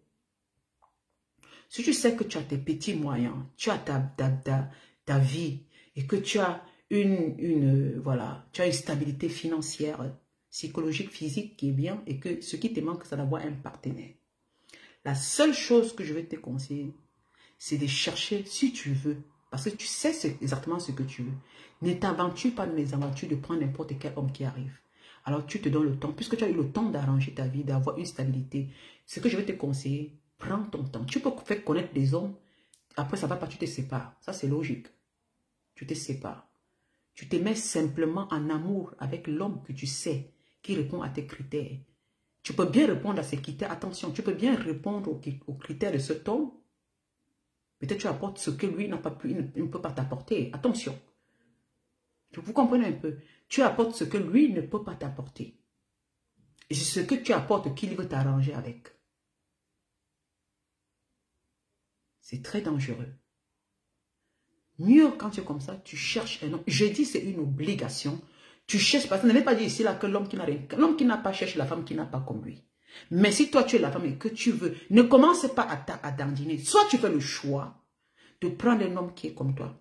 si tu sais que tu as tes petits moyens, tu as ta vie et que tu as voilà, tu as une stabilité financière, psychologique, physique qui est bien et que ce qui te manque, c'est d'avoir un partenaire. La seule chose que je vais te conseiller, c'est de chercher, si tu veux, parce que tu sais exactement ce que tu veux. Ne t'aventure pas dans les aventures de prendre n'importe quel homme qui arrive. Alors tu te donnes le temps, puisque tu as eu le temps d'arranger ta vie, d'avoir une stabilité. Ce que je vais te conseiller, prends ton temps. Tu peux faire connaître des hommes, après ça va pas, tu te sépares. Ça c'est logique. Tu te sépares. Tu te mets simplement en amour avec l'homme que tu sais, qui répond à tes critères. Tu peux bien répondre à ces critères. Attention, tu peux bien répondre aux critères de cet homme. Peut-être tu apportes ce que lui n'a pas pu, il ne peut pas t'apporter. Attention. Vous comprenez un peu. Tu apportes ce que lui ne peut pas t'apporter. Et c'est ce que tu apportes qu'il veut t'arranger avec. C'est très dangereux. Mieux quand tu es comme ça, tu cherches un homme. Je dis c'est une obligation. Tu cherches, parce que ne vais pas dire ici là que l'homme qui n'a rien, l'homme qui n'a pas cherche la femme qui n'a pas comme lui. Mais si toi tu es la femme et que tu veux, ne commence pas à dandiner. Soit tu fais le choix de prendre un homme qui est comme toi.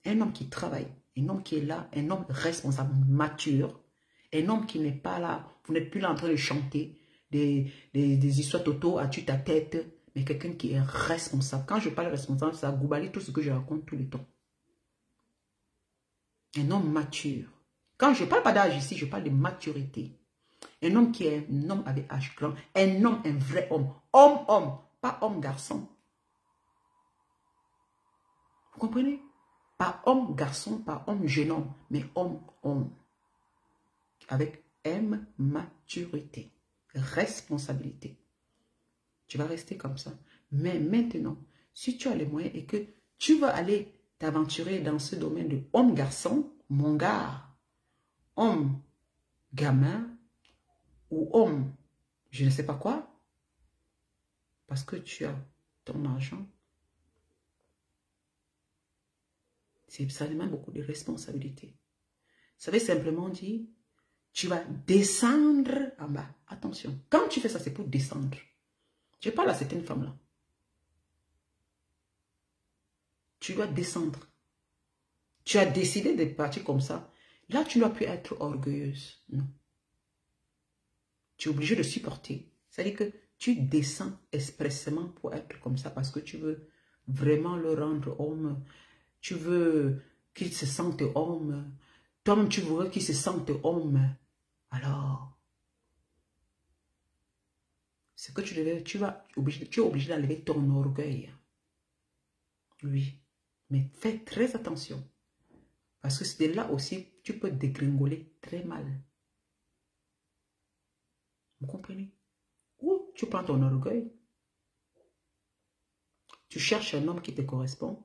Un homme qui travaille, un homme qui est là, un homme responsable, mature, un homme qui n'est pas là, vous n'êtes plus là en train de chanter des histoires toto à tu ta tête, mais quelqu'un qui est responsable. Quand je parle responsable, ça goubalie tout ce que je raconte tout le temps. Un homme mature. Quand je ne parle pas d'âge ici, je parle de maturité. Un homme qui est un homme avec âge grand. Un homme, un vrai homme. Homme, pas homme-garçon. Vous comprenez? Pas homme-garçon, pas homme-jeune homme, mais homme-homme. Avec maturité, responsabilité. Tu vas rester comme ça. Mais maintenant, si tu as les moyens et que tu veux aller t'aventurer dans ce domaine de homme-garçon, mon gars, homme, gamin, ou homme, je ne sais pas quoi, parce que tu as ton argent, ça demande beaucoup de responsabilité. Ça veut simplement dire, tu vas descendre en bas. Attention, quand tu fais ça, c'est pour descendre. Je parle à certaines femmes-là. tu dois descendre. Tu as décidé de partir comme ça. Là, tu ne dois plus être orgueilleuse. Non. Tu es obligé de supporter. C'est-à-dire que tu descends expressément pour être comme ça parce que tu veux vraiment le rendre homme. Tu veux qu'il se sente homme. Toi-même, tu veux qu'il se sente homme. Alors, c'est que tu es obligé d'enlever ton orgueil. Oui. Mais fais très attention. Parce que c'est de là aussi, tu peux dégringoler très mal. Vous comprenez? Ou tu prends ton orgueil, tu cherches un homme qui te correspond.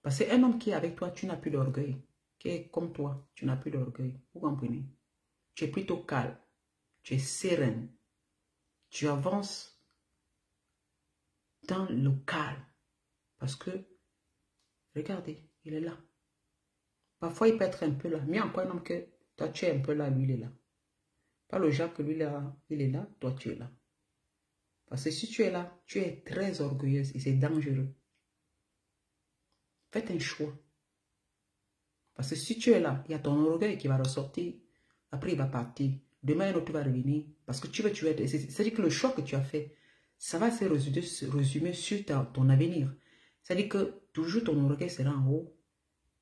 Parce qu'un homme qui est avec toi, tu n'as plus d'orgueil. Qui est comme toi, tu n'as plus d'orgueil. Vous comprenez? Tu es plutôt calme. Tu es sereine. Tu avances dans le calme. Parce que, regardez, il est là. Parfois, il peut être un peu là. Mais encore un homme que toi, tu es un peu là, lui, il est là. Pas le genre que lui, là, il est là, toi, tu es là. Parce que si tu es là, tu es très orgueilleuse et c'est dangereux. Faites un choix. Parce que si tu es là, il y a ton orgueil qui va ressortir. Après, il va partir. Demain, un autre va revenir. Parce que tu veux tuer. C'est-à-dire que le choix que tu as fait, ça va se résumer sur ton avenir. C'est-à-dire que toujours ton orgueil sera en haut.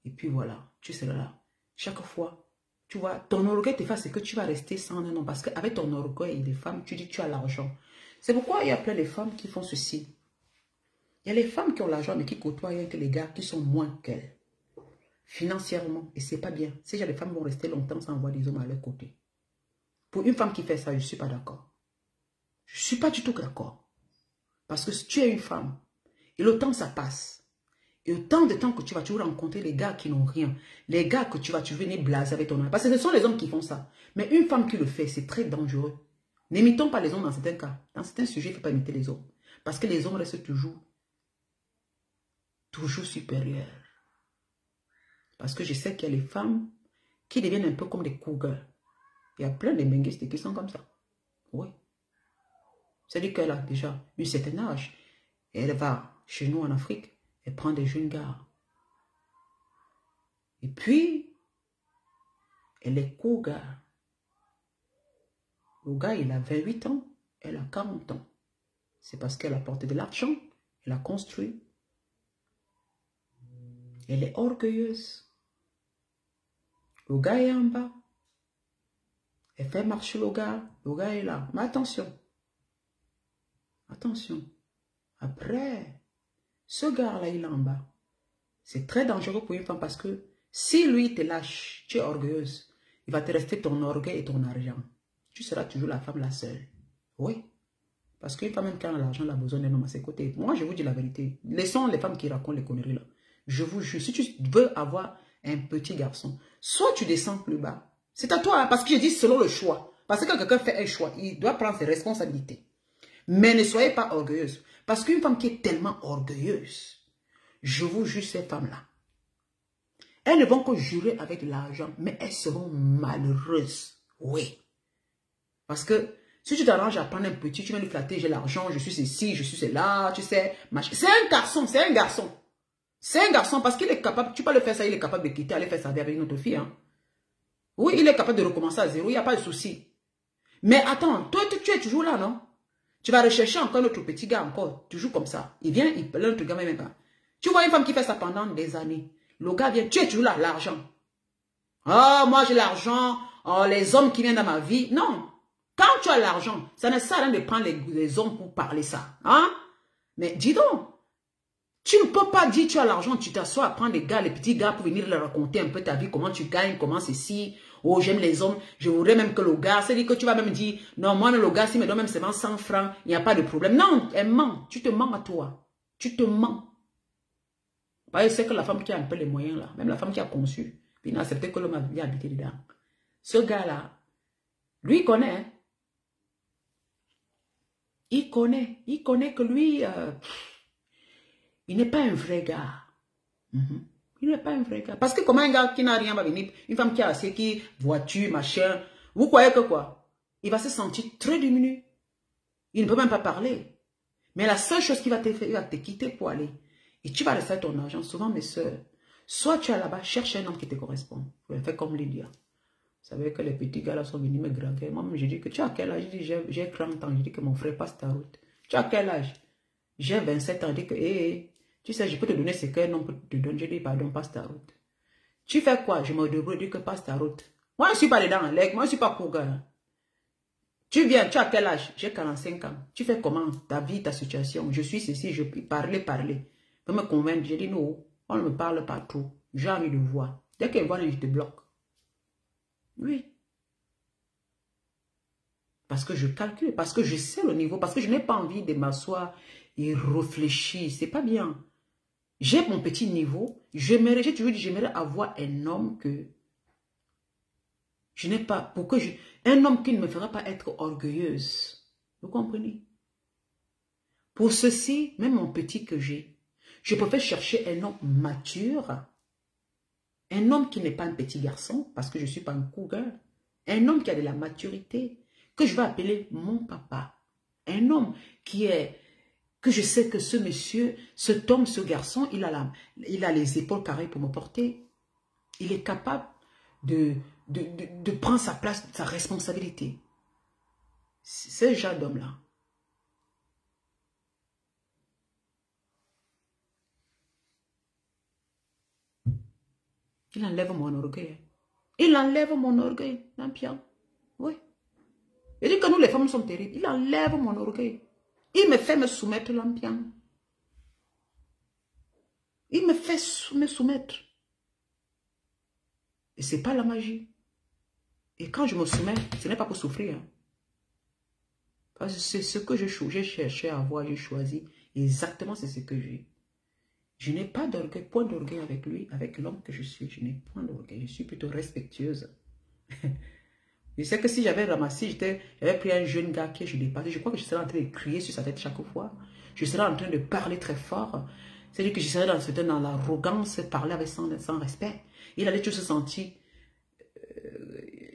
Et puis voilà, tu seras là. Chaque fois, tu vois, ton orgueil te fait ce que tu vas rester sans un homme. Parce qu'avec ton orgueil des femmes, tu dis tu as l'argent. C'est pourquoi il y a plein de femmes qui font ceci. Il y a les femmes qui ont l'argent mais qui côtoient avec les gars qui sont moins qu'elles. Financièrement. Et c'est pas bien. Ces gens de femmes vont rester longtemps sans avoir des hommes à leur côté. Pour une femme qui fait ça, je ne suis pas d'accord. Je ne suis pas du tout d'accord. Parce que si tu es une femme, et le temps ça passe, et autant de temps que tu vas toujours rencontrer les gars qui n'ont rien, les gars que tu vas venir blaser avec ton homme. Parce que ce sont les hommes qui font ça. Mais une femme qui le fait, c'est très dangereux. N'imitons pas les hommes dans certains cas. Dans certains sujets, il ne faut pas imiter les hommes. Parce que les hommes restent toujours supérieurs. Parce que je sais qu'il y a les femmes qui deviennent un peu comme des cougars. Il y a plein de menguistes qui sont comme ça. Oui. C'est-à-dire qu'elle a déjà un certain âge. Et elle va chez nous en Afrique. Elle prend des jeunes gars. Et puis, elle est cougar. Le gars, il a 28 ans. Elle a 40 ans. C'est parce qu'elle a porté de l'argent. Elle a construit. Elle est orgueilleuse. Le gars est en bas. Elle fait marcher le gars est là. Mais attention. Attention. Après, ce gars-là, il est en bas. C'est très dangereux pour une femme parce que si lui te lâche, tu es orgueilleuse, il va te rester ton orgueil et ton argent. Tu seras toujours la femme la seule. Oui. Parce qu'une femme, même quand elle a l'argent, elle a besoin d'un homme à ses côtés. Moi, je vous dis la vérité. Laissons les femmes qui racontent les conneries là. Je vous jure, si tu veux avoir un petit garçon, soit tu descends plus bas. C'est à toi, hein, parce que je dis selon le choix. Parce que quand quelqu'un fait un choix, il doit prendre ses responsabilités. Mais ne soyez pas orgueilleuse. Parce qu'une femme qui est tellement orgueilleuse, je vous jure ces femmes-là, elles ne vont que jurer avec l'argent, mais elles seront malheureuses. Oui. Parce que si tu t'arranges à prendre un petit, tu vas lui flatter, j'ai l'argent, je suis ceci, je suis cela, tu sais. C'est un garçon, c'est un garçon. C'est un garçon parce qu'il est capable, tu peux le faire ça, il est capable de quitter, aller faire sa vie avec une autre fille. Hein. Oui, il est capable de recommencer à zéro, il n'y a pas de souci. Mais attends, toi, tu es toujours là, non? Tu vas rechercher encore un autre petit gars, encore, toujours comme ça. Il vient, il pleure l'autre gars même pas. Tu vois une femme qui fait ça pendant des années. Le gars vient, tu es toujours là, l'argent. Oh, moi j'ai l'argent, oh, les hommes qui viennent dans ma vie. Non. Quand tu as l'argent, ça ne sert à rien de prendre les hommes pour parler ça. Hein? Mais dis donc, tu ne peux pas dire tu as l'argent, tu t'assois à prendre les gars, les petits gars pour venir leur raconter un peu ta vie, comment tu gagnes, comment ceci. Oh, j'aime les hommes, je voudrais même que le gars, c'est-à-dire que tu vas même dire, non, moi, le gars, s'il me donne même seulement 100 francs, il n'y a pas de problème. Non, elle ment, tu te mens à toi. Tu te mens. C'est que la femme qui a un peu les moyens là, même la femme qui a conçu, puis il n'a accepté que l'homme vient habiter dedans. Ce gars-là, lui, il connaît. Hein? Il connaît que lui, il n'est pas un vrai gars. Il n'est pas un vrai gars. Parce que comment un gars qui n'a rien va venir, une femme qui a assez, qui voiture, machin, vous croyez que quoi? Il va se sentir très diminué. Il ne peut même pas parler. Mais la seule chose qu'il va te faire, il va te quitter pour aller. Et tu vas rester ton argent. Souvent, mes soeurs, soit tu es là-bas, cherche un homme qui te correspond. Fais comme Lydia. Vous savez que les petits gars là sont venus me draguer. Moi-même, j'ai dit que tu as quel âge? J'ai 30 ans. J'ai dit que mon frère passe ta route. Tu as quel âge? J'ai 27 ans. J'ai dit que, tu sais, je peux te donner ce qu'un homme peut te donner. Je dis, pardon, passe ta route. Tu fais quoi? Je me débrouille, je dis que passe ta route. Moi, je ne suis pas dedans, moi, je ne suis pas cougar. Tu viens, tu as quel âge? J'ai 45 ans. Tu fais comment? Ta vie, ta situation. Je suis ceci, je peux parler. Pour me convaincre, j'ai dit non, on ne me parle pas trop. J'ai envie de voir. Dès qu'elle voit, je te bloque. Oui. Parce que je calcule, parce que je sais le niveau, parce que je n'ai pas envie de m'asseoir et réfléchir. C'est pas bien. J'ai mon petit niveau. J'ai toujours dit, j'aimerais avoir un homme que je n'ai pas, un homme qui ne me fera pas être orgueilleuse. Vous comprenez? Pour ceci, même mon petit que j'ai, je préfère chercher un homme mature, un homme qui n'est pas un petit garçon, parce que je ne suis pas un cougar, un homme qui a de la maturité, que je vais appeler mon papa. Un homme que je sais que ce monsieur, cet homme, ce garçon, il a les épaules carrées pour me porter. Il est capable de prendre sa place, sa responsabilité. C'est ce genre d'homme-là. Il enlève mon orgueil. Il enlève mon orgueil, Lampion. Oui. Il dit que nous, les femmes, sommes terribles. Il enlève mon orgueil. Il me fait me soumettre, Lampion. Il me fait me soumettre. Et ce n'est pas la magie. Et quand je me soumets, ce n'est pas pour souffrir. Hein. Parce que c'est ce que j'ai cherché à avoir, j'ai choisi. Exactement, c'est ce que j'ai. Je n'ai pas d'orgueil, point d'orgueil avec lui, avec l'homme que je suis. Je n'ai point d'orgueil. Je suis plutôt respectueuse. Je sais que si j'avais ramassé, j'avais pris un jeune gars que je dépassais, je crois que je serais en train de crier sur sa tête chaque fois. Je serais en train de parler très fort. C'est-à-dire que je serais dans l'arrogance, parler avec sans respect. Il allait toujours se sentir...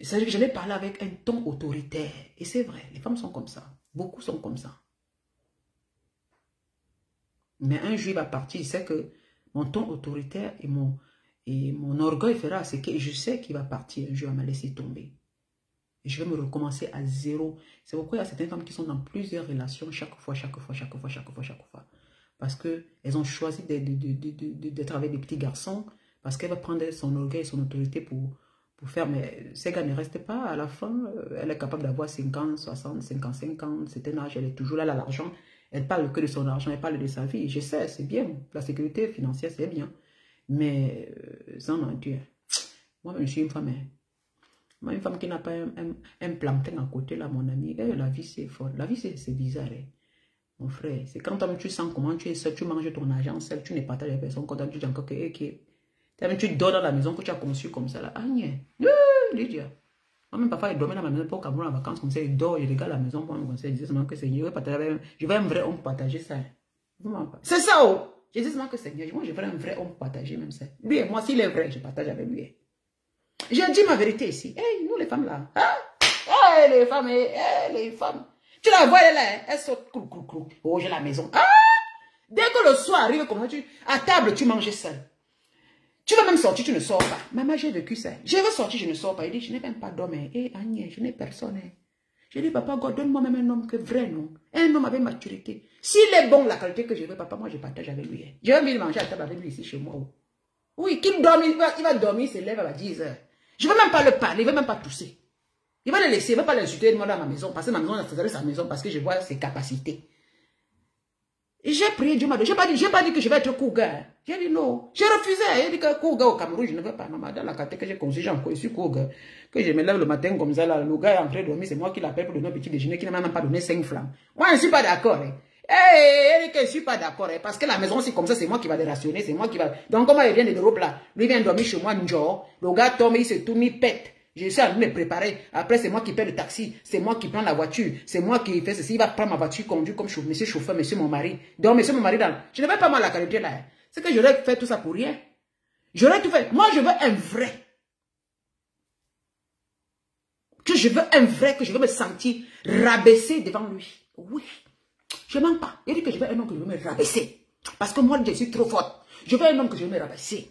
c'est-à-dire que j'allais parler avec un ton autoritaire. Et c'est vrai, les femmes sont comme ça. Beaucoup sont comme ça. Mais un jour, il va partir. Il sait que mon ton autoritaire et mon orgueil fera ce que je sais qu'il va partir. Un jour, il va me laisser tomber. Et je vais me recommencer à zéro. C'est pourquoi il y a certaines femmes qui sont dans plusieurs relations chaque fois. Parce qu'elles ont choisi d'être avec des petits garçons. Parce qu'elle va prendre son orgueil et son autorité pour faire. Mais ces gars ne restent pas. À la fin, elle est capable d'avoir 50, 60, 55 ans. C'est un âge, elle est toujours là, elle a l'argent. Elle parle que de son argent, elle parle de sa vie. Je sais, c'est bien. La sécurité financière, c'est bien. Mais, sans mentir, moi, je suis une femme. Moi, une femme qui n'a pas un plantain à côté, là, mon ami, la vie, c'est fort. La vie, c'est bizarre. Hein. Mon frère, c'est quand tu sens comment tu es seul, tu manges ton argent seul, tu ne partages avec personne, quand tu dis encore que tu dors dans la maison que tu as conçue comme ça, là. Ah, Lydia. Moi-même, parfois, il dormait dans ma maison pour Cameroun en vacances, comme ça, il dort, il regarde la maison pour me conseiller. Je disais seulement que Seigneur, je veux un vrai homme partager ça. C'est ça, oh! Je dis seulement que Seigneur, moi, je veux un vrai homme partager même ça. Lui et moi, s'il est vrai, je partage avec lui. J'ai dit ma vérité ici. Hey, nous, les femmes là. Hein? Hey, les femmes, les femmes. Tu la vois, elle là, elle saute, crou. Oh, j'ai la maison. Ah! Dès que le soir arrive, comme ça, à table, tu manges seul. Tu vas même sortir, tu ne sors pas. Maman, j'ai vécu ça. Je veux sortir, je ne sors pas. Il dit, je n'ai même pas d'homme. Agnès, je n'ai personne. Je dis, papa, God, donne-moi même un homme que vrai, non. Un homme avec maturité. S'il est bon, la qualité que je veux, papa, moi, je partage avec lui. Je vais venir manger à table avec lui ici chez moi. Oui, qu'il dorme, il va dormir, il se lève à 10 h. Je ne veux même pas le parler, il ne veut même pas tousser. Il va le laisser, il ne va pas l'insulter, moi dans ma maison. Parce que ma maison, c'est sa maison, parce que je vois ses capacités. Et j'ai prié, Dieu m'a dit, j'ai pas dit que je vais être cougar. J'ai dit non. J'ai refusé. J'ai dit que cougar au Cameroun, je ne veux pas. Maman, dans la quartier que j'ai conçue, j'ai encore ici cougar. Que je me lève le matin comme ça, là, le gars est en train de dormir, c'est moi qui l'appelle pour donner un petit déjeuner, qui n'a même pas donné 5 francs. Moi, je ne suis pas d'accord. Elle dit que je ne suis pas d'accord. Parce que la maison, c'est comme ça, c'est moi qui va dérationner, c'est moi qui va. Donc, comment il vient de l'Europe là? Lui vient dormir chez moi, le gars tombe, il se tourne, il pète. Je suis en train de me préparer. Après, c'est moi qui paie le taxi. C'est moi qui prends la voiture. C'est moi qui fais ceci. Il va prendre ma voiture, conduire comme monsieur chauffeur, monsieur mon mari. Donc, monsieur mon mari, je ne vais pas moi la qualité là. C'est que j'aurais fait tout ça pour rien. J'aurais tout fait. Moi, je veux un vrai. Que je veux un vrai, que je veux me sentir rabaissé devant lui. Oui. Je ne mens pas. Il dit que je veux un homme que je veux me rabaisser. Parce que moi, je suis trop forte. Je veux un homme que je vais me rabaisser.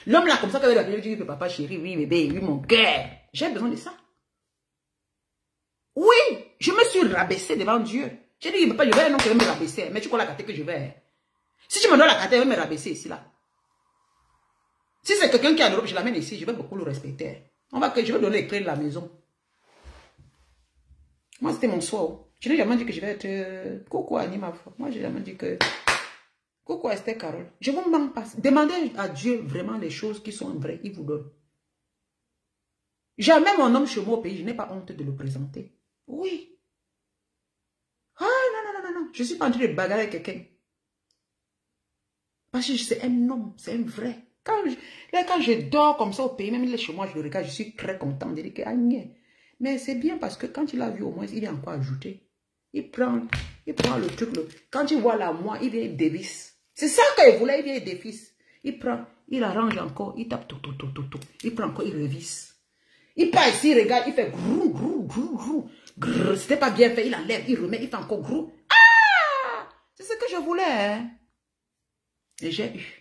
L'homme là, comme ça, quand il va venir, il dit, papa chéri, oui bébé, oui mon cœur. J'ai besoin de ça. Oui, je me suis rabaissée devant Dieu. J'ai dit, papa, je veux un homme qui va me rabaisser. Mais tu crois la carte que je vais. Si tu me donnes la carte, elle va me rabaisser ici là. Si c'est quelqu'un qui a l'Europe, je l'amène ici, je vais beaucoup le respecter. Je vais donner les clés de la maison. Moi, c'était mon choix. Je n'ai jamais dit que je vais être... Coucou Anima. Moi, je n'ai jamais dit que... Coucou Esther Carole. Je vous manque pas. Demandez à Dieu vraiment les choses qui sont vraies. Il vous donne. Jamais mon homme chez moi au pays, je n'ai pas honte de le présenter. Oui. Ah non. Je ne suis pas en train de bagarrer avec quelqu'un. Parce que c'est un homme, c'est un vrai. Quand je dors comme ça au pays, même chez moi, je le regarde, je suis très content de dire que mais c'est bien parce que quand il a vu au moins, il est encore ajouté. Il prend le truc. Quand il voit là, moi, il vient dévisse. C'est ça qu'il voulait, il vient dévisse. Il prend, il arrange encore, il tape tout. Il prend encore, il revisse. Il part ici, il regarde, il fait grou. C'était pas bien fait, il enlève, il remet, il fait encore grou. Ah! C'est ce que je voulais, hein. Et j'ai eu.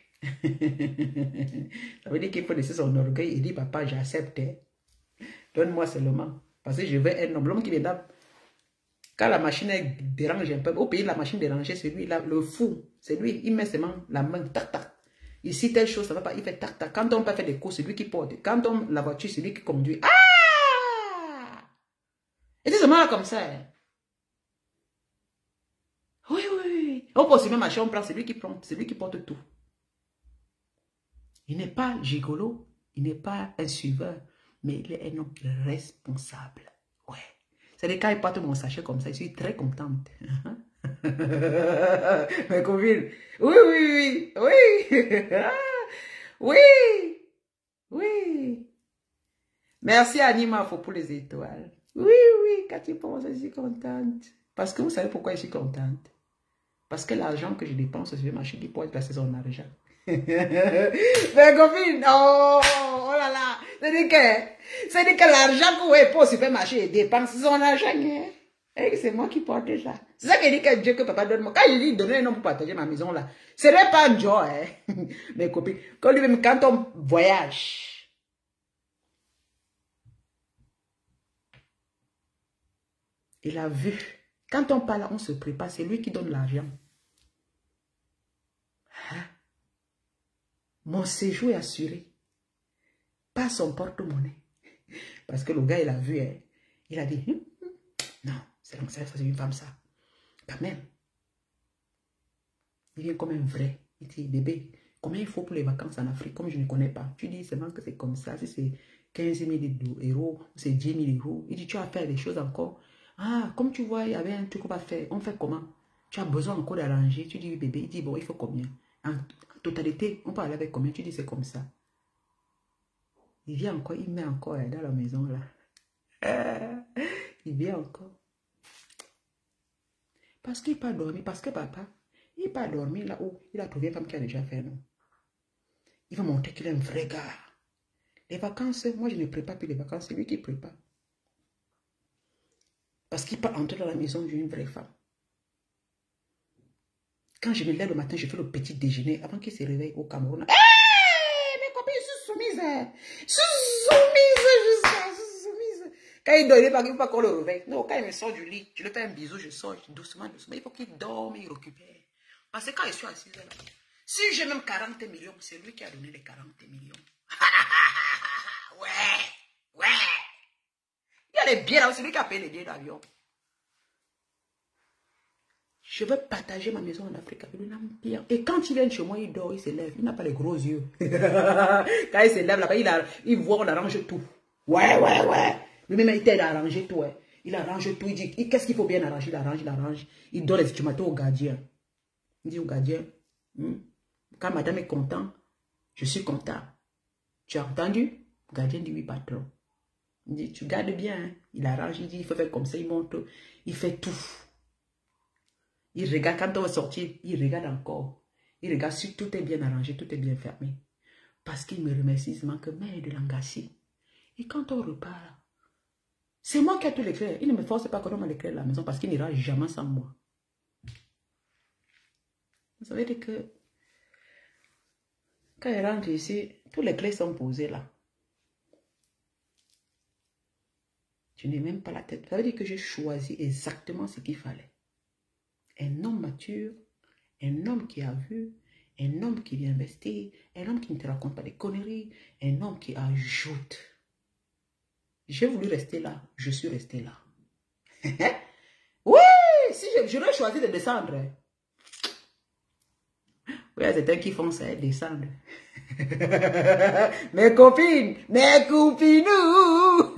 Ça veut dire qu'il faut laisser son orgueil et dire, papa, j'accepte. Donne-moi seulement. Parce que je veux un homme. L'homme qui vient là, quand la machine dérange un peu, au pays, la machine dérangeait, c'est lui, là, le fou. C'est lui, il met seulement la main, tac. Ici, telle chose, ça va pas, il fait tac. Quand on peut faire des courses, c'est lui qui porte. Quand on la voiture, c'est lui qui conduit. Ah! Et c'est seulement là comme ça. Hein. Oui. On pose même machin, on prend, c'est lui qui prend, c'est lui qui porte tout. Il n'est pas gigolo, il n'est pas un suiveur, mais il est un homme responsable. Ouais. C'est-à-dire quand il porte mon sachet comme ça, je suis très contente. Mes copines, oui. Oui. Merci Anima pour les étoiles. Oui, quand tu penses, je suis contente. Parce que vous savez pourquoi je suis contente? Parce que l'argent que je dépense, c'est le marché qui pourrait placer son argent. Mais copine, oh là là, c'est-à-dire que l'argent que vous avez pour le supermarché dépense son argent. C'est moi qui porte ça. C'est ça que dit que Dieu que papa donne moi. Quand il dit donner un nom pour partager ma maison là, ce n'est pas un joie, hein. Mes copines. Quand on voyage, il a vu. Quand on parle, on se prépare, c'est lui qui donne l'argent. Hein? Mon séjour est assuré. Pas son porte-monnaie. Parce que le gars, il a vu, hein. Il a dit, non, c'est une femme ça. Quand même. Il vient comme un vrai. Il dit, bébé, combien il faut pour les vacances en Afrique, comme je ne connais pas. Tu dis seulement que c'est comme ça. Si c'est 15 000 euros, c'est 10 000 euros. Il dit, tu vas faire des choses encore. Ah, comme tu vois, il y avait un truc qu'on va faire. On fait comment? Tu as besoin encore d'arranger. Tu dis, bébé, il dit, bon, il faut combien? En totalité, on peut aller avec combien? Tu dis, c'est comme ça. Il vient encore, il met encore dans la maison là. Il vient encore. Parce qu'il pas dormi, parce que papa, il pas dormi là où il a trouvé une femme qui a déjà fait, non. Il va montrer qu'il est un vrai gars. Les vacances, moi je ne prépare plus les vacances, c'est lui qui prépare. Parce qu'il peut entrer dans la maison d'une vraie femme. Quand je me lève le matin, je fais le petit déjeuner avant qu'il se réveille au Cameroun. Hey, mes copines, je suis soumise. Je suis soumise. Quand il dort, il ne faut pas qu'on le réveille. Non, quand il me sort du lit, je lui fais un bisou, je sors doucement. Il faut qu'il dorme, il récupère. Parce que quand je suis assise là, si j'ai même 40 millions, c'est lui qui a donné les 40 millions. Ouais. Il y a les billets là, c'est lui qui a payé les billets d'avion. Je veux partager ma maison en Afrique avec l'Empire. Et quand il vient chez moi, il dort, il se lève. Il n'a pas les gros yeux. Quand il se lève là-bas, il voit, on arrange tout. Ouais. Lui-même, il t'aide à arranger tout. Ouais. Il arrange tout. Il dit, qu'est-ce qu'il faut bien arranger? Il arrange. Il donne les instruments au gardien. Il dit au gardien, quand madame est content, je suis content. Tu as entendu? Le gardien dit, oui, patron. Il dit, tu gardes bien. Hein? Il arrange, il dit, il faut faire comme ça, il monte. Il fait tout. Il regarde, quand on va sortir, il regarde encore. Il regarde si tout est bien arrangé, tout est bien fermé. Parce qu'il me remercie, il manque mais de l'engager. Et quand on repart, c'est moi qui ai tout l'éclair. Il ne me force pas qu'on m'a l'éclair à la maison parce qu'il n'ira jamais sans moi. Ça veut dire que quand elle rentre ici, tous les clés sont posées là. Je n'ai même pas la tête. Ça veut dire que j'ai choisi exactement ce qu'il fallait. Un homme mature, un homme qui a vu, un homme qui vient investir, un homme qui ne te raconte pas des conneries, un homme qui ajoute. J'ai voulu rester là, je suis resté là. Oui, si j'aurais choisi de descendre. Oui, c'est un qui font ça, descendre. Mes copines, nous.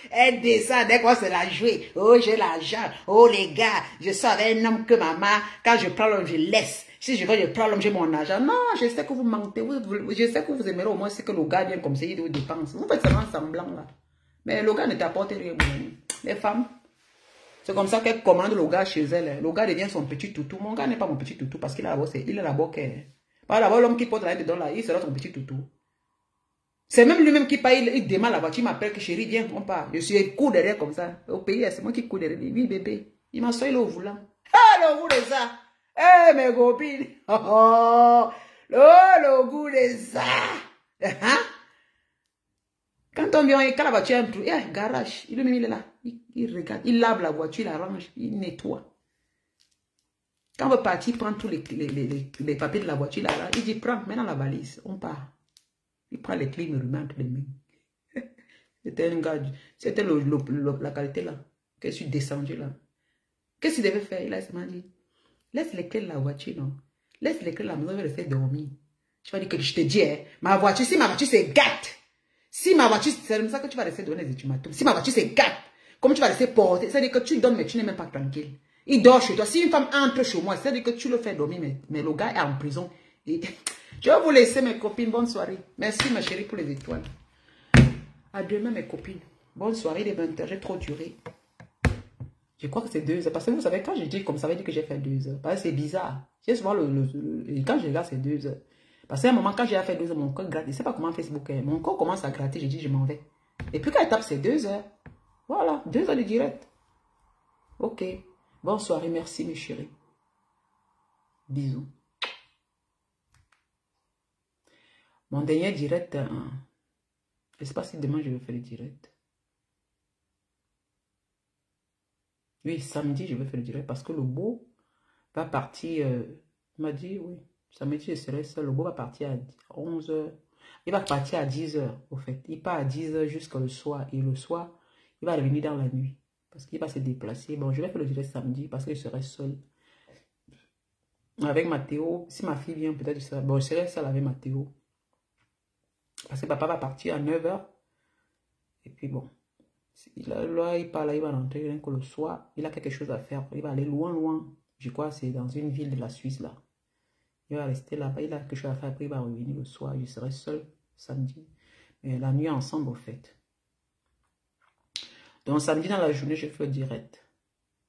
Elle descend, dès qu'on se la jouer. Oh, j'ai l'argent. Oh, les gars, je sors avec un homme que maman. Quand je prends l'homme, je laisse. Si je veux, je prends l'homme, j'ai mon argent. Non, je sais que vous mentez. Je sais que vous aimerez au moins si que le gars vient comme ça, il vous dépense. Vous faites seulement semblant là. Mais le gars ne t'apporte rien. Les femmes, c'est comme ça qu'elle commande le gars chez elle. Le gars devient son petit toutou. Mon gars n'est pas mon petit toutou parce qu'il a d'abord pas d'abord l'homme qui porte la dedans là, il sera son petit toutou. C'est même lui-même qui paye, il démarre la voiture, il m'appelle que chérie, viens, on part. Je suis coup derrière comme ça. Au pays, c'est moi qui cours derrière. Oui, bébé. Il m'a sorti le volant. Ah, le goût de ça. Eh, mes copines. Oh, le goût de ça. Hein? Quand on vient, quand la voiture est un trou, garage, il est là. Il regarde, il lave la voiture, il arrange, il nettoie. Quand on veut partir, il prend tous les papiers de la voiture là, il dit, prends, mets dans la valise, on part. Il prend les clés, il me remet entre les mains. C'était un gars, c'était la qualité là, que je suis descendu là. Qu'est-ce qu'il devait faire? Il a dit, laisse les clés de la voiture, non? Laisse les clés de la maison, je vais rester dormir. Tu vas dire que je te dis, hein, ma voiture, si ma voiture c'est gâte, si ma voiture, c'est comme ça que tu vas rester donner des ultimatums. Si ma voiture c'est gâte, comme tu vas rester porter, c'est-à-dire que tu donnes, mais tu n'es même pas tranquille. Il dort chez toi. Si une femme entre chez moi, c'est-à-dire que tu le fais dormir, mais le gars est en prison. Et je vais vous laisser, mes copines. Bonne soirée. Merci, ma chérie, pour les étoiles. À demain, mes copines. Bonne soirée, les 20h. J'ai trop duré. Je crois que c'est 2 heures. Parce que vous savez, quand je dis comme ça, veut dire que j'ai fait 2 heures. Parce que c'est bizarre. J'ai souvent quand je regarde, c'est 2 heures. Parce qu'à un moment, quand j'ai fait 2 heures, mon corps gratte. Je ne sais pas comment Facebook est. Mon corps commence à gratter. Je dis, je m'en vais. Et puis quand elle tape, c'est 2 heures. Voilà, 2 heures de direct. Ok. Bonne soirée. Merci, mes chéris. Bisous. Mon dernier direct, je ne sais pas si demain je vais faire le direct. Oui, samedi, je vais faire le direct parce que le beau va partir. Il m'a dit, oui, samedi, je serai seul. Le beau va partir à 11 h. Il va partir à 10 h, au fait. Il part à 10 h jusqu'au soir. Et le soir, il va revenir dans la nuit. Parce qu'il va se déplacer. Bon, je vais faire le direct samedi parce que je serai seul. Avec Mathéo. Si ma fille vient, peut-être je serai. Bon, je serai seul avec Mathéo. Parce que papa va partir à 9 h. Et puis bon. Là, il parle, il va rentrer rien que le soir. Il a quelque chose à faire. Il va aller loin, loin. Je crois que c'est dans une ville de la Suisse, là. Il va rester là-bas. Il a quelque chose à faire. Après, il va revenir le soir. Je serai seul samedi. Mais la nuit ensemble, au fait. Donc, samedi, dans la journée, je fais le direct.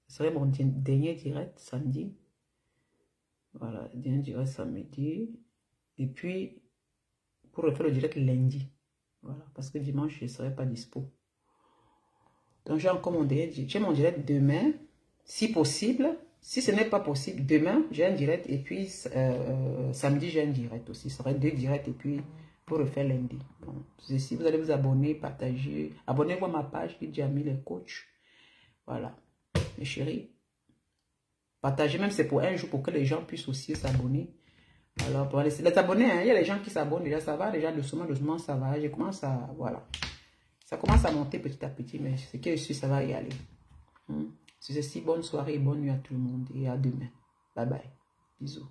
Ce serait mon dernier direct, samedi. Voilà, dernier direct samedi. Et puis, pour refaire le direct lundi. Voilà, parce que dimanche, je ne serai pas dispo. Donc, j'ai encore mon direct. J'ai mon direct demain, si possible. Si ce n'est pas possible, demain, j'ai un direct. Et puis, samedi, j'ai un direct aussi. Ce serait 2 directs. Et puis, pour refaire lundi. Bon, si vous allez vous abonner, partager. Abonnez-vous à ma page, Jamie les coachs. Voilà, mes chéris. Partagez, même c'est pour un jour, pour que les gens puissent aussi s'abonner. Alors, pour les abonnés, hein, il y a les gens qui s'abonnent déjà, ça va. Déjà, doucement, ça va. Je commence à, voilà. Ça commence à monter petit à petit, mais ce que je suis, ça va y aller. Sur ceci, bonne soirée et bonne nuit à tout le monde. Et à demain. Bye bye. Bisous.